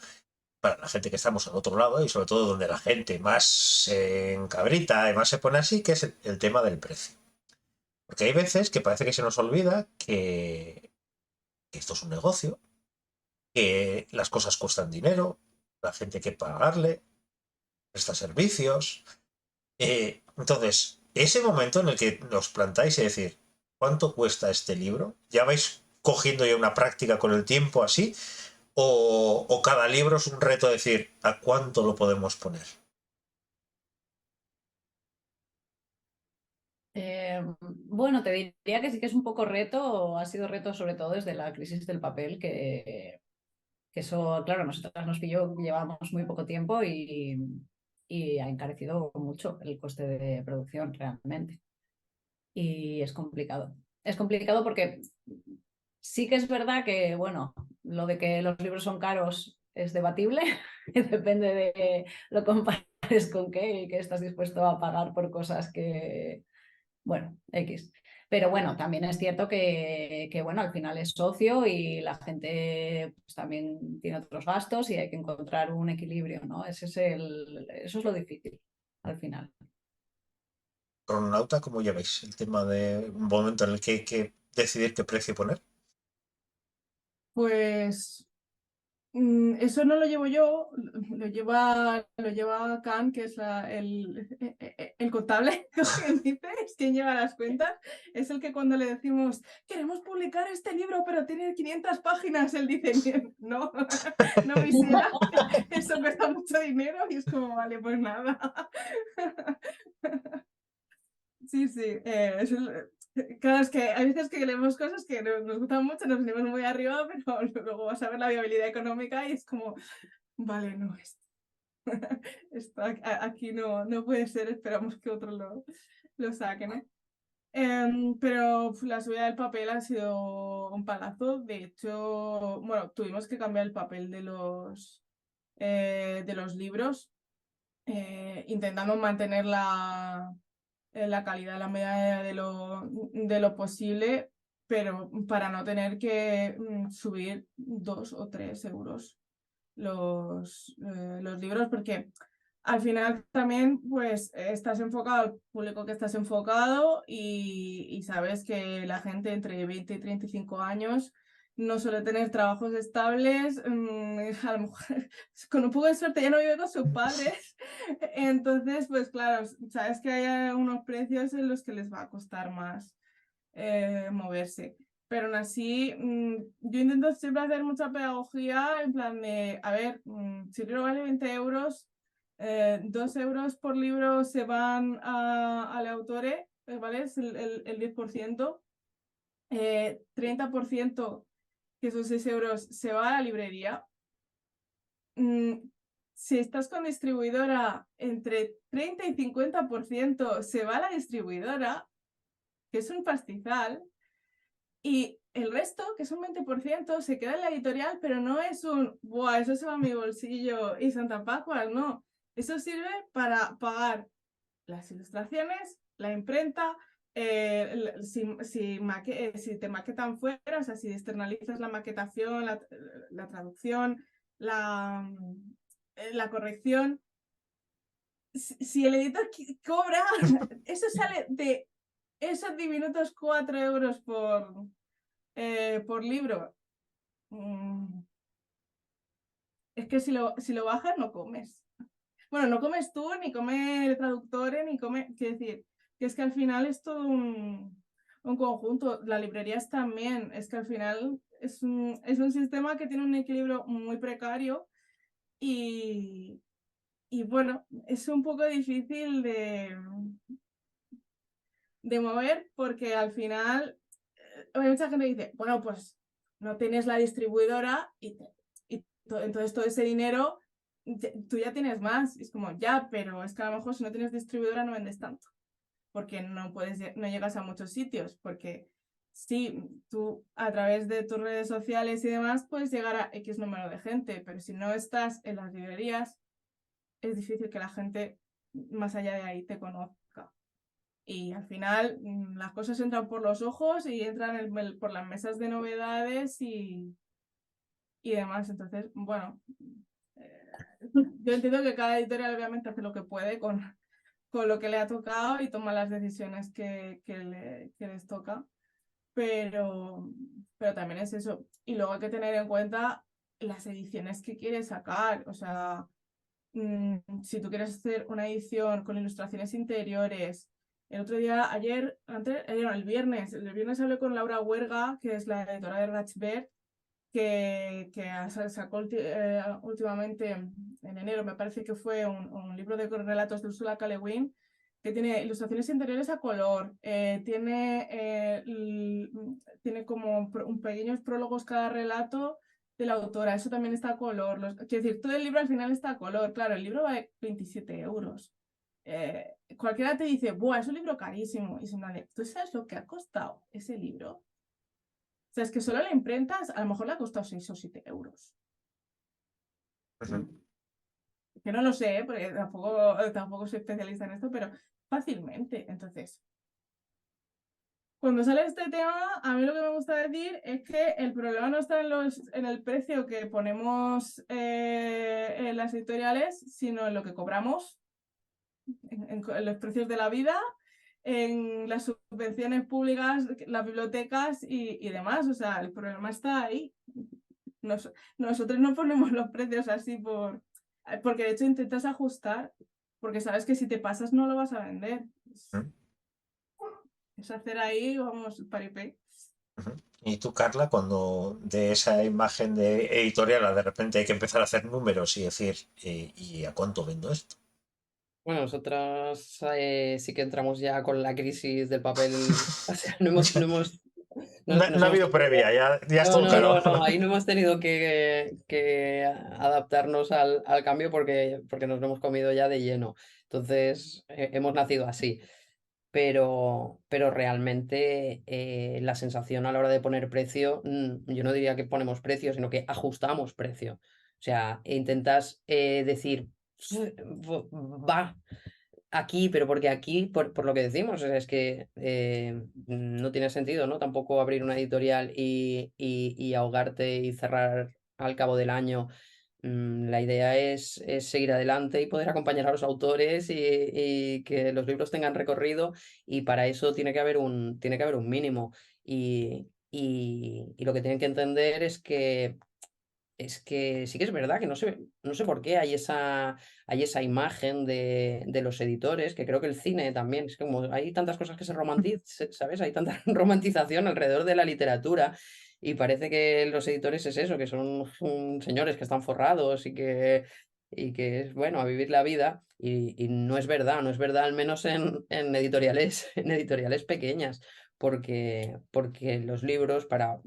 para la gente que estamos al otro lado y sobre todo donde la gente más se encabrita y más se pone así, que es el tema del precio. Porque hay veces que parece que se nos olvida que esto es un negocio, que las cosas cuestan dinero, la gente hay que pagarle, presta servicios. Entonces, ese momento en el que nos plantáis y decir, ¿cuánto cuesta este libro? ¿Ya vais cogiendo ya una práctica con el tiempo así? ¿O cada libro es un reto decir, ¿a cuánto lo podemos poner? Bueno, te diría que sí que es un poco reto, ha sido reto sobre todo desde la crisis del papel, que eso, claro, a nosotras nos pilló, llevamos muy poco tiempo y ha encarecido mucho el coste de producción realmente. Y es complicado. Es complicado porque sí que es verdad que, bueno, lo de que los libros son caros es debatible, depende de lo compares con qué y qué estás dispuesto a pagar por cosas que, bueno, X. Pero bueno, también es cierto que bueno, al final es socio y la gente pues, también tiene otros gastos y hay que encontrar un equilibrio, ¿no? Eso es lo difícil al final. Crononauta, ¿cómo lleváis el tema de un momento en el que hay que decidir qué precio poner? Pues eso no lo llevo yo, lo lleva Can, que es el contable, quien dice, es quien lleva las cuentas. Es el que cuando le decimos, queremos publicar este libro, pero tiene 500 páginas, él dice, no, no Visera, eso cuesta mucho dinero. Y es como, vale, pues nada. Sí, sí, claro, es que hay veces que leemos cosas que nos gustan mucho, nos venimos muy arriba, pero luego vas a ver la viabilidad económica y es como, vale, no, esto aquí no puede ser, esperamos que otro lo saque, ¿no? Pero la subida del papel ha sido un palazo. De hecho, bueno, tuvimos que cambiar el papel de los libros, intentando mantener la calidad, la medida de lo posible, pero para no tener que subir 2 o 3 euros los libros, porque al final también pues estás enfocado al público que estás enfocado y sabes que la gente entre 20 y 35 años no suele tener trabajos estables, a lo mejor con un poco de suerte ya no vive con sus padres, entonces pues claro, sabes que hay unos precios en los que les va a costar más moverse. Pero aún así, yo intento siempre hacer mucha pedagogía en plan de, a ver, si el libro vale 20 euros, 2 euros por libro se van al autore, ¿vale? Es el 10%, 30%, que son 6 euros, se va a la librería. Si estás con distribuidora, entre 30 y 50% se va a la distribuidora, que es un pastizal. Y el resto, que es un 20%, se queda en la editorial, pero no es un, ¡buah! Eso se va a mi bolsillo y Santa Pascua, no. Eso sirve para pagar las ilustraciones, la imprenta, si te maquetan fuera, o sea, si externalizas la maquetación, la traducción, la corrección. Si el editor cobra, eso sale de esos diminutos 4 euros por libro. Es que si lo bajas no comes. Bueno, no comes tú, ni come el traductor, ni come... Quiero decir, que es que al final es todo un conjunto. Las librerías también, es que al final es un sistema que tiene un equilibrio muy precario y bueno, es un poco difícil de mover porque al final hay mucha gente que dice, bueno, pues no tienes la distribuidora y entonces todo ese dinero tú ya tienes más. Y es como, ya, pero es que a lo mejor si no tienes distribuidora no vendes tanto, porque no llegas a muchos sitios, porque sí, tú a través de tus redes sociales y demás puedes llegar a X número de gente, pero si no estás en las librerías, es difícil que la gente más allá de ahí te conozca. Y al final las cosas entran por los ojos y entran por las mesas de novedades y demás. Entonces, bueno, yo entiendo que cada editorial obviamente hace lo que puede con lo que le ha tocado y toma las decisiones que les toca, pero también es eso. Y luego hay que tener en cuenta las ediciones que quieres sacar. O sea, si tú quieres hacer una edición con ilustraciones interiores. El otro día, el viernes hablé con Laura Huerga, que es la editora de Rachbert, que sacó últimamente, en enero, me parece que fue un libro de relatos de Ursula K. Le Guin, que tiene ilustraciones interiores a color, tiene como pequeños prólogos cada relato de la autora, eso también está a color. Quiero decir, todo el libro al final está a color, claro, el libro vale 27 euros. Cualquiera te dice, ¡buah, es un libro carísimo! Y se me dice, ¿tú sabes lo que ha costado ese libro? O sea, es que solo la imprenta a lo mejor le ha costado 6 o 7 euros. Que no lo sé, porque tampoco soy especialista en esto, pero fácilmente. Entonces, cuando sale este tema, a mí lo que me gusta decir es que el problema no está en el precio que ponemos en las editoriales, sino en lo que cobramos, en los precios de la vida, en las subvenciones públicas, las bibliotecas y demás. O sea, el problema está ahí. Nosotros no ponemos los precios así porque de hecho intentas ajustar, porque sabes que si te pasas no lo vas a vender. Es hacer ahí, vamos, paripé. Y tú, Carla, cuando de esa imagen de editorial de repente hay que empezar a hacer números y decir, ¿y a cuánto vendo esto? Bueno, nosotras sí que entramos ya con la crisis del papel. O sea, no hemos, No ha hemos habido previa, ya es todo no, caro. no, ahí no hemos tenido que adaptarnos al cambio porque nos lo hemos comido ya de lleno. Entonces, hemos nacido así. Pero realmente la sensación a la hora de poner precio, yo no diría que ponemos precio, sino que ajustamos precio. O sea, intentas decir, va aquí, pero porque aquí, por lo que decimos, o sea, es que no tiene sentido, ¿no? Tampoco abrir una editorial y ahogarte y cerrar al cabo del año. La idea es seguir adelante y poder acompañar a los autores y que los libros tengan recorrido, y para eso tiene que haber un mínimo. Y lo que tienen que entender es que sí que es verdad que no sé por qué hay esa imagen de los editores, que creo que el cine también, es como hay tantas cosas que se romantizan, ¿sabes? Hay tanta romantización alrededor de la literatura y parece que los editores es eso, que son señores que están forrados y que es bueno a vivir la vida, y no es verdad, al menos en editoriales, en editoriales pequeñas, porque los libros para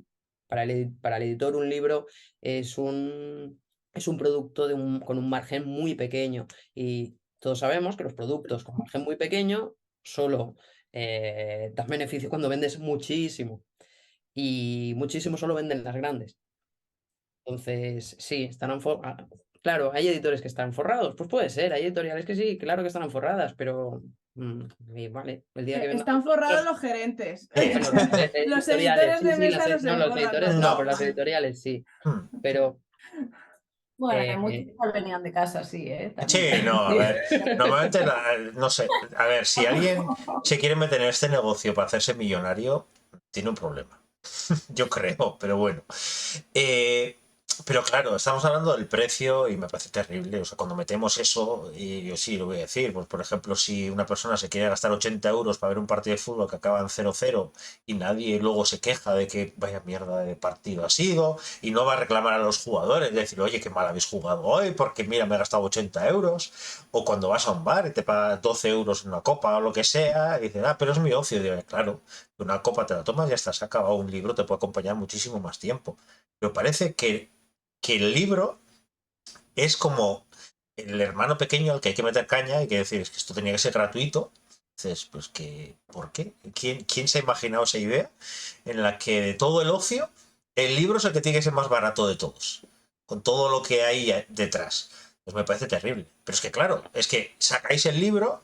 el editor un libro es un producto con un margen muy pequeño, y todos sabemos que los productos con margen muy pequeño solo dan beneficio cuando vendes muchísimo, y muchísimo solo venden las grandes. Entonces, sí, claro, hay editores que están forrados, pues puede ser, hay editoriales que sí, claro que están forradas, pero vale, el día que vendan Están forrados los gerentes. Los editoriales, editores de sí, mesa no se los forran. editores No. pero las editoriales sí, pero Bueno, hay muchos que venían de casa, sí, ¿eh? Sí, También. no, a ver, normalmente, no sé, a ver, si alguien se quiere meter en este negocio para hacerse millonario, tiene un problema, yo creo, pero bueno. Pero claro, estamos hablando del precio y me parece terrible. O sea, cuando metemos eso, y yo sí lo voy a decir, pues por ejemplo, si una persona se quiere gastar 80 euros para ver un partido de fútbol que acaba en 0-0 y nadie luego se queja de que vaya mierda de partido ha sido y no va a reclamar a los jugadores, decir, oye, qué mal habéis jugado hoy porque mira, me he gastado 80 euros, o cuando vas a un bar y te pagas 12 euros en una copa o lo que sea, y dices, pero es mi ocio. Y digo, claro, una copa te la tomas y ya está, se ha acabado. Un libro te puede acompañar muchísimo más tiempo. Pero parece que el libro es como el hermano pequeño al que hay que meter caña y que decir, es que esto tenía que ser gratuito. Entonces, pues que, ¿por qué? ¿Quién se ha imaginado esa idea en la que de todo el ocio, el libro es el que tiene que ser más barato de todos, con todo lo que hay detrás? Pues me parece terrible. Pero es que claro, es que sacáis el libro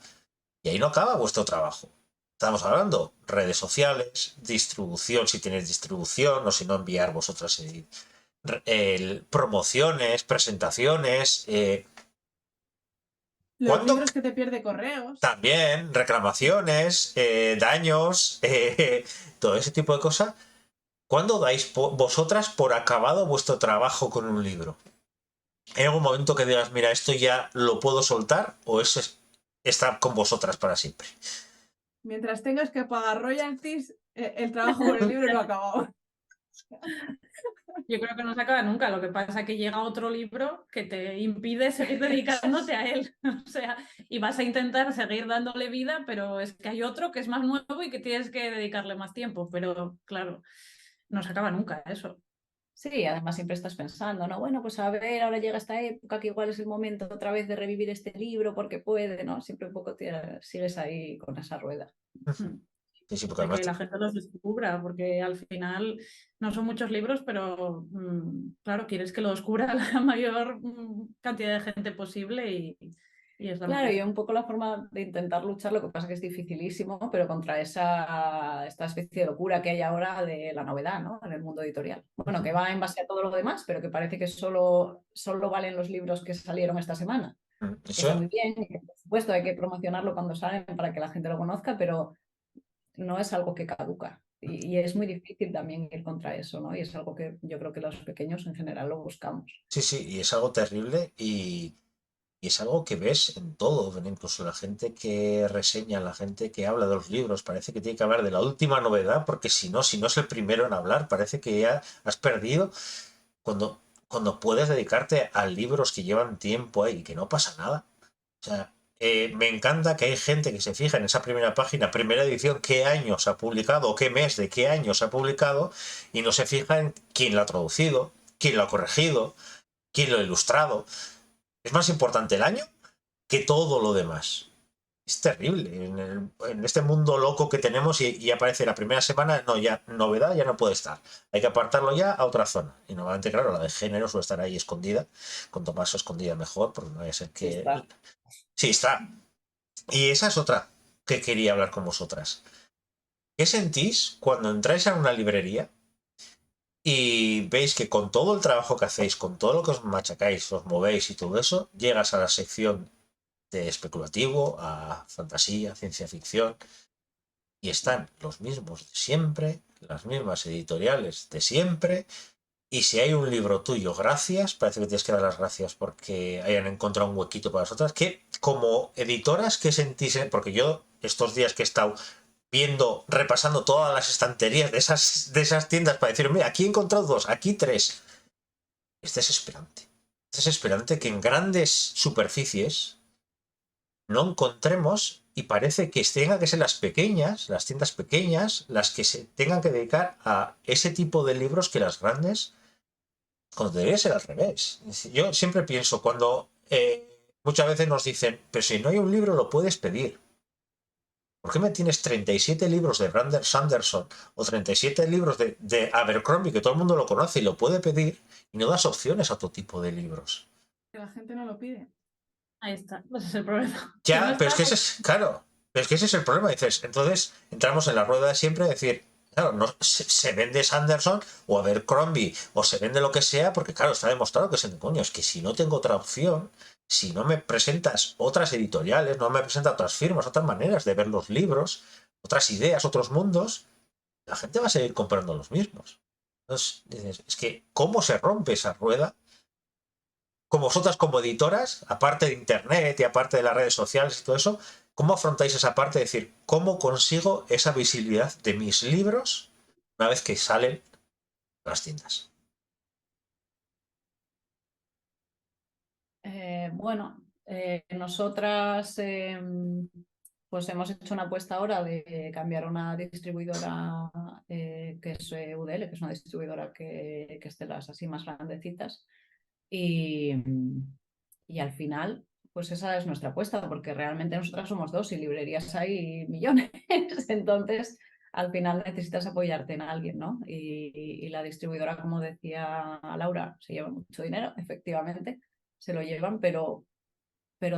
y ahí no acaba vuestro trabajo. Estamos hablando redes sociales, distribución, si tienes distribución, o si no, enviar vosotras promociones, presentaciones. Los libros que te pierde correos. También reclamaciones, daños, todo ese tipo de cosas. ¿Cuándo dais vosotras por acabado vuestro trabajo con un libro? ¿Hay algún momento que digas, mira, esto ya lo puedo soltar, o eso está con vosotras para siempre? Mientras tengas que pagar royalties, el trabajo con el libro no ha acabado. Yo creo que no se acaba nunca. Lo que pasa es que llega otro libro que te impide seguir dedicándote a él. O sea, y vas a intentar seguir dándole vida, pero es que hay otro que es más nuevo y que tienes que dedicarle más tiempo. Pero claro, no se acaba nunca eso. Sí, además siempre estás pensando, ¿no? Bueno, pues a ver, ahora llega esta época que igual es el momento otra vez de revivir este libro porque puede, ¿no? Siempre un poco sigues ahí con esa rueda. Mm. Sí, sí, porque De además que la gente los descubra, porque al final no son muchos libros, pero claro, quieres que lo descubra la mayor cantidad de gente posible y es la Claro, y movida. un poco la forma de intentar luchar, lo que pasa que es dificilísimo, pero contra esta especie de locura que hay ahora de la novedad, ¿no? En el mundo editorial. Bueno, que va en base a todo lo demás, pero que parece que solo valen los libros que salieron esta semana. Que está eso, muy bien, y que por supuesto hay que promocionarlo cuando salen para que la gente lo conozca, pero no es algo que caduca. Y es muy difícil también ir contra eso, ¿no? Y es algo que yo creo que los pequeños en general lo buscamos. sí, sí, y es algo terrible y es algo que ves en todo, incluso la gente que reseña, la gente que habla de los libros, parece que tiene que hablar de la última novedad, porque si no es el primero en hablar, parece que ya has perdido cuando puedes dedicarte a libros que llevan tiempo ahí y que no pasa nada. O sea, me encanta que hay gente que se fija en esa primera página, primera edición, qué año se ha publicado o qué mes de qué año se ha publicado y no se fija en quién lo ha traducido, quién lo ha corregido, quién lo ha ilustrado. Es más importante el año que todo lo demás. Es terrible. En este mundo loco que tenemos y aparece la primera semana, no, ya novedad ya no puede estar. Hay que apartarlo ya a otra zona. Y normalmente, claro, la de género suele estar ahí escondida. Cuanto más escondida mejor, porque no vaya a ser Sí que... está. Sí, está. Y esa es otra que quería hablar con vosotras. ¿Qué sentís cuando entráis a una librería y veis que con todo el trabajo que hacéis, con todo lo que os machacáis, os movéis y todo eso, llegas a la sección de especulativo, a fantasía, ciencia ficción, y están los mismos de siempre, las mismas editoriales de siempre, y si hay un libro tuyo, gracias, parece que tienes que dar las gracias porque hayan encontrado un huequito para vosotras, que como editoras, ¿qué sentís? Porque yo estos días que he estado viendo, repasando todas las estanterías de esas tiendas para decir, mira, aquí he encontrado dos, aquí tres, es desesperante. Es desesperante que en grandes superficies no encontremos y parece que tengan que ser las pequeñas, las tiendas pequeñas, las que se tengan que dedicar a ese tipo de libros que las grandes, cuando debería ser al revés. Yo siempre pienso cuando muchas veces nos dicen, pero si no hay un libro lo puedes pedir. ¿Por qué me tienes 37 libros de Brandon Sanderson o 37 libros de Abercrombie que todo el mundo lo conoce y lo puede pedir y no das opciones a otro tipo de libros? Que la gente no lo pide. Ahí está, ese es el problema. Que no Ya, pero es está, que ese es, claro, pero es que ese es el problema. Dices, entonces entramos en la rueda de siempre de decir, claro, no, se vende Sanderson o Abercrombie o se vende lo que sea, porque claro, está demostrado que es el coño. Es que si no tengo otra opción, si no me presentas otras editoriales, no me presentas otras firmas, otras maneras de ver los libros, otras ideas, otros mundos, la gente va a seguir comprando los mismos. Entonces, dices, es que, ¿cómo se rompe esa rueda? Con vosotras como editoras, aparte de internet y aparte de las redes sociales y todo eso, ¿cómo afrontáis esa parte de decir, cómo consigo esa visibilidad de mis libros una vez que salen a las tiendas? Bueno, nosotras pues hemos hecho una apuesta ahora de cambiar a una distribuidora que es UDL, que es una distribuidora que es de las así más grandecitas. Y al final, pues esa es nuestra apuesta, porque realmente nosotras somos dos y librerías hay millones. Entonces, al final necesitas apoyarte en alguien, ¿no? Y la distribuidora, como decía Laura, se lleva mucho dinero, efectivamente, se lo llevan, pero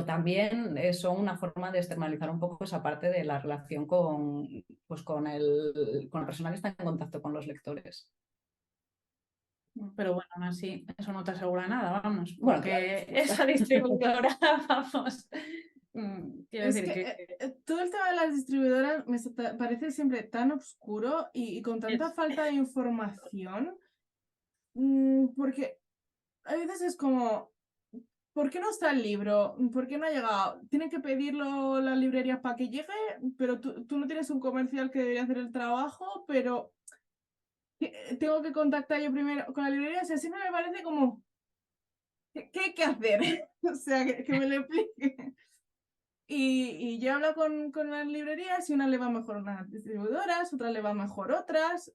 también son una forma de externalizar un poco esa parte de la relación pues con la persona que está en contacto con los lectores. pero bueno, aún así, eso no te asegura nada, vamos, Bueno, porque claro, esa distribuidora, vamos, quiero Es decir que que todo el tema de las distribuidoras me parece siempre tan oscuro y con tanta es, falta de información, porque a veces es como, ¿por qué no está el libro? ¿Por qué no ha llegado? Tienen que pedirlo las librerías para que llegue, pero tú no tienes un comercial que debería hacer el trabajo, pero tengo que contactar yo primero con la librería, o sea, siempre me parece como, ¿qué hay que hacer? O sea, que me lo explique. Y yo hablo con las librerías y una le va mejor unas distribuidoras, otras le va mejor otras.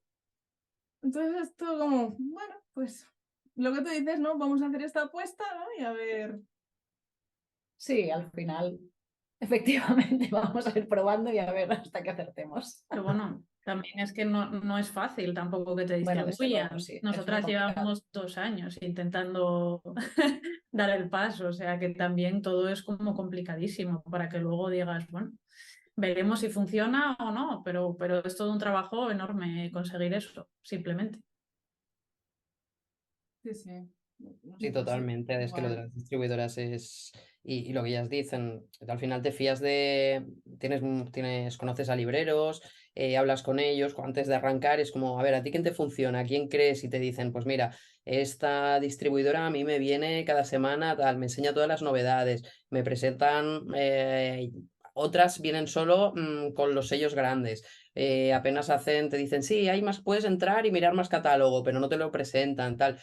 Entonces es todo como, bueno, pues lo que tú dices, ¿no? Vamos a hacer esta apuesta, ¿no? Y a ver. Sí, al final, efectivamente, vamos a ir probando y a ver hasta que acertemos. Pero bueno, también es que no es fácil tampoco que te Bueno, desde luego, distribuyan. sí, es muy Nosotras complicado. llevamos 2 años intentando dar el paso, o sea que también todo es como complicadísimo para que luego digas, bueno, veremos si funciona o no, pero es todo un trabajo enorme conseguir eso, simplemente. Sí, sí. Sí, totalmente. Es que lo de las distribuidoras es. Y lo que ellas dicen, al final te fías de. Conoces a libreros, hablas con ellos antes de arrancar, es como, a ver, ¿a ti quién te funciona? ¿A quién crees? Y te dicen, pues mira, esta distribuidora a mí me viene cada semana, tal, me enseña todas las novedades, me presentan. Otras vienen solo con los sellos grandes. Apenas te dicen, sí, hay más, puedes entrar y mirar más catálogo, pero no te lo presentan, tal.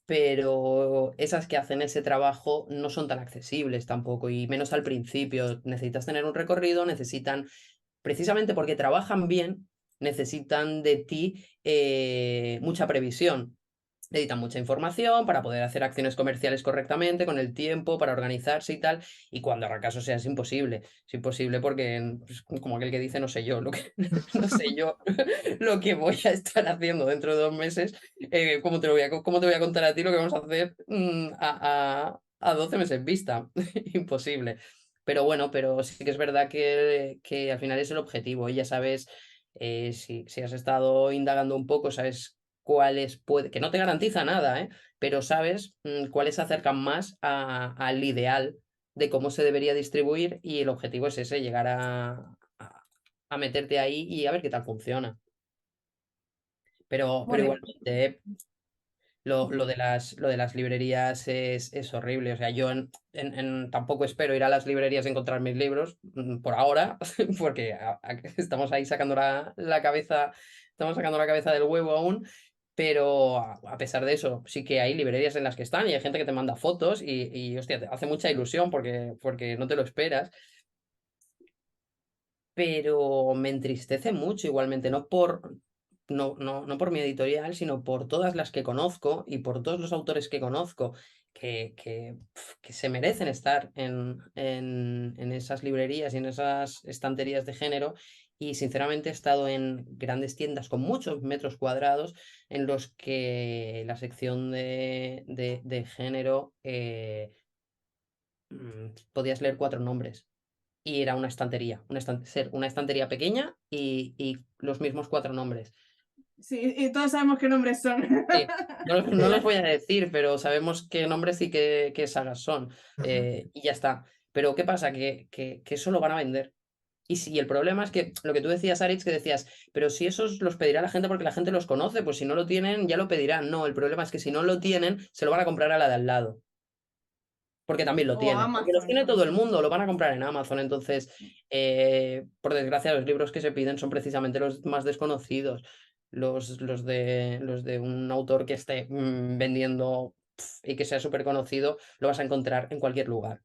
Pero esas que hacen ese trabajo no son tan accesibles tampoco, y menos al principio. Necesitas tener un recorrido, necesitan, precisamente porque trabajan bien, necesitan de ti mucha previsión. Necesitan mucha información para poder hacer acciones comerciales correctamente, con el tiempo, para organizarse y tal. Y cuando arrancas, o sea, es imposible. Es imposible porque, pues, como aquel que dice, no sé yo lo que, no sé yo lo que voy a estar haciendo dentro de 2 meses. ¿Cómo te voy a contar a ti lo que vamos a hacer a 12 meses vista? Imposible. Pero bueno, pero sí que es verdad que al final es el objetivo. Y ya sabes, si has estado indagando un poco, sabes cuáles que no te garantiza nada, ¿eh? Pero sabes cuáles se acercan más al ideal de cómo se debería distribuir, y el objetivo es ese, llegar a meterte ahí y a ver qué tal funciona. Pero Bueno, igualmente, lo de las librerías es horrible. O sea, yo tampoco espero ir a las librerías a encontrar mis libros por ahora, porque estamos ahí sacando la cabeza, estamos sacando la cabeza del huevo aún. Pero a pesar de eso, sí que hay librerías en las que están y hay gente que te manda fotos y hostia, te hace mucha ilusión porque no te lo esperas. Pero me entristece mucho igualmente, no por mi editorial, sino por todas las que conozco y por todos los autores que conozco que se merecen estar en esas librerías y en esas estanterías de género. Y sinceramente he estado en grandes tiendas con muchos metros cuadrados en los que la sección de género podías leer 4 nombres. Y era una estantería, ser una estantería pequeña y los mismos 4 nombres. Sí, y todos sabemos qué nombres son. Sí, no los voy a decir, pero sabemos qué nombres y qué sagas son. Y ya está. Pero ¿qué pasa? Que eso lo van a vender. Y el problema es que lo que tú decías, Aritz, que decías, pero si esos los pedirá la gente porque la gente los conoce, pues si no lo tienen, ya lo pedirán. No, el problema es que si no lo tienen, se lo van a comprar a la de al lado. Porque también lo O tiene. Porque los Amazon, tiene por todo el ejemplo. mundo, lo van a comprar en Amazon. Entonces, por desgracia, los libros que se piden son precisamente los más desconocidos. Los de un autor que esté vendiendo y que sea súper conocido, lo vas a encontrar en cualquier lugar.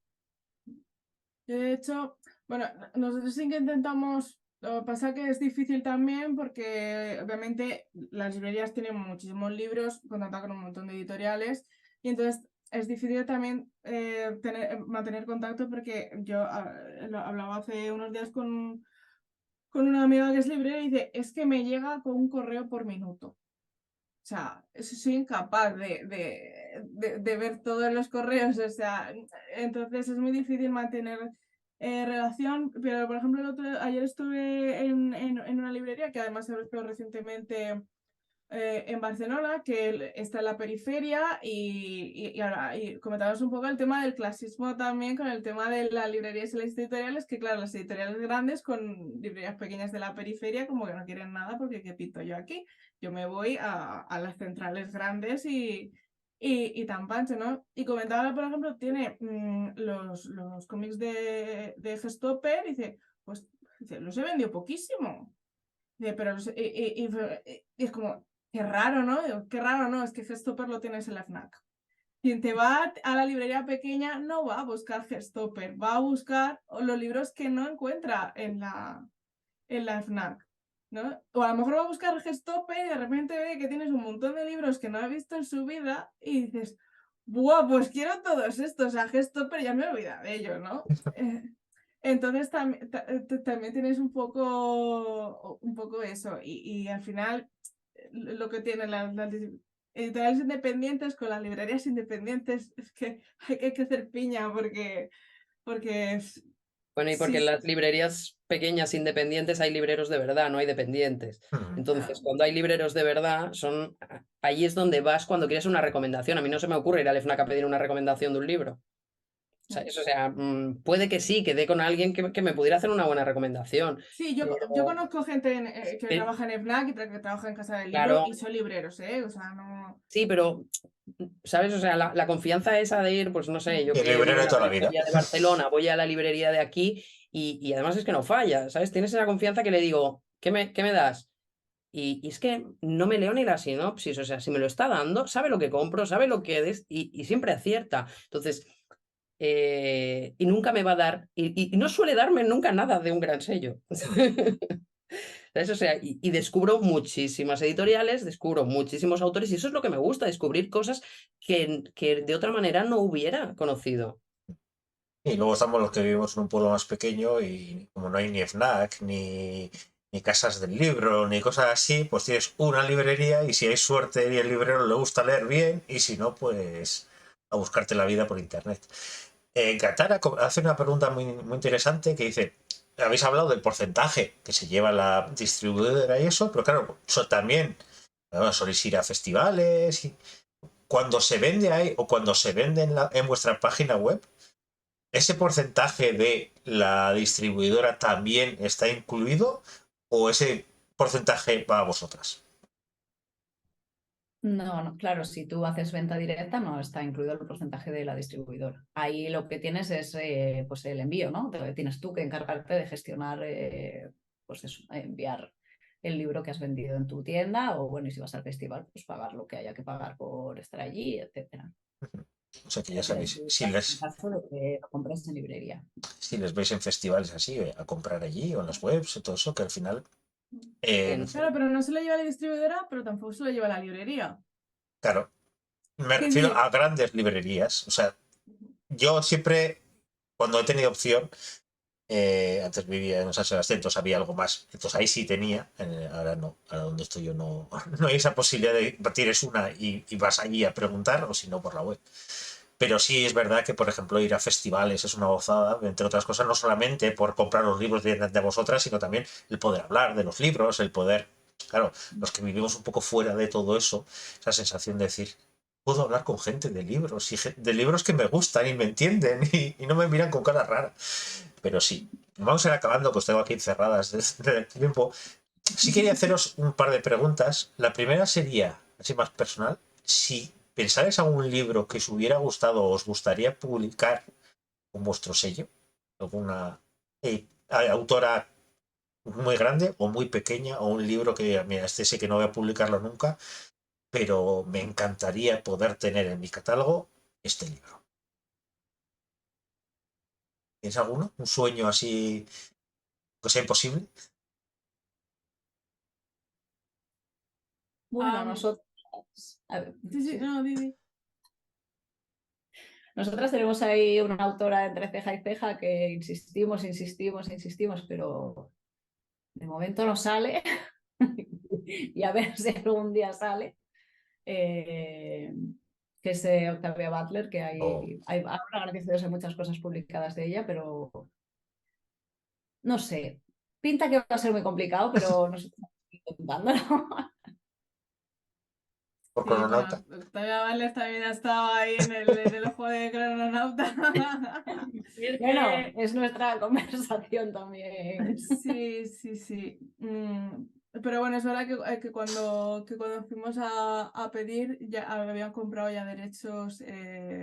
De hecho, bueno, nosotros sí que intentamos, lo que pasa que es difícil también porque obviamente las librerías tienen muchísimos libros, contactar con un montón de editoriales, y entonces es difícil también mantener contacto porque yo hablaba hace unos días con una amiga que es librera y dice, es que me llega con un correo por minuto. O sea, soy incapaz de ver todos los correos, o sea, entonces es muy difícil mantener relación, pero por ejemplo ayer estuve en una librería que además se abrió recientemente en Barcelona, que está en la periferia, y ahora comentamos un poco el tema del clasismo también con el tema de las librerías y las editoriales, que claro, las editoriales grandes con librerías pequeñas de la periferia como que no quieren nada porque ¿qué pinto yo aquí? Yo me voy a las centrales grandes y tan pancho, ¿no? Y comentaba, por ejemplo, tiene los cómics de Gestopper, y dice, pues dice, los he vendido poquísimo. Dice, pero y es como, qué raro, ¿no? Digo, qué raro, ¿no? Es que Gestopper lo tienes en la FNAC. Quien te va a la librería pequeña no va a buscar Gestopper, va a buscar los libros que no encuentra en la FNAC, ¿no? O a lo mejor va a buscar Gestopper y de repente ve que tienes un montón de libros que no ha visto en su vida y dices, ¡buah, pues quiero todos estos! A Gestopper ya me he olvidado de ellos, ¿no? Entonces también tienes un poco eso y al final lo que tienen las editoriales independientes con las librerías independientes es que hay que hacer piña porque Bueno, y porque en sí, las librerías pequeñas independientes hay libreros de verdad, no hay dependientes. Mm. Entonces, cuando hay libreros de verdad, ahí es donde vas cuando quieres una recomendación. A mí no se me ocurre ir al FNAC a pedir una recomendación de un libro. O sea, puede que sí, que dé con alguien que me pudiera hacer una buena recomendación. sí, yo Pero, conozco gente que pero, trabaja en FNAC y que trabaja en Casa del Libro claro, y son libreros, ¿eh? O sea, no... sí, pero, ¿sabes? O sea, la confianza esa de ir, pues no sé, yo Y el que librero vivo de en la toda la vida. periferia de Barcelona, voy a la librería de aquí y además es que no falla, ¿sabes? Tienes esa confianza que le digo, ¿qué me das? Y es que no me leo ni la sinopsis, o sea, si me lo está dando, sabe lo que compro, sabe lo que es y siempre acierta. Entonces, y nunca me va a dar, y no suele darme nunca nada de un gran sello. ¿Sabes? O sea, y descubro muchísimas editoriales, descubro muchísimos autores y eso es lo que me gusta, descubrir cosas que de otra manera no hubiera conocido. Y luego estamos los que vivimos en un pueblo más pequeño y como no hay ni FNAC, ni casas del libro, ni cosas así, pues tienes una librería y si hay suerte y el librero le gusta leer bien y si no, pues a buscarte la vida por internet. Katara hace una pregunta muy interesante que dice, habéis hablado del porcentaje que se lleva la distribuidora y eso, pero claro, eso también soléis ir a festivales y cuando se vende ahí o cuando se vende en vuestra página web, ¿ese porcentaje de la distribuidora también está incluido o ese porcentaje va a vosotras? No, claro, si tú haces venta directa no está incluido el porcentaje de la distribuidora. Ahí lo que tienes es pues el envío, ¿no? Tienes tú que encargarte de gestionar, pues eso, enviar el libro que has vendido en tu tienda o bueno, y si vas al festival, pues pagar lo que haya que pagar por estar allí, etcétera. O sea que ya Pero sabéis, en caso de que lo compres en librería. si les veis en festivales así, a comprar allí o en las webs y todo eso, que al final, Claro, pero no se lo lleva la distribuidora, pero tampoco se lo lleva la librería. claro, me Que refiero sí. a grandes librerías. O sea, yo siempre, cuando he tenido opción, antes vivía en San Sebastián, entonces había algo más. Entonces ahí sí tenía, ahora no, ahora donde estoy yo no, no hay esa posibilidad de tienes una y vas allí a preguntar, o si no por la web. Pero sí es verdad que, por ejemplo, ir a festivales es una gozada, entre otras cosas, no solamente por comprar los libros de vosotras, sino también el poder hablar de los libros, el poder, claro, los que vivimos un poco fuera de todo eso, esa sensación de decir, puedo hablar con gente de libros, y de libros que me gustan y me entienden y no me miran con cara rara. Pero sí, vamos a ir acabando, pues tengo aquí encerradas desde el tiempo. Sí quería haceros un par de preguntas. La primera sería, así más personal, si pensáis algún libro que os hubiera gustado o os gustaría publicar con vuestro sello, alguna autora muy grande o muy pequeña, o un libro que, mira, este sé que no voy a publicarlo nunca, pero me encantaría poder tener en mi catálogo este libro. ¿Tienes alguno? ¿Un sueño así que sea imposible? Bueno, nosotros... A ver, Sí, sí. no, Didi. Nosotras tenemos ahí una autora entre ceja y ceja que insistimos, pero de momento no sale. Y a ver si algún día sale. Que es Octavia Butler, que Oh. ahora gracias a Dios hay muchas cosas publicadas de ella, pero no sé. Pinta que va a ser muy complicado, pero nosotros estamos intentándolo. ¿Por Sí, Crononauta? bueno, Octavia Butler también ha estado ahí en el ojo de Crononauta. Bueno, es nuestra conversación también. Sí, sí, sí. Pero bueno, es verdad que cuando fuimos a pedir, ya habían comprado ya derechos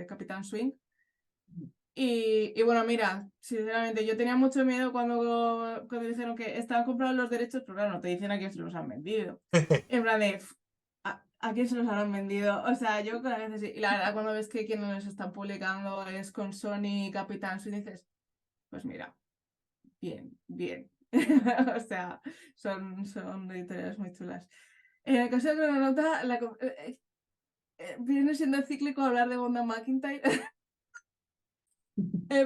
Capitán Swing. Y bueno, mira, sinceramente, yo tenía mucho miedo cuando dijeron que estaban comprados los derechos, pero claro, no te dicen a quién se los han vendido. En plan de, ¿A quién se los habrán vendido? O sea, yo con la veces sí. Y la verdad, cuando ves que quienes los están publicando es con Sony y Capitán Swing, dices, pues mira, bien, bien. O sea, son editoriales muy chulas. En el caso de Crononauta, viene siendo cíclico hablar de Wanda McIntyre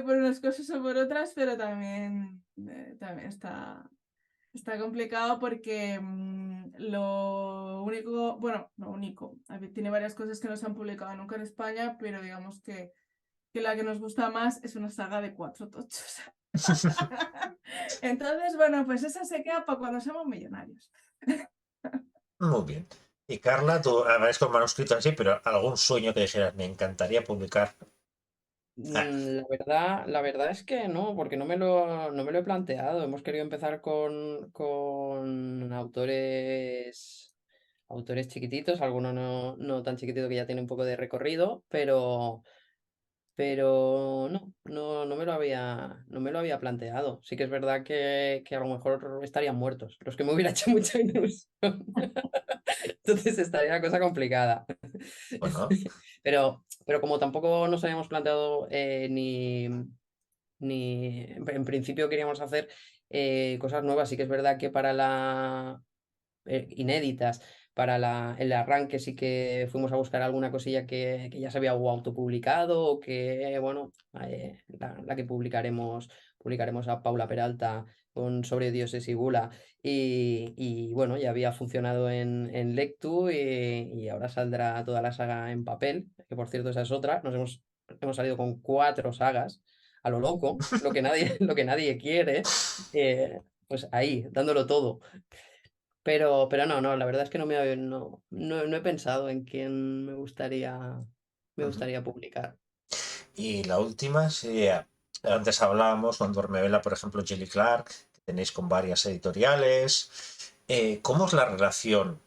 por unas cosas o por otras, pero también está complicado porque lo único, bueno, lo único, tiene varias cosas que no se han publicado nunca en España, pero digamos que la que nos gusta más es una saga de 4 tochos. Entonces, bueno, pues esa se queda para cuando seamos millonarios. Muy bien. Y Carla, tú agradezco el manuscrito así, pero algún sueño que dijeras, me encantaría publicar. Ah, La verdad es que no, porque no me lo he planteado. Hemos querido empezar con autores chiquititos, algunos no tan chiquititos que ya tienen un poco de recorrido, pero no me lo había planteado. Sí que es verdad que a lo mejor estarían muertos, los que me hubiera hecho mucha ilusión. Entonces estaría la cosa complicada. bueno, Pero como tampoco nos habíamos planteado en principio queríamos hacer cosas nuevas, sí que es verdad que inéditas, el arranque sí que fuimos a buscar alguna cosilla que ya se había autopublicado o que, bueno, la que publicaremos a Paula Peralta sobre Dioses y Gula y bueno, ya había funcionado en Lectu y ahora saldrá toda la saga en papel, que por cierto esa es otra, hemos salido con 4 sagas a lo loco, lo que nadie quiere, pues ahí, dándolo todo. Pero no, la verdad es que no he pensado en quién me gustaría publicar. y la última sería, antes hablábamos con Duermevela, por ejemplo, Jelly Clark, que tenéis con varias editoriales. ¿Cómo es la relación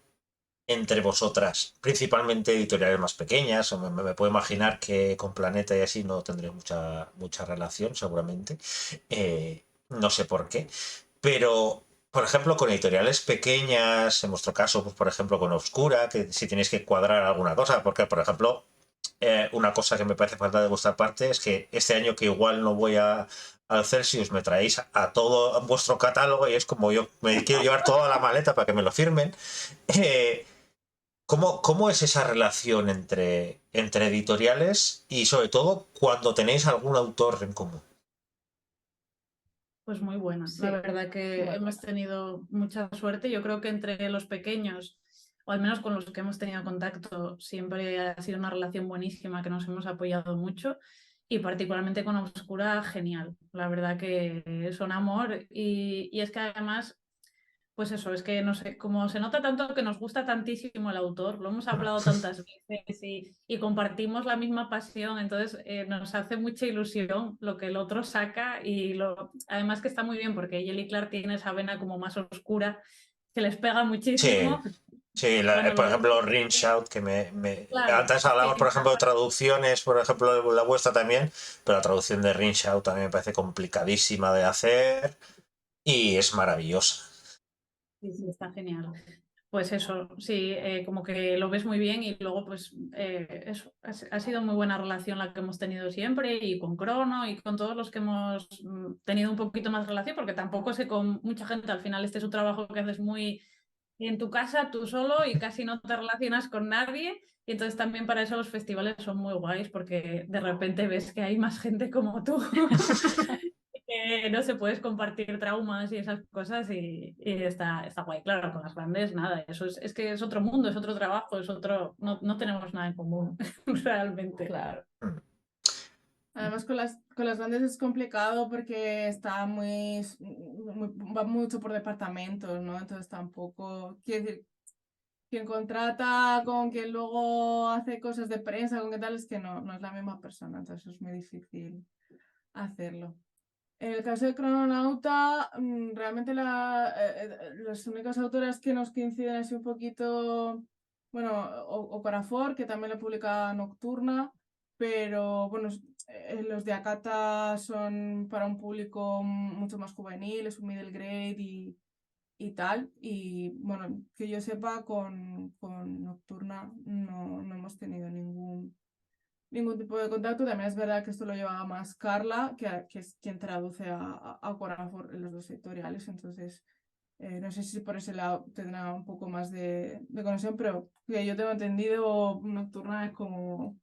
entre vosotras, principalmente editoriales más pequeñas? O me puedo imaginar que con Planeta y así no tendréis mucha relación, seguramente. No sé por qué. Pero, por ejemplo, con editoriales pequeñas, en vuestro caso, pues, por ejemplo, con Obscura, que si tenéis que cuadrar alguna cosa, porque, por ejemplo, una cosa que me parece falta de vuestra parte es que este año que igual no voy al Celsius, me traéis a todo vuestro catálogo y es como yo me quiero llevar toda la maleta para que me lo firmen. Eh, ¿Cómo es esa relación entre editoriales y sobre todo cuando tenéis algún autor en común? Pues muy buena. Sí, La verdad que muy hemos tenido mucha suerte. Yo creo que entre los pequeños, o al menos con los que hemos tenido contacto, siempre ha sido una relación buenísima, que nos hemos apoyado mucho. Y particularmente con Obscura, genial. La verdad que son amor. Y es que además, pues eso, es que no sé, como se nota tanto que nos gusta tantísimo el autor, lo hemos hablado tantas veces y compartimos la misma pasión, entonces nos hace mucha ilusión lo que el otro saca además que está muy bien porque Jelly Clark tiene esa vena como más oscura que les pega Sí, muchísimo. sí, Cuando por lo ves, ejemplo, Rinse Out, claro, antes es que hablamos, por ejemplo, de traducciones, por ejemplo, la vuestra también, pero la traducción de Rinse Out también me parece complicadísima de hacer y es maravillosa. sí, sí, está genial. Pues eso, sí, como que lo ves muy bien y luego pues eso, ha sido muy buena relación la que hemos tenido siempre y con Crono y con todos los que hemos tenido un poquito más relación, porque tampoco sé con mucha gente, al final este es un trabajo que haces muy en tu casa, tú solo y casi no te relacionas con nadie y entonces también para eso los festivales son muy guays porque de repente ves que hay más gente como tú. No se puedes compartir traumas y esas cosas y está guay. Claro, con las grandes nada, eso es que es otro mundo, es otro trabajo, no tenemos nada en común realmente. claro. Además, con las grandes es complicado porque está va mucho por departamentos, ¿no? Entonces tampoco, quiero decir, quien contrata con quien luego hace cosas de prensa, con qué tal, es que no es la misma persona, entonces es muy difícil hacerlo. En el caso de Crononauta, realmente las únicas autoras que nos coinciden así un poquito, bueno, Okorafor, que también la publica Nocturna, pero bueno, los de Akata son para un público mucho más juvenil, es un middle grade y tal. Y bueno, que yo sepa, con Nocturna no hemos tenido ningún tipo de contacto. También es verdad que esto lo llevaba más Carla, que es quien traduce a Corafor en los dos editoriales. Entonces, no sé si por ese lado tendrá un poco más de conexión, pero que yo tengo entendido, Nocturna es como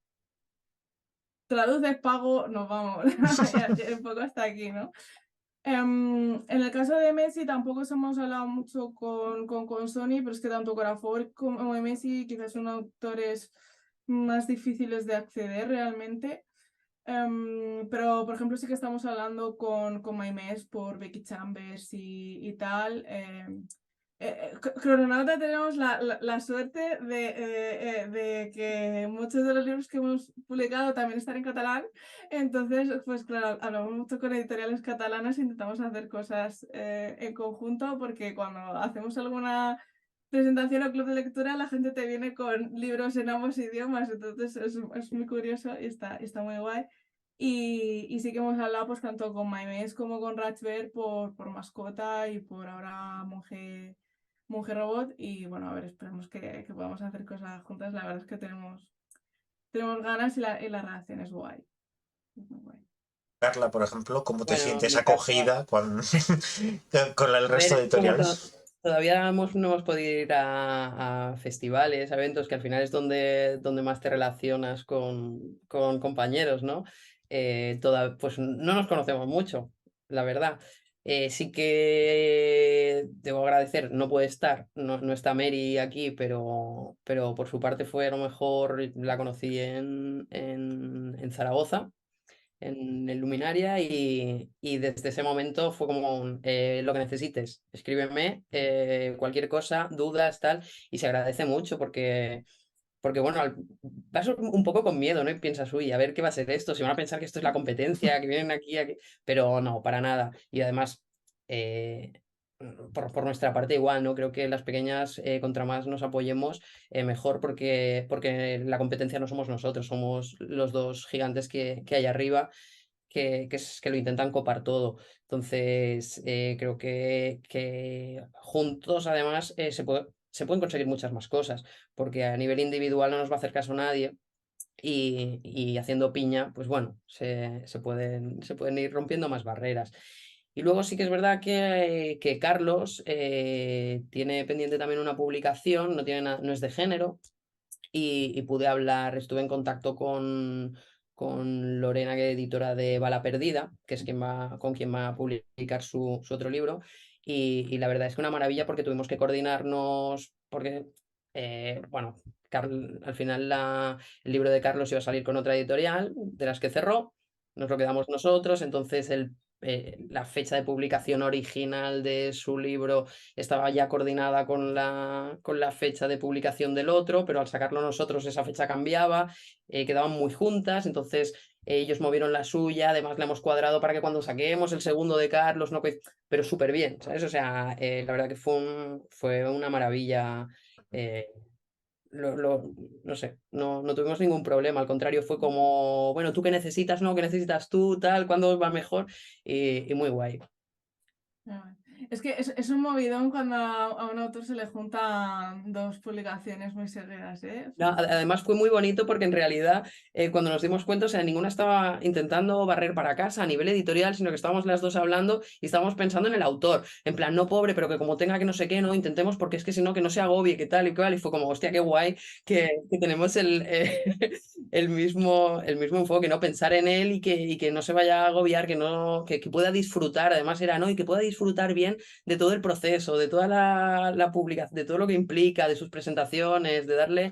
traduces, pago, nos vamos. Un poco hasta aquí, ¿no? En el caso de Messi tampoco hemos hablado mucho con Sony, pero es que tanto Corafor como Messi quizás son autores más difíciles de acceder realmente. Pero, por ejemplo, sí que estamos hablando con Maimés por Becky Chambers y tal. Crononauta tenemos la suerte de que muchos de los libros que hemos publicado también están en catalán. Entonces, pues claro, hablamos mucho con editoriales catalanas e intentamos hacer cosas en conjunto, porque cuando hacemos alguna presentación o club de lectura, la gente te viene con libros en ambos idiomas. Entonces es muy curioso y está muy guay. Y sí que hemos hablado pues tanto con Maimés como con Ratchberg por Mascota y por ahora Monje Robot. Y bueno, a ver, esperemos que podamos hacer cosas juntas. La verdad es que tenemos ganas y la relación es guay. Es muy guay. Carla, por ejemplo, ¿cómo te Bueno, en sientes mi caso, acogida con el a resto ver, de como editoriales? todavía no hemos podido ir a festivales, a eventos, que al final es donde más te relacionas con compañeros, ¿no? Pues no nos conocemos mucho, la verdad. Sí que debo agradecer, no puede estar, no está Mary aquí, pero por su parte fue a lo mejor, la conocí en Zaragoza, en el Luminaria, y desde ese momento fue como lo que necesites, escríbeme, cualquier cosa, dudas, tal, y se agradece mucho porque bueno, vas un poco con miedo, ¿no? Y piensas, uy, a ver qué va a ser esto, si van a pensar que esto es la competencia, que vienen aquí, pero no, para nada. Y además, eh, por nuestra parte igual, ¿no? Creo que las pequeñas, contra más nos apoyemos, mejor, porque la competencia no somos nosotros, somos los dos gigantes que hay arriba, que lo intentan copar todo. Entonces, creo que juntos, además, se pueden conseguir muchas más cosas, porque a nivel individual no nos va a hacer caso nadie. Y haciendo piña, pues bueno, se pueden ir rompiendo más barreras. Y luego sí que es verdad que Carlos, tiene pendiente también una publicación, no es de género, y pude hablar, estuve en contacto con Lorena, que es editora de Bala Perdida, que es con quien va a publicar su otro libro, y la verdad es que una maravilla, porque tuvimos que coordinarnos, porque, bueno, al final el libro de Carlos iba a salir con otra editorial, de las que cerró, nos lo quedamos nosotros. Entonces la fecha de publicación original de su libro estaba ya coordinada con la fecha de publicación del otro, pero al sacarlo nosotros esa fecha cambiaba, quedaban muy juntas. Entonces ellos movieron la suya, además la hemos cuadrado para que cuando saquemos el segundo de Carlos, no, pero súper bien, ¿sabes? O sea, la verdad que fue una maravilla. eh, no sé, no tuvimos ningún problema, al contrario, fue como, bueno, ¿tú qué necesitas? ¿No? ¿Qué necesitas tú? Tal, ¿cuándo va mejor? Y muy guay. Es que es un movidón cuando a un autor se le juntan dos publicaciones muy seguidas, ¿eh? No, además fue muy bonito, porque en realidad, cuando nos dimos cuenta, o sea, ninguna estaba intentando barrer para casa a nivel editorial, sino que estábamos las dos hablando y estábamos pensando en el autor, en plan, no, pobre, pero que como tenga que no sé qué, no, intentemos, porque es que si no, que no se agobie, que tal y cual. Y fue como, hostia, qué guay que tenemos el mismo enfoque, ¿no? Pensar en él, y que no se vaya a agobiar, que pueda disfrutar, además era, ¿no? Y que pueda disfrutar bien de todo el proceso, de toda la publicación, de todo lo que implica, de sus presentaciones, de darle.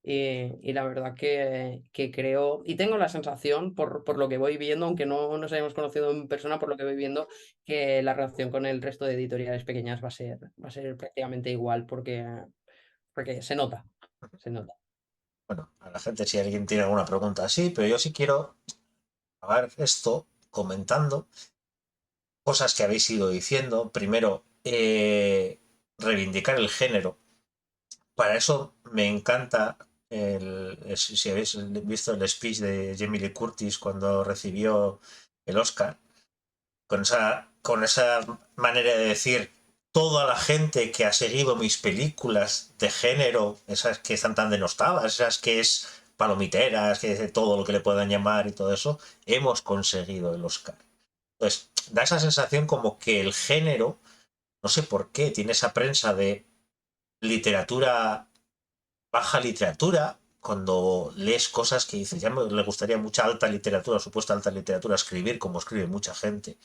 Y la verdad que creo, y tengo la sensación, por lo que voy viendo, aunque no nos hayamos conocido en persona, por lo que voy viendo, que la relación con el resto de editoriales pequeñas va a ser prácticamente igual, porque se nota, se nota. Bueno, a la gente, si alguien tiene alguna pregunta así, pero yo sí quiero acabar esto comentando cosas que habéis ido diciendo. Primero, reivindicar el género. Para eso me encanta si habéis visto el speech de Jamie Lee Curtis cuando recibió el Oscar, con esa manera de decir toda la gente que ha seguido mis películas de género, esas que están tan denostadas, esas que es palomiteras, que es todo lo que le puedan llamar y todo eso, hemos conseguido el Oscar. Entonces, da esa sensación como que el género, no sé por qué, tiene esa prensa de literatura, baja literatura, cuando lees cosas que dices, le gustaría mucha alta literatura, supuesta alta literatura, escribir como escribe mucha gente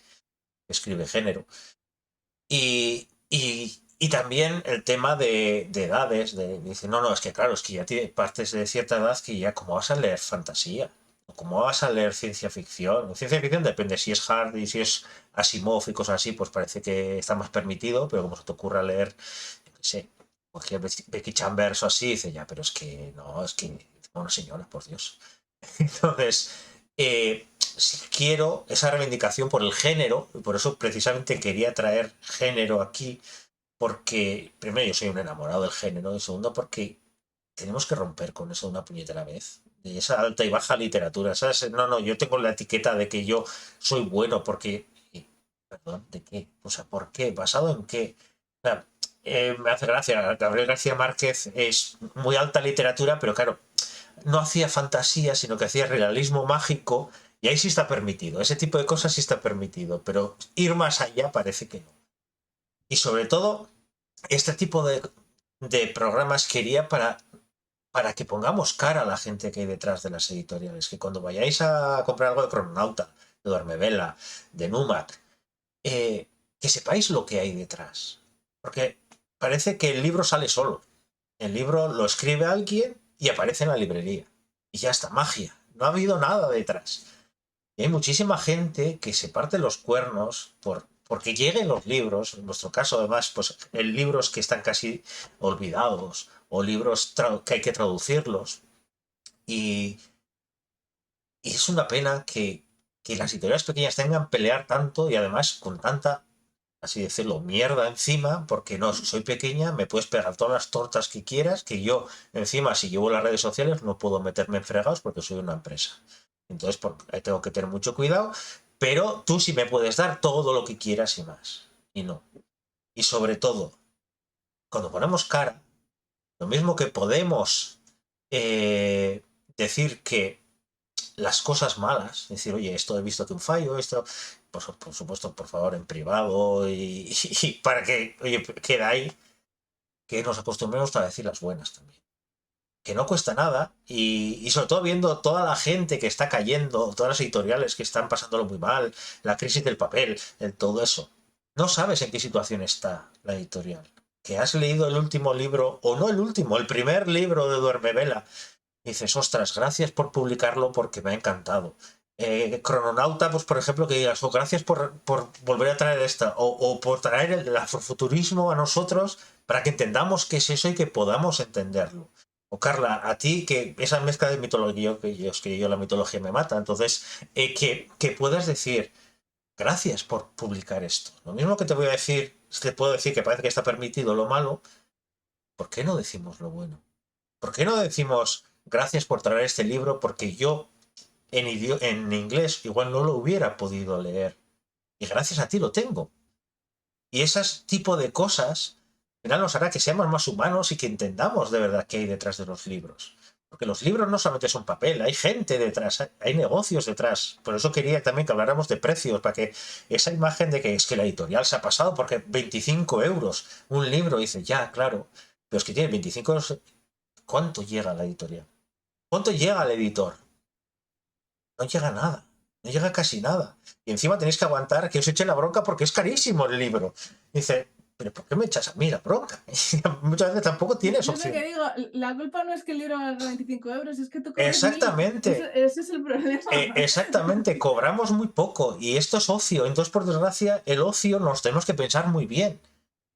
que escribe género. Y también el tema de edades, dice, no, es que claro, es que ya partes de cierta edad que ya, ¿cómo vas a leer fantasía? ¿Cómo vas a leer ciencia ficción? Ciencia ficción depende, si es hard y si es Asimov y cosas así, pues parece que está más permitido, pero como se te ocurra leer, yo qué sé, cualquier Becky Chambers o así, dice, ya, pero es que no, es que una señora, por Dios. Entonces, si quiero esa reivindicación por el género, y por eso precisamente quería traer género aquí, porque primero yo soy un enamorado del género, y segundo porque tenemos que romper con eso de una puñetera vez, de esa alta y baja literatura, ¿sabes? No, yo tengo la etiqueta de que yo soy bueno porque... Perdón, ¿de qué? O sea, ¿por qué? ¿Basado en qué? O sea, me hace gracia, Gabriel García Márquez es muy alta literatura, pero claro, no hacía fantasía, sino que hacía realismo mágico, y ahí sí está permitido, ese tipo de cosas sí está permitido, pero ir más allá parece que no. Y sobre todo, este tipo de programas quería para que pongamos cara a la gente que hay detrás de las editoriales, que cuando vayáis a comprar algo de Crononauta, de Duermevela, de Numac, que sepáis lo que hay detrás. Porque parece que el libro sale solo. El libro lo escribe alguien y aparece en la librería. Y ya está, magia. No ha habido nada detrás. Y hay muchísima gente que se parte los cuernos porque lleguen los libros. En nuestro caso, además, pues libros que están casi olvidados o libros que hay que traducirlos. Y es una pena que las editoriales pequeñas tengan que pelear tanto y además con tanta, así decirlo, mierda encima, porque no, si soy pequeña me puedes pegar todas las tortas que quieras, que yo encima si llevo las redes sociales no puedo meterme en fregados porque soy una empresa. Entonces ahí tengo que tener mucho cuidado, pero tú sí me puedes dar todo lo que quieras y más. Y no. Y sobre todo, cuando ponemos cara, lo mismo que podemos decir que las cosas malas, decir, oye, esto he visto que un fallo, esto, pues, por supuesto, por favor, en privado y para que, oye, queda ahí, que nos acostumbremos a decir las buenas también. Que no cuesta nada y sobre todo viendo toda la gente que está cayendo, todas las editoriales que están pasándolo muy mal, la crisis del papel, todo eso. No sabes en qué situación está la editorial. Que has leído el último libro, o no el último, el primer libro de Duermevela, y dices, ostras, gracias por publicarlo porque me ha encantado. Crononauta, pues por ejemplo, que digas, gracias por volver a traer esta, o por traer el afrofuturismo a nosotros para que entendamos qué es eso y que podamos entenderlo. O Carla, a ti, que esa mezcla de mitología, que yo la mitología me mata, entonces, que puedas decir, gracias por publicar esto. Lo mismo que te voy a decir, te puedo decir que parece que está permitido lo malo, ¿por qué no decimos lo bueno? ¿Por qué no decimos gracias por traer este libro porque yo en inglés igual no lo hubiera podido leer y gracias a ti lo tengo? Y ese tipo de cosas al final nos hará que seamos más humanos y que entendamos de verdad qué hay detrás de los libros. Porque los libros no solamente son papel, hay gente detrás, hay negocios detrás. Por eso quería también que habláramos de precios, para que esa imagen de que es que la editorial se ha pasado porque 25 euros un libro, dice, ya, claro, pero es que tiene 25 euros. ¿Cuánto llega a la editorial? ¿Cuánto llega al editor? No llega nada. No llega casi nada. Y encima tenéis que aguantar que os eche la bronca porque es carísimo el libro. Dice, ¿pero por qué me echas a mí la bronca? Muchas veces tampoco tienes Yo opción. lo que digo, la culpa no es que el libro valga 25 euros, es que tú cobras Exactamente. 1000. Ese es el problema. Exactamente, cobramos muy poco y esto es ocio. Entonces, por desgracia, el ocio nos tenemos que pensar muy bien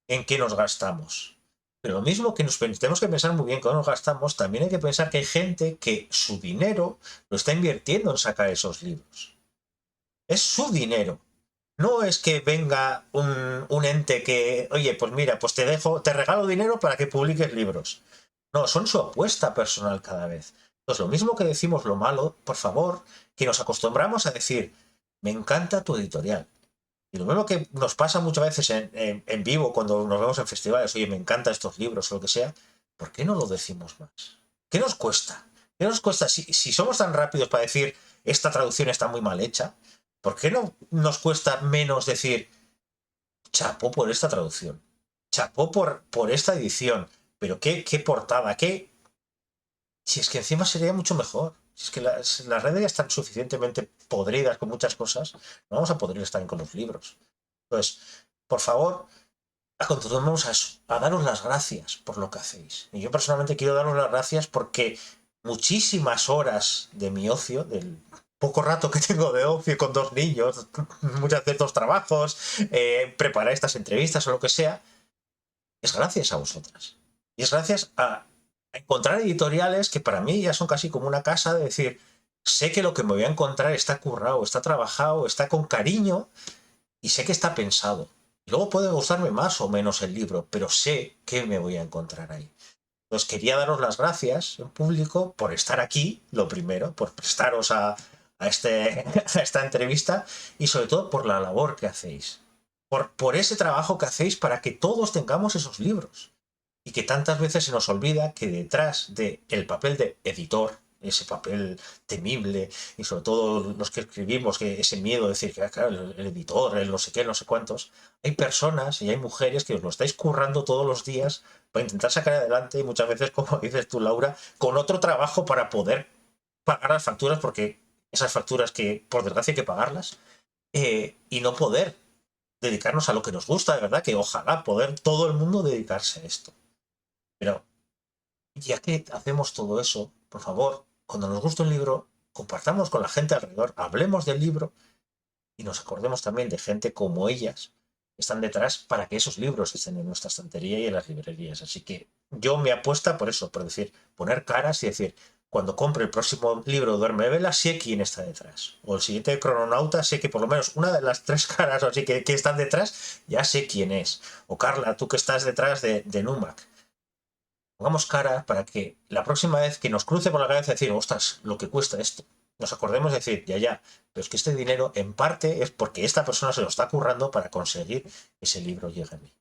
en qué nos gastamos. Pero lo mismo que tenemos que pensar muy bien cómo nos gastamos, también hay que pensar que hay gente que su dinero lo está invirtiendo en sacar esos libros. Es su dinero. No es que venga un ente que, oye, pues mira, pues te regalo dinero para que publiques libros. No, son su apuesta personal cada vez. Entonces, lo mismo que decimos lo malo, por favor, que nos acostumbramos a decir, me encanta tu editorial. Y lo mismo que nos pasa muchas veces en vivo cuando nos vemos en festivales, oye, me encantan estos libros o lo que sea, ¿por qué no lo decimos más? ¿Qué nos cuesta? ¿Qué nos cuesta? Si somos tan rápidos para decir esta traducción está muy mal hecha, ¿por qué no nos cuesta menos decir chapó por esta traducción? Chapó por esta edición. Pero qué portada, qué... Si es que encima sería mucho mejor. Si es que las redes ya están suficientemente podridas con muchas cosas, no vamos a poder estar con los libros. Entonces, por favor, acostumbremos a eso, a daros las gracias por lo que hacéis. Y yo personalmente quiero daros las gracias porque muchísimas horas de mi ocio, del poco rato que tengo de ocio con 2 niños, muchas veces 2 trabajos, preparar estas entrevistas o lo que sea, es gracias a vosotras. Y es gracias a encontrar editoriales que para mí ya son casi como una casa de decir, sé que lo que me voy a encontrar está currado, está trabajado, está con cariño y sé que está pensado. Y luego puede gustarme más o menos el libro, pero sé que me voy a encontrar ahí. Entonces quería daros las gracias en público por estar aquí, lo primero, por prestaros a esta entrevista y sobre todo por la labor que hacéis. Por ese trabajo que hacéis para que todos tengamos esos libros. Y que tantas veces se nos olvida que detrás del papel de editor, ese papel temible, y sobre todo los que escribimos, que ese miedo de decir que claro, el editor, el no sé qué, no sé cuántos, hay personas y hay mujeres que os lo estáis currando todos los días para intentar sacar adelante y muchas veces, como dices tú, Laura, con otro trabajo para poder pagar las facturas, porque esas facturas que por desgracia hay que pagarlas, y no poder dedicarnos a lo que nos gusta, de verdad, que ojalá poder todo el mundo dedicarse a esto. Pero ya que hacemos todo eso, por favor, cuando nos gusta un libro, compartamos con la gente alrededor, hablemos del libro y nos acordemos también de gente como ellas que están detrás para que esos libros estén en nuestra estantería y en las librerías. Así que yo me apuesta por eso, por decir, poner caras y decir, cuando compre el próximo libro de Duerme Vela, sé quién está detrás. O el siguiente Crononauta, sé que por lo menos una de las 3 caras o así que están detrás, ya sé quién es. O Carla, tú que estás detrás de Numac. Pongamos cara para que la próxima vez que nos cruce por la cabeza decir, ostras, lo que cuesta esto, nos acordemos de decir, ya, pero es que este dinero en parte es porque esta persona se lo está currando para conseguir que ese libro llegue a mí.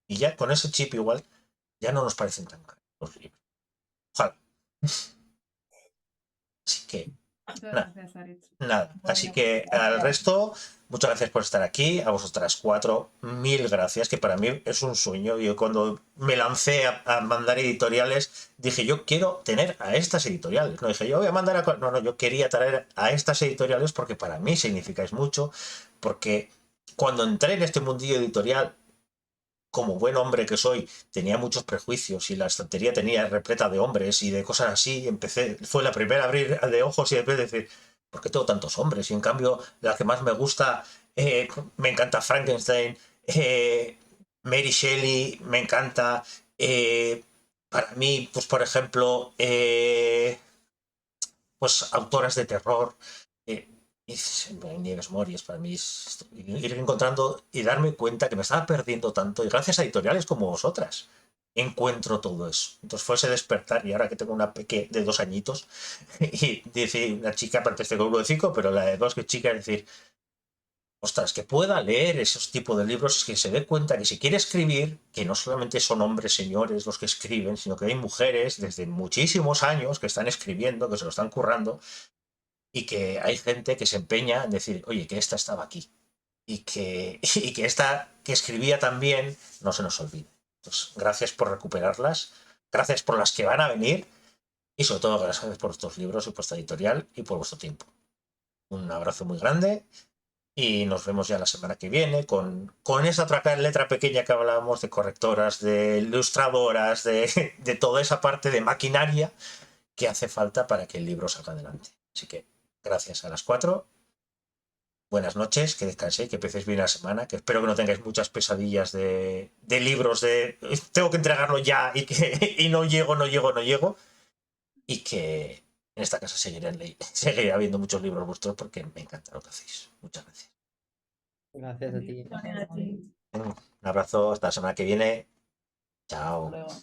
Y ya con ese chip igual, ya no nos parecen tan caros los libros. Ojalá. Así que Muchas nada, gracias, Aritz. nada. Así Bueno, que al gracias. resto, muchas gracias por estar aquí. A vosotras 4, 1000 gracias, que para mí es un sueño. Yo cuando me lancé a mandar editoriales, dije, yo quiero tener a estas editoriales. No dije, yo voy a mandar a... No, yo quería traer a estas editoriales porque para mí significáis mucho, porque cuando entré en este mundillo editorial, como buen hombre que soy, tenía muchos prejuicios y la estantería tenía repleta de hombres y de cosas así. Empecé, fue la primera a abrir de ojos y después decir, ¿por qué tengo tantos hombres? Y en cambio, la que más me gusta, me encanta Frankenstein, Mary Shelley, me encanta. Para mí, pues por ejemplo, pues autoras de terror. eh, y Nieves Mories para mí es ir encontrando y darme cuenta que me estaba perdiendo tanto y gracias a editoriales como vosotras encuentro todo eso. Entonces fue ese despertar y ahora que tengo una peque de 2 añitos y dice una chica, parece con uno de 5, pero la de 2 que es chica, es decir, ostras, que pueda leer esos tipos de libros, que se dé cuenta que si quiere escribir, que no solamente son hombres señores los que escriben, sino que hay mujeres desde muchísimos años que están escribiendo, que se lo están currando y que hay gente que se empeña en decir, oye, que esta estaba aquí y que esta que escribía también no se nos olvide. Entonces, gracias por recuperarlas, gracias por las que van a venir y sobre todo gracias por estos libros y por esta editorial y por vuestro tiempo. Un abrazo muy grande y nos vemos ya la semana que viene con esa otra letra pequeña que hablábamos de correctoras, de ilustradoras, de toda esa parte de maquinaria que hace falta para que el libro salga adelante. Así que gracias a las 4. Buenas noches, que descanséis, que empecéis bien la semana, que espero que no tengáis muchas pesadillas de libros, de tengo que entregarlo ya y no llego, y que en esta casa seguiré habiendo muchos libros vuestros porque me encanta lo que hacéis. Muchas gracias. Gracias a ti. Gracias a ti. Un abrazo, hasta la semana que viene. Hasta Chao. luego.